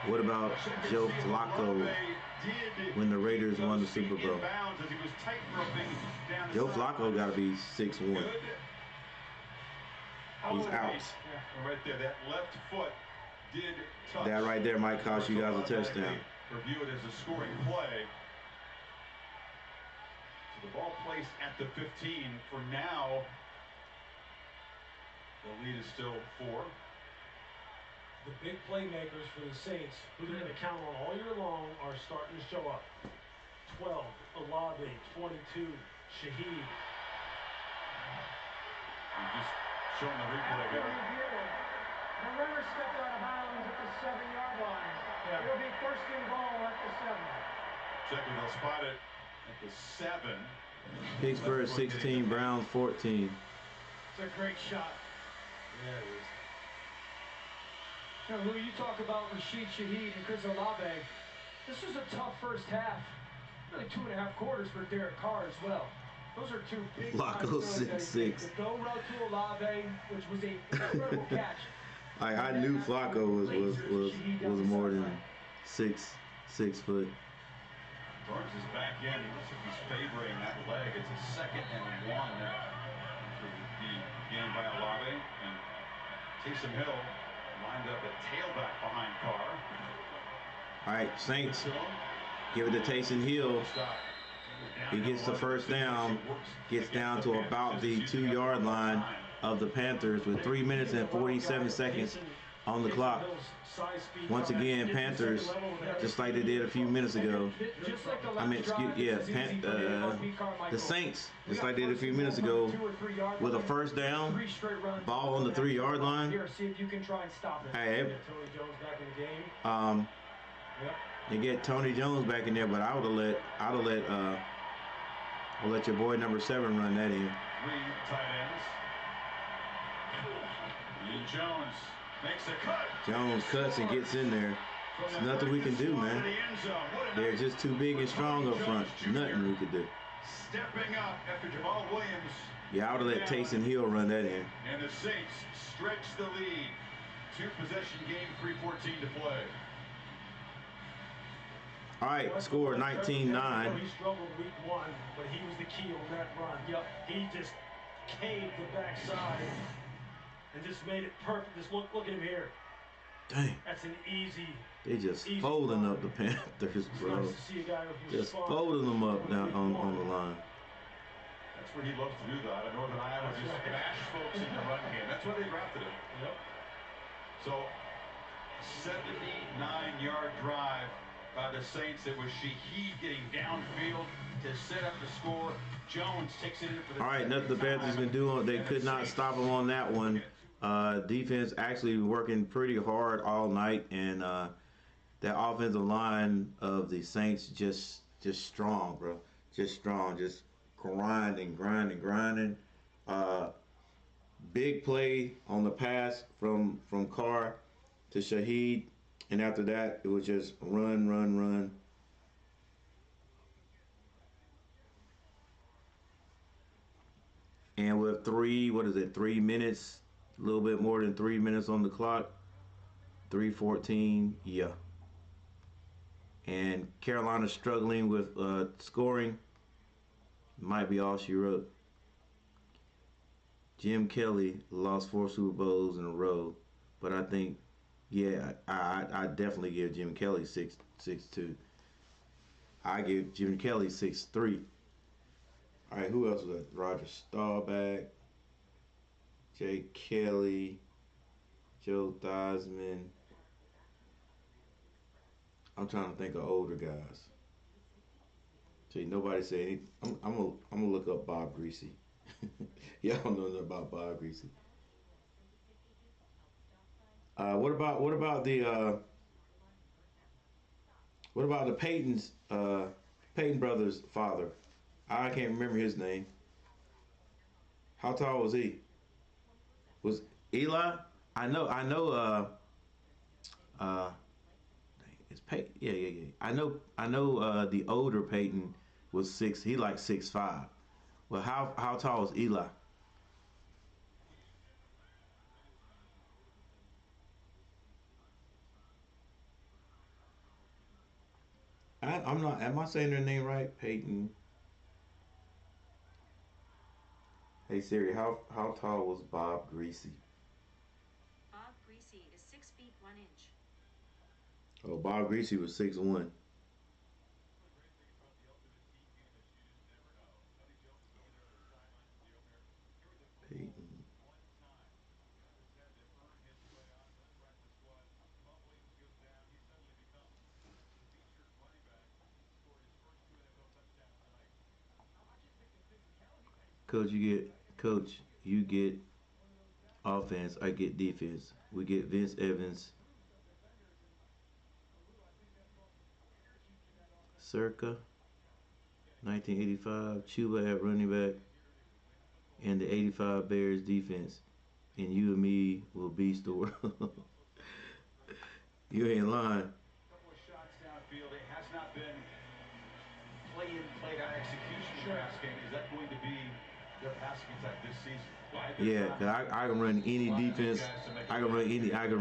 What about Joe Flacco when the Raiders won the Super Bowl? Joe Flacco got to be 6'1". He's out. Right there, that left foot did touch. That right there might cost you guys a touchdown. Review it as a scoring play. So the ball placed at the 15. For now, the lead is still 4. The big playmakers for the Saints, who they're going to count on all year long, are starting to show up. 12, Olave, 22, Shaheed. Just showing the replay there. The runner stepped out of bounds at the 7-yard line. Yeah. It'll be first and goal at the 7. Checking, they'll spot it at the 7. Pittsburgh 16, Browns 14. It's a great shot. Yeah, it is. You know, Lou, you talk about Rashid Shaheed and Chris Olave. This was a tough first half. Really 2.5 quarters for Derek Carr as well. Those are two big Flacco 6'6". The go route to Olave, which was an incredible catch. I knew Flacco was more than 6 foot. Barnes is back in. He looks like he's favoring that leg. It's a 2nd and 1 for the game by Olave. And Taysom Hill lined up at tailback behind Carr. All right, Saints, give it to Taysom Hill. He gets the first down, gets down to about the 2-yard line of the Panthers with 3 minutes and 47 seconds on the clock. Once again, Panthers, just like they did a few minutes ago. The Saints, just like they did a few minutes ago, with a first down, ball on the 3-yard line. Hey, they get Tony Jones back in there, but I'll let your boy number 7 run that in. 3 tight ends. Ian Jones makes a cut. Jones cuts and gets in there. There's nothing we can do, man. They're just too big and strong up front. Nothing we can do. Stepping up after Jamal Williams. Yeah, I would have let Taysom Hill run that in. And the Saints stretch the lead. 2-possession game, 3:14 to play. All right, score 19-9. He struggled week 1, but he was the key on that run. Yep, he just caved the backside and just made it perfect. Just look at him here. Dang. That's an easy. They just folding up the Panthers, bro. Nice to see a guy who's Just folding them up down on the line. That's what he loves to do, though. Out of Northern Iowa, just bash folks in the run game. That's why they drafted him. Yep. So, 79-yard drive by the Saints. It was Shaheed getting downfield to set up the score. Jones takes it in for the. All right, nothing the Panthers can do. They could not stop him on that one. Defense actually working pretty hard all night, and that offensive line of the Saints just strong, bro. Just strong, just grinding. Big play on the pass from Carr to Shaheed, and after that it was just run. And with 3 minutes, a little bit more than 3 minutes on the clock, 3:14, yeah. And Carolina struggling with scoring. Might be all she wrote. Jim Kelly lost 4 Super Bowls in a row, but I think, yeah, I definitely give Jim Kelly 6'2". I give Jim Kelly 6'3". All right, who else was that? Roger Staubach, Jay Kelly, Joe Theismann. I'm trying to think of older guys. See, nobody said anything. I'm gonna look up Bob Greasy. Y'all don't know nothing about Bob Greasy. What about the Peyton brothers' father? I can't remember his name. How tall was he? Was Eli? I know. It's Peyton. Yeah. I know. The older Peyton was 6. He like 6'5". Well, how tall was Eli? I'm not. Am I saying their name right? Peyton. Hey Siri, how tall was Bob Greasy? Bob Greasy is 6 feet 1 inch. Oh, Bob Greasy was 6'1". Peyton. Coach, you get offense, I get defense. We get Vince Evans, circa 1985, Chuba at running back, and the 85 Bears defense. And you and me will beast the world. You ain't lying. Couple of shots downfield. It has not been played out execution in the pass game. Is that going to be their passing attack this season? Yeah, cause I can run any defense. I can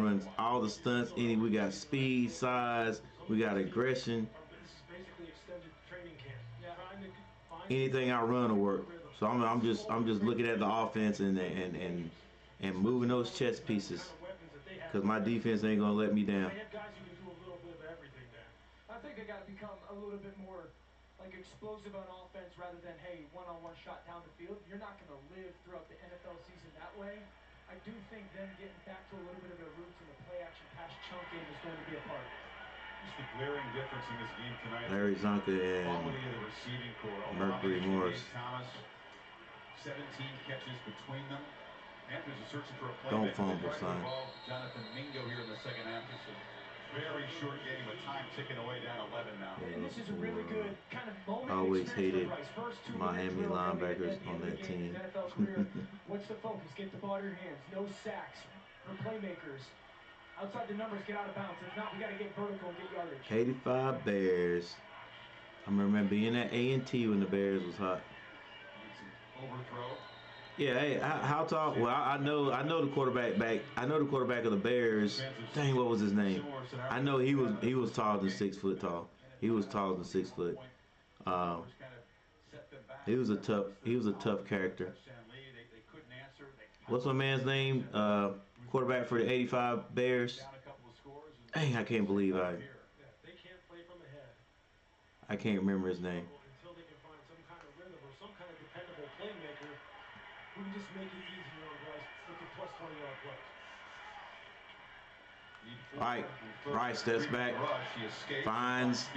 run all the stunts. We got speed, size. We got aggression. This is basically extended training camp. Yeah. Trying to find Anything I run will work. So I'm just looking at the offense and moving those chess pieces. Cause my defense ain't gonna let me down. They have guys who can do a little bit of everything there. I think they got to become a little bit more like explosive on offense rather than, hey, one-on-one shot down the field. You're not going to live throughout the NFL season that way. I do think them getting back to a little bit of their roots in the play-action pass chunk game is going to be a part of it. Just the glaring difference in this game tonight. Larry Zonka and Quality of the receiving core. Mercury Morris. Thomas, 17 catches between them. Panthers are searching for a play. Don't fumble, son. Jonathan Mingo here in the second half. It's a very short game with time ticking away down 11 now. And this is a really good kind of moment. I always hated First 2 Miami minutes, linebackers really on that team. NFL career. What's the focus? Get the ball in your hands. No sacks for playmakers. Outside the numbers, get out of bounds. If not, we got to get vertical and get yardage. 85 Bears. I remember being at A&T when the Bears was hot. Overthrow. Yeah, hey, how tall? Well, I know the quarterback back. I know the quarterback of the Bears. Dang, what was his name? I know he was taller than 6 foot tall. He was taller than 6 foot. He was a tough character. What's my man's name? Quarterback for the 85 Bears. Dang, I can't believe They can't play from ahead. I can't remember his name. Until they can find some kind of rhythm or some kind of dependable playmaker who can just make it easier on guys with the plus 20-yard plays. Right, steps back, finds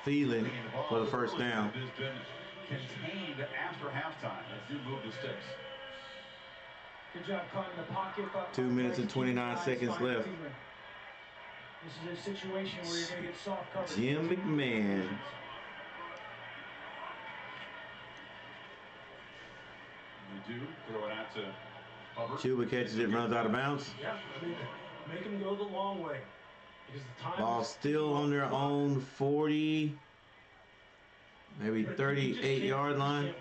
Thielen for the first down. Contained after halftime. They do move the sticks. Good job caught in the pocket. 2 minutes and 29 seconds left. This is a situation where you're going to get soft coverage. Jim McMahon. They do throw it out to Hubbard. Chuba catches it, runs out of bounds. Yeah, make them go the long way. Because the time Ball still on their own 40, maybe 38-yard line.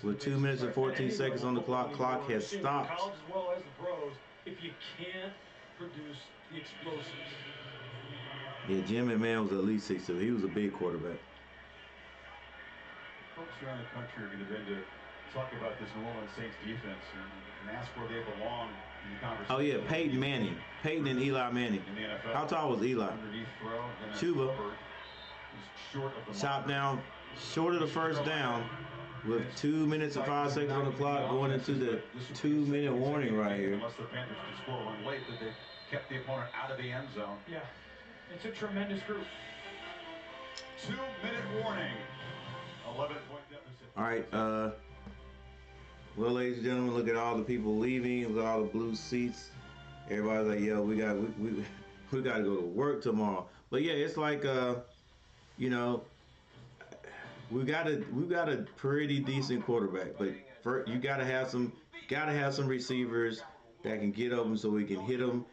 With 2 minutes and 14 seconds on the clock. Clock has stopped. College as well as the pros, if you can't produce the explosives. Yeah, Jim McMahon was at least 6'2". He was a big quarterback. Folks around the country are going to begin to talk about this New Orleans Saints defense and ask where they belong in the conversation. Oh, yeah, Peyton Manning. Peyton and Eli Manning. In the NFL. How tall was Eli? Underneath throw. Chuba. Short of the Chopped down, short of the first down, with 2 minutes and 5 seconds on the clock, going into the 2-minute warning right here. Unless the Panthers can score one late, that they kept the opponent out of the end zone. Yeah, it's a tremendous group. 2-minute warning. 11-point deficit. All right. Well, ladies and gentlemen, look at all the people leaving with all the blue seats. Everybody's like, yo, we got to go to work tomorrow. But yeah, it's like, you know, we got a pretty decent quarterback, but you gotta have some receivers that can get open so we can hit them.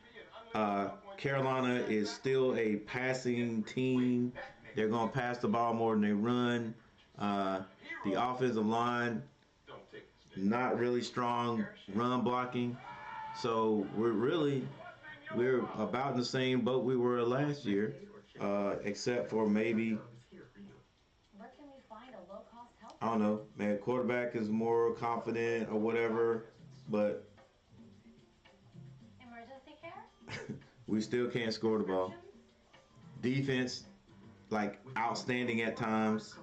Carolina is still a passing team. They're gonna pass the ball more than they run. The offensive line, not really strong run blocking. So we're about in the same boat we were last year, except for maybe, Where can we find a low-cost help? I don't know, man, quarterback is more confident or whatever, but Emergency care? we still can't score the ball. Defense, like, outstanding at times,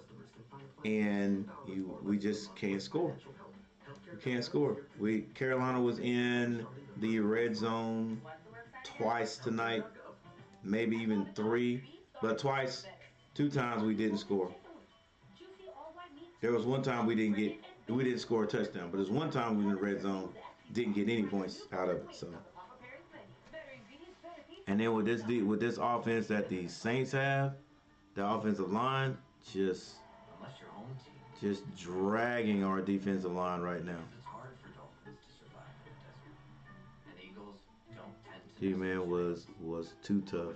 and we just can't score. We can't score. Carolina was in the red zone twice tonight, maybe even 3, but 2 times we didn't score. There was one time we didn't score a touchdown, but there's one time we were in the red zone, didn't get any points out of it. So, and then with this offense that the Saints have, the offensive line just dragging our defensive line right now. G-Man was too tough.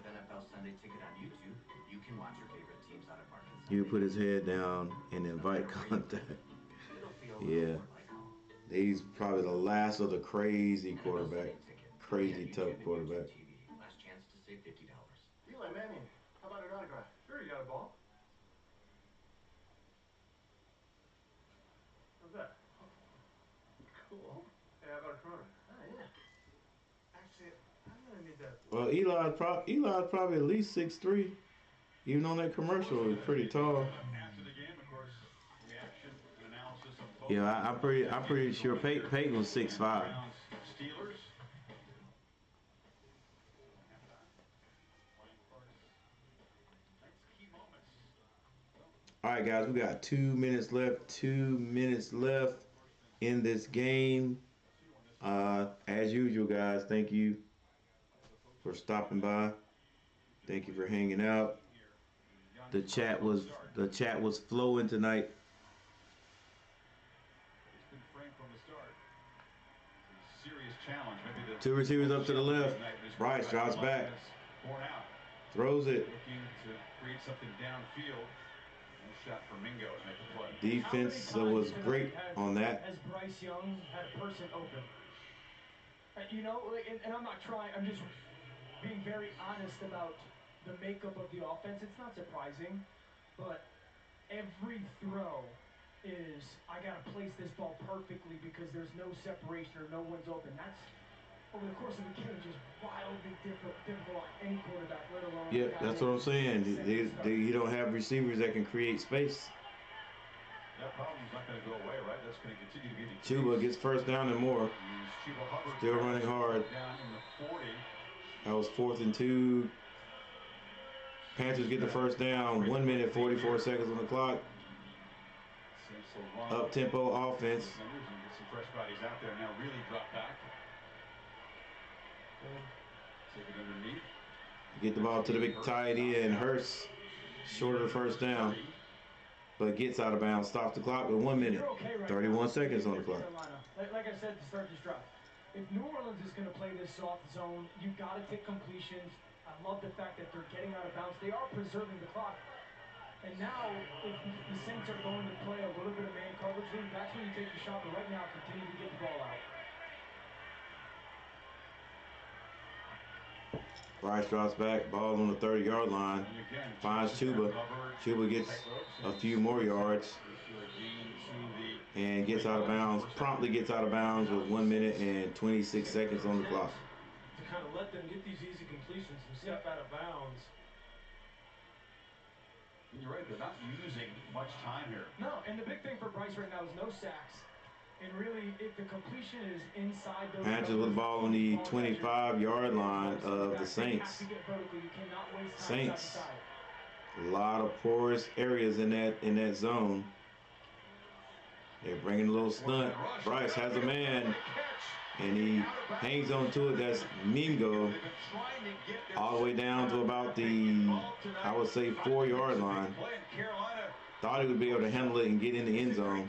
He would put his head down and invite contact. Yeah. He's probably the last of the crazy quarterback. Crazy tough quarterback. Eli Manning, how about an autograph? Sure, you got a ball. How's that? Cool. Hey, how about a Corona? Oh, yeah. Actually, I'm gonna need that. Well, Eli's probably at least 6'3". Even on that commercial, he's pretty tall. After the game, of course, reaction and analysis of both. Yeah, I'm pretty sure Peyton was 6'5". Steelers. All right, guys, we got 2 minutes left. 2 minutes left in this game. As usual, guys, thank you for stopping by. Thank you for hanging out. The chat was flowing tonight. Two receivers up to the left. Bryce drops back. Throws it. Looking to create something downfield. Shot for Mingo to make the play. Defense was great on that. As Bryce Young had a person open. You know, and I'm not trying, I'm just being very honest about the makeup of the offense. It's not surprising, but every throw is, I got to place this ball perfectly because there's no separation or no one's open. That's, over the course of the game, just wildly difficult on any quarterback, let alone... Yeah, that's what I'm saying. You don't have receivers that can create space. That problem's not going to go away, right? That's going to continue to be the case. Chuba gets first down and more. Still running hard. Down in the 40. That was 4th and 2. Panthers get the first down. 1 minute, 44 seconds on the clock. Up-tempo offense. Get some fresh bodies out there now. Really drop back. Take it underneath. Get the ball to the big tight end. Hurst short of the first down, but gets out of bounds. Stops the clock with 1 minute, 31 seconds on the clock. Like I said to start this drive, if New Orleans is going to play this soft zone, you've got to take completions. I love the fact that they're getting out of bounds. They are preserving the clock. And now, if the Saints are going to play a little bit of man coverage, that's when you take the shot. But right now, continue to get the ball out. Bryce drops back, ball on the 30-yard line, finds Chuba. Chuba gets a few more yards and gets out of bounds, promptly gets out of bounds with 1 minute and 26 seconds on the clock. To kind of let them get these easy completions and step out of bounds. You're right, they're not using much time here. No, and the big thing for Bryce right now is no sacks. And really, if the completion is inside those Panthers with the ball on the 25-yard line of the Saints. Saints. A lot of porous areas in that zone. They're bringing a little stunt. Bryce has a man, and he hangs on to it. That's Mingo, all the way down to about the, I would say, 4-yard line. Thought he would be able to handle it and get in the end zone.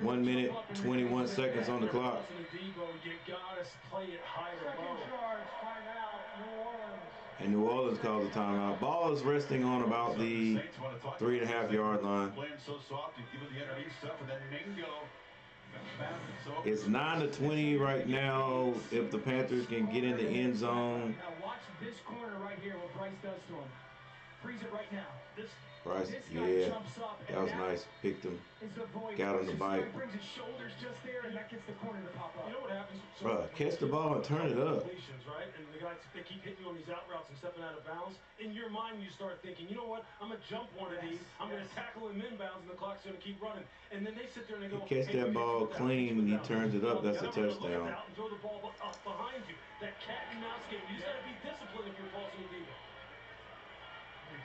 1 minute, 21 seconds on the clock. And New Orleans calls a timeout. Ball is resting on about the 3.5-yard line. It's 9-20 right now. If the Panthers can get in the end zone. Now watch this corner right here, what Bryce does to him. Freeze it right now. Bryce, yeah, that was nice. Picked him, got on the bike. Brings his shoulders just there, and that gets the corner to pop up. You know what happens? Bruh, catch the ball and turn it up. Right? And the guys, they keep hitting you on these out routes and stepping out of bounds. In your mind, you start thinking, you know what? I'm going to jump one of these. I'm going to tackle him inbounds, and the clock's going to keep running. And then they sit there and they go, catch that ball clean, and he turns it up. That's a touchdown. And throw the ball up behind you. That cat and mouse game. You just got to be disciplined if you're Paulson Diva.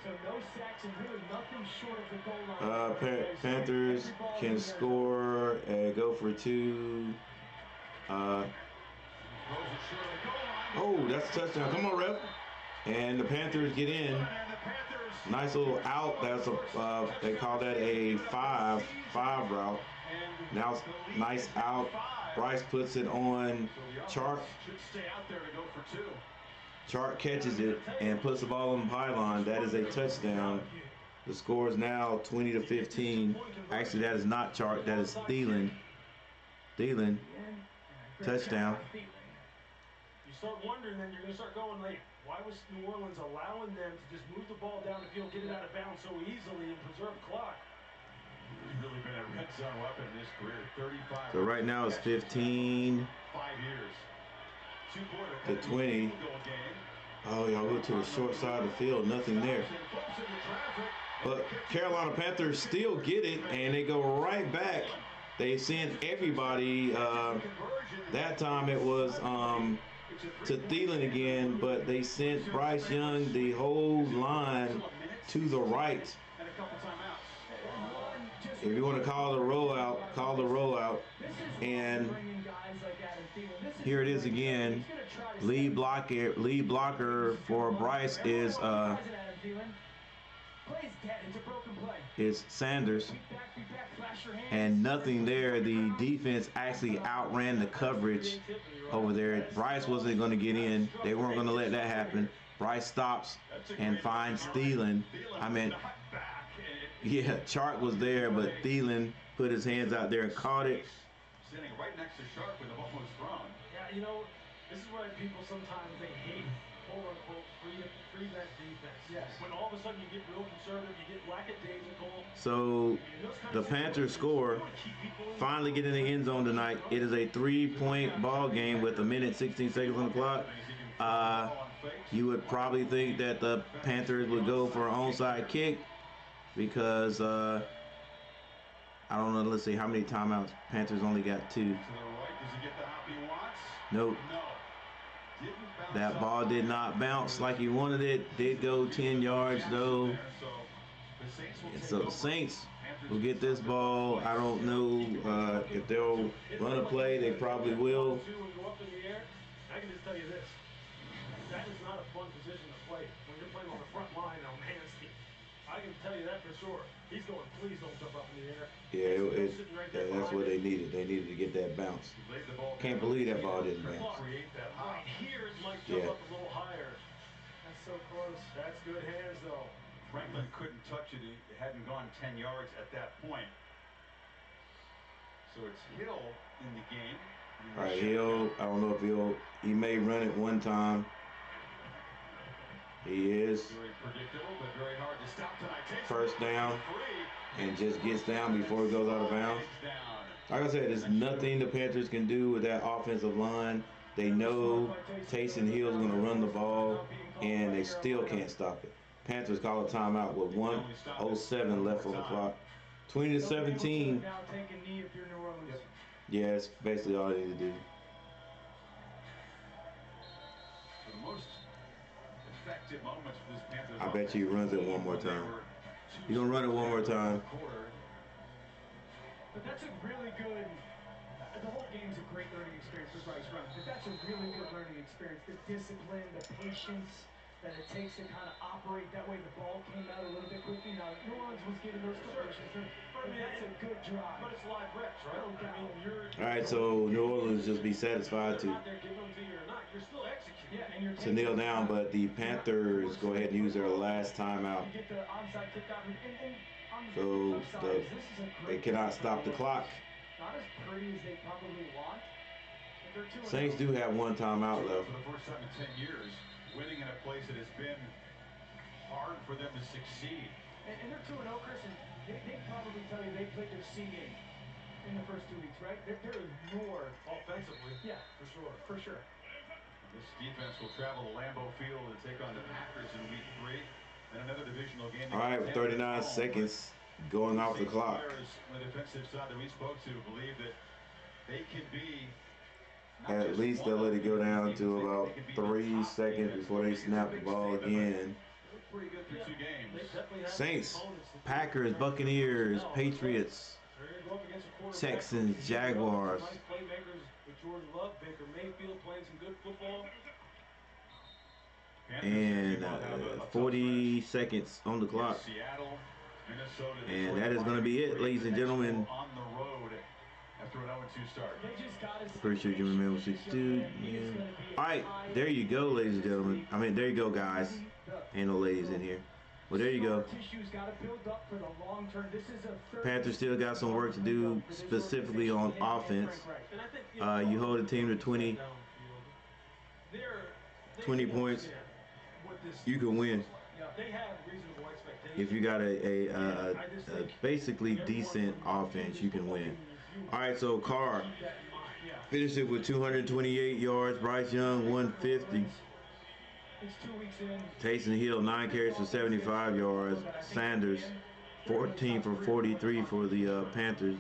So no sacks and really nothing short of the goal line. Panthers can score, go for 2. Oh, that's a touchdown. Come on, ref. And the Panthers get in. Nice little out. That's a they call that a 5 route. Now it's nice out. Bryce puts it on Chark. Chark catches it and puts the ball on the pylon. That is a touchdown. The score is now 20-15. Actually, that is not Chark. That is Thielen. Thielen. Touchdown. You start wondering, then you're going to start going like, why was New Orleans allowing them to just move the ball down the field, get it out of bounds so easily, and preserve clock? He's really been a red zone weapon in his career. 35. So right now it's 15. 5 years. To 20. Oh, y'all go to the short side of the field. Nothing there. But Carolina Panthers still get it, and they go right back. They send everybody. That time it was to Thielen again, but they sent Bryce Young, the whole line, to the right. If you want to call the rollout, call the rollout. And here it is again. Lead blocker for Bryce is Sanders. And nothing there. The defense actually outran the coverage over there. Bryce wasn't going to get in. They weren't going to let that happen. Bryce stops and finds Thielen. I mean, yeah, Chark was there, but Thielen put his hands out there and caught it. Sitting right next to Sharp with him almost thrown. Yeah, you know, this is why people sometimes they hate quote-unquote free that defense. Yes. When all of a sudden you get real conservative, you get lackadaisical. So the Panthers score, finally get in the end zone tonight. It is a 3-point ball game with 1 minute 16 seconds on the clock. You would probably think that the Panthers would go for an onside kick because I don't know. Let's see how many timeouts. Panthers only got 2. To the right, does he get the hop he wants? Nope. No. That ball did not bounce like he wanted it. Did go 10 yards though. So the Saints will get this ball. I don't know if they'll run a play. They probably will. I can just tell you this. That is not a fun position to play when you're playing on the front line on man's team. I can tell you that for sure. He's going, please don't jump up in the air. Yeah, that's what they needed. They needed to get that bounce. Can't believe that ball didn't bounce. Right here, it might jump up a little higher. That's so close. That's good hands, though. Franklin couldn't touch it. It hadn't gone 10 yards at that point. So it's Hill in the game. All right, Hill. I don't know if he may run it one time. He is. Very predictable, but very hard to stop tonight. First down, and just gets down before it goes out of bounds. Like I said, there's nothing the Panthers can do with that offensive line. They know Taysom Hill is going to run the ball, and they still can't stop it. Panthers call a timeout with 1:07 left on the clock. 20-17. Now take a knee if you're New Orleans. Yep. Yeah, that's basically all they need to do. The most effective moments for this Panthers. I bet you he runs it one more time. He's gonna run it one more time. But that's a really good. The whole game's a great learning experience for Bryce Young. But that's a really good learning experience. The discipline, the patience that it takes to kind of operate that way. The ball came out a little bit quickly. Now, New Orleans was getting those completions. But that's a good drive. But it's live reps, right? I mean, All right, so New Orleans just be satisfied to kneel down, but the Panthers go ahead and use their last timeout. So they cannot stop the clock. Not as pretty as they probably want. Saints do have one timeout left. For the first time in 10 years, winning in a place that has been hard for them to succeed. And they're 2-0, Chris, and they probably tell you they played their C game in the first 2 weeks, right? There is more offensively. Yeah, for sure. This defense will travel to Lambeau Field and take on the Packers in week 3. And another divisional game. All right, 39 seconds going off the clock. Players on the defensive side that we spoke to believe that they can be. At least they'll let it go down to about 3 seconds before they snap the ball again. Pretty good through 2 games. Saints, Packers, Buccaneers, Patriots, Texans, Jaguars. Nice playmakers with Jordan Love, Baker Mayfield playing some good football. And 40 seconons on the clock. And that is going to be it, ladies and gentlemen. On the road after an 0-2 start. Appreciate you remember 62. Yeah. All right, there you go, ladies and gentlemen. I mean, there you go, guys. Ain't no ladies in here. Well, there you go. Panthers still got some work to do, specifically on offense. You hold a team to 20 points, you can win. If you got a basically decent offense, you can win. All right, so Carr finished it with 228 yards. Bryce Young, 150. Taysom Hill, 9 carries for 75 yards. Sanders, 14 for 43 for the Panthers.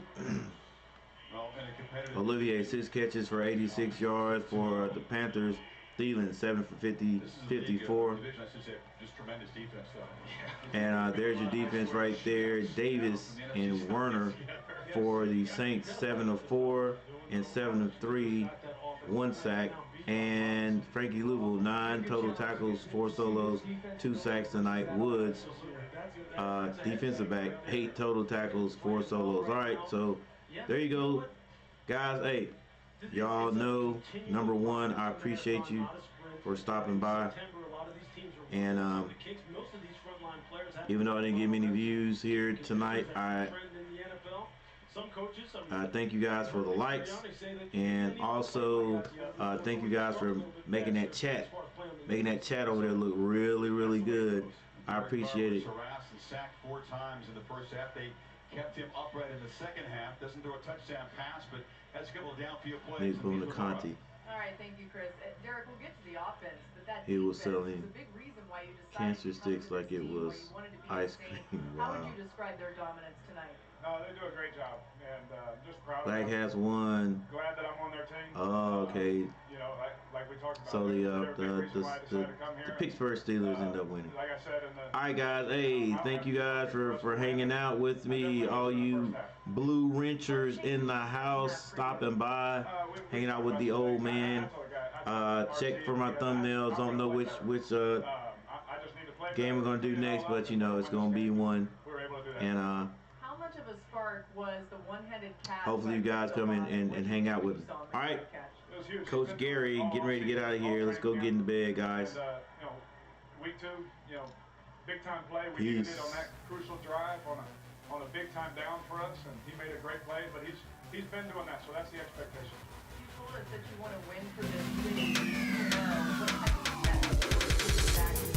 Olivier, 6 catches for 86 yards for the Panthers. Thielen, 7 for 54. And there's your defense right there. Davis and Werner for the Saints, 7 of 4 and 7 of 3, 1 sack. And Frankie Louisville, 9 total tackles, 4 solos, 2 sacks tonight. Woods, defensive back, 8 total tackles, 4 solos. All right, so there you go, guys. Hey, y'all know, number one, I appreciate you for stopping by. And even though I didn't get many views here tonight, I thank you guys for the likes, and also thank you guys for making that chat over there look really, really good. I appreciate it. Harassed and sacked 4 times in the first half. They kept him upright in the second half. Doesn't throw a touchdown pass, but has a couple of downfield plays. He's going to Conti. All right, thank you, Chris. Derek, we'll get to the offense, but that he was selling is a big reason why you decided cancer to come sticks to like this it team was where you wanted to be ice the same. cream. How Wow. would you describe their dominance tonight? No, they do a great job, and just proud of Black them. has won. Glad that I'm on their team. Oh, okay. You know, like we talked about. So the the Pittsburgh Steelers end up winning. Like I said, in the, All right, guys. Hey, thank you guys for hanging out with me. All you blue wrenchers in the house, stopping by, hanging out with the old man. Check for my thumbnails. Don't know which game we're gonna do next, but you know it's gonna be one. And How much of a spark was the one-handed catch? hopefully you guys come in and hang out with me. All right, Coach Gary, getting ready to get out of here. Let's go get in the bed, guys. you know, week 2, you know, big time play. We needed it on that crucial drive on a big time down for us, and he made a great play. But he's been doing that, so that's the expectation. You told us that you want to win for this team. What type of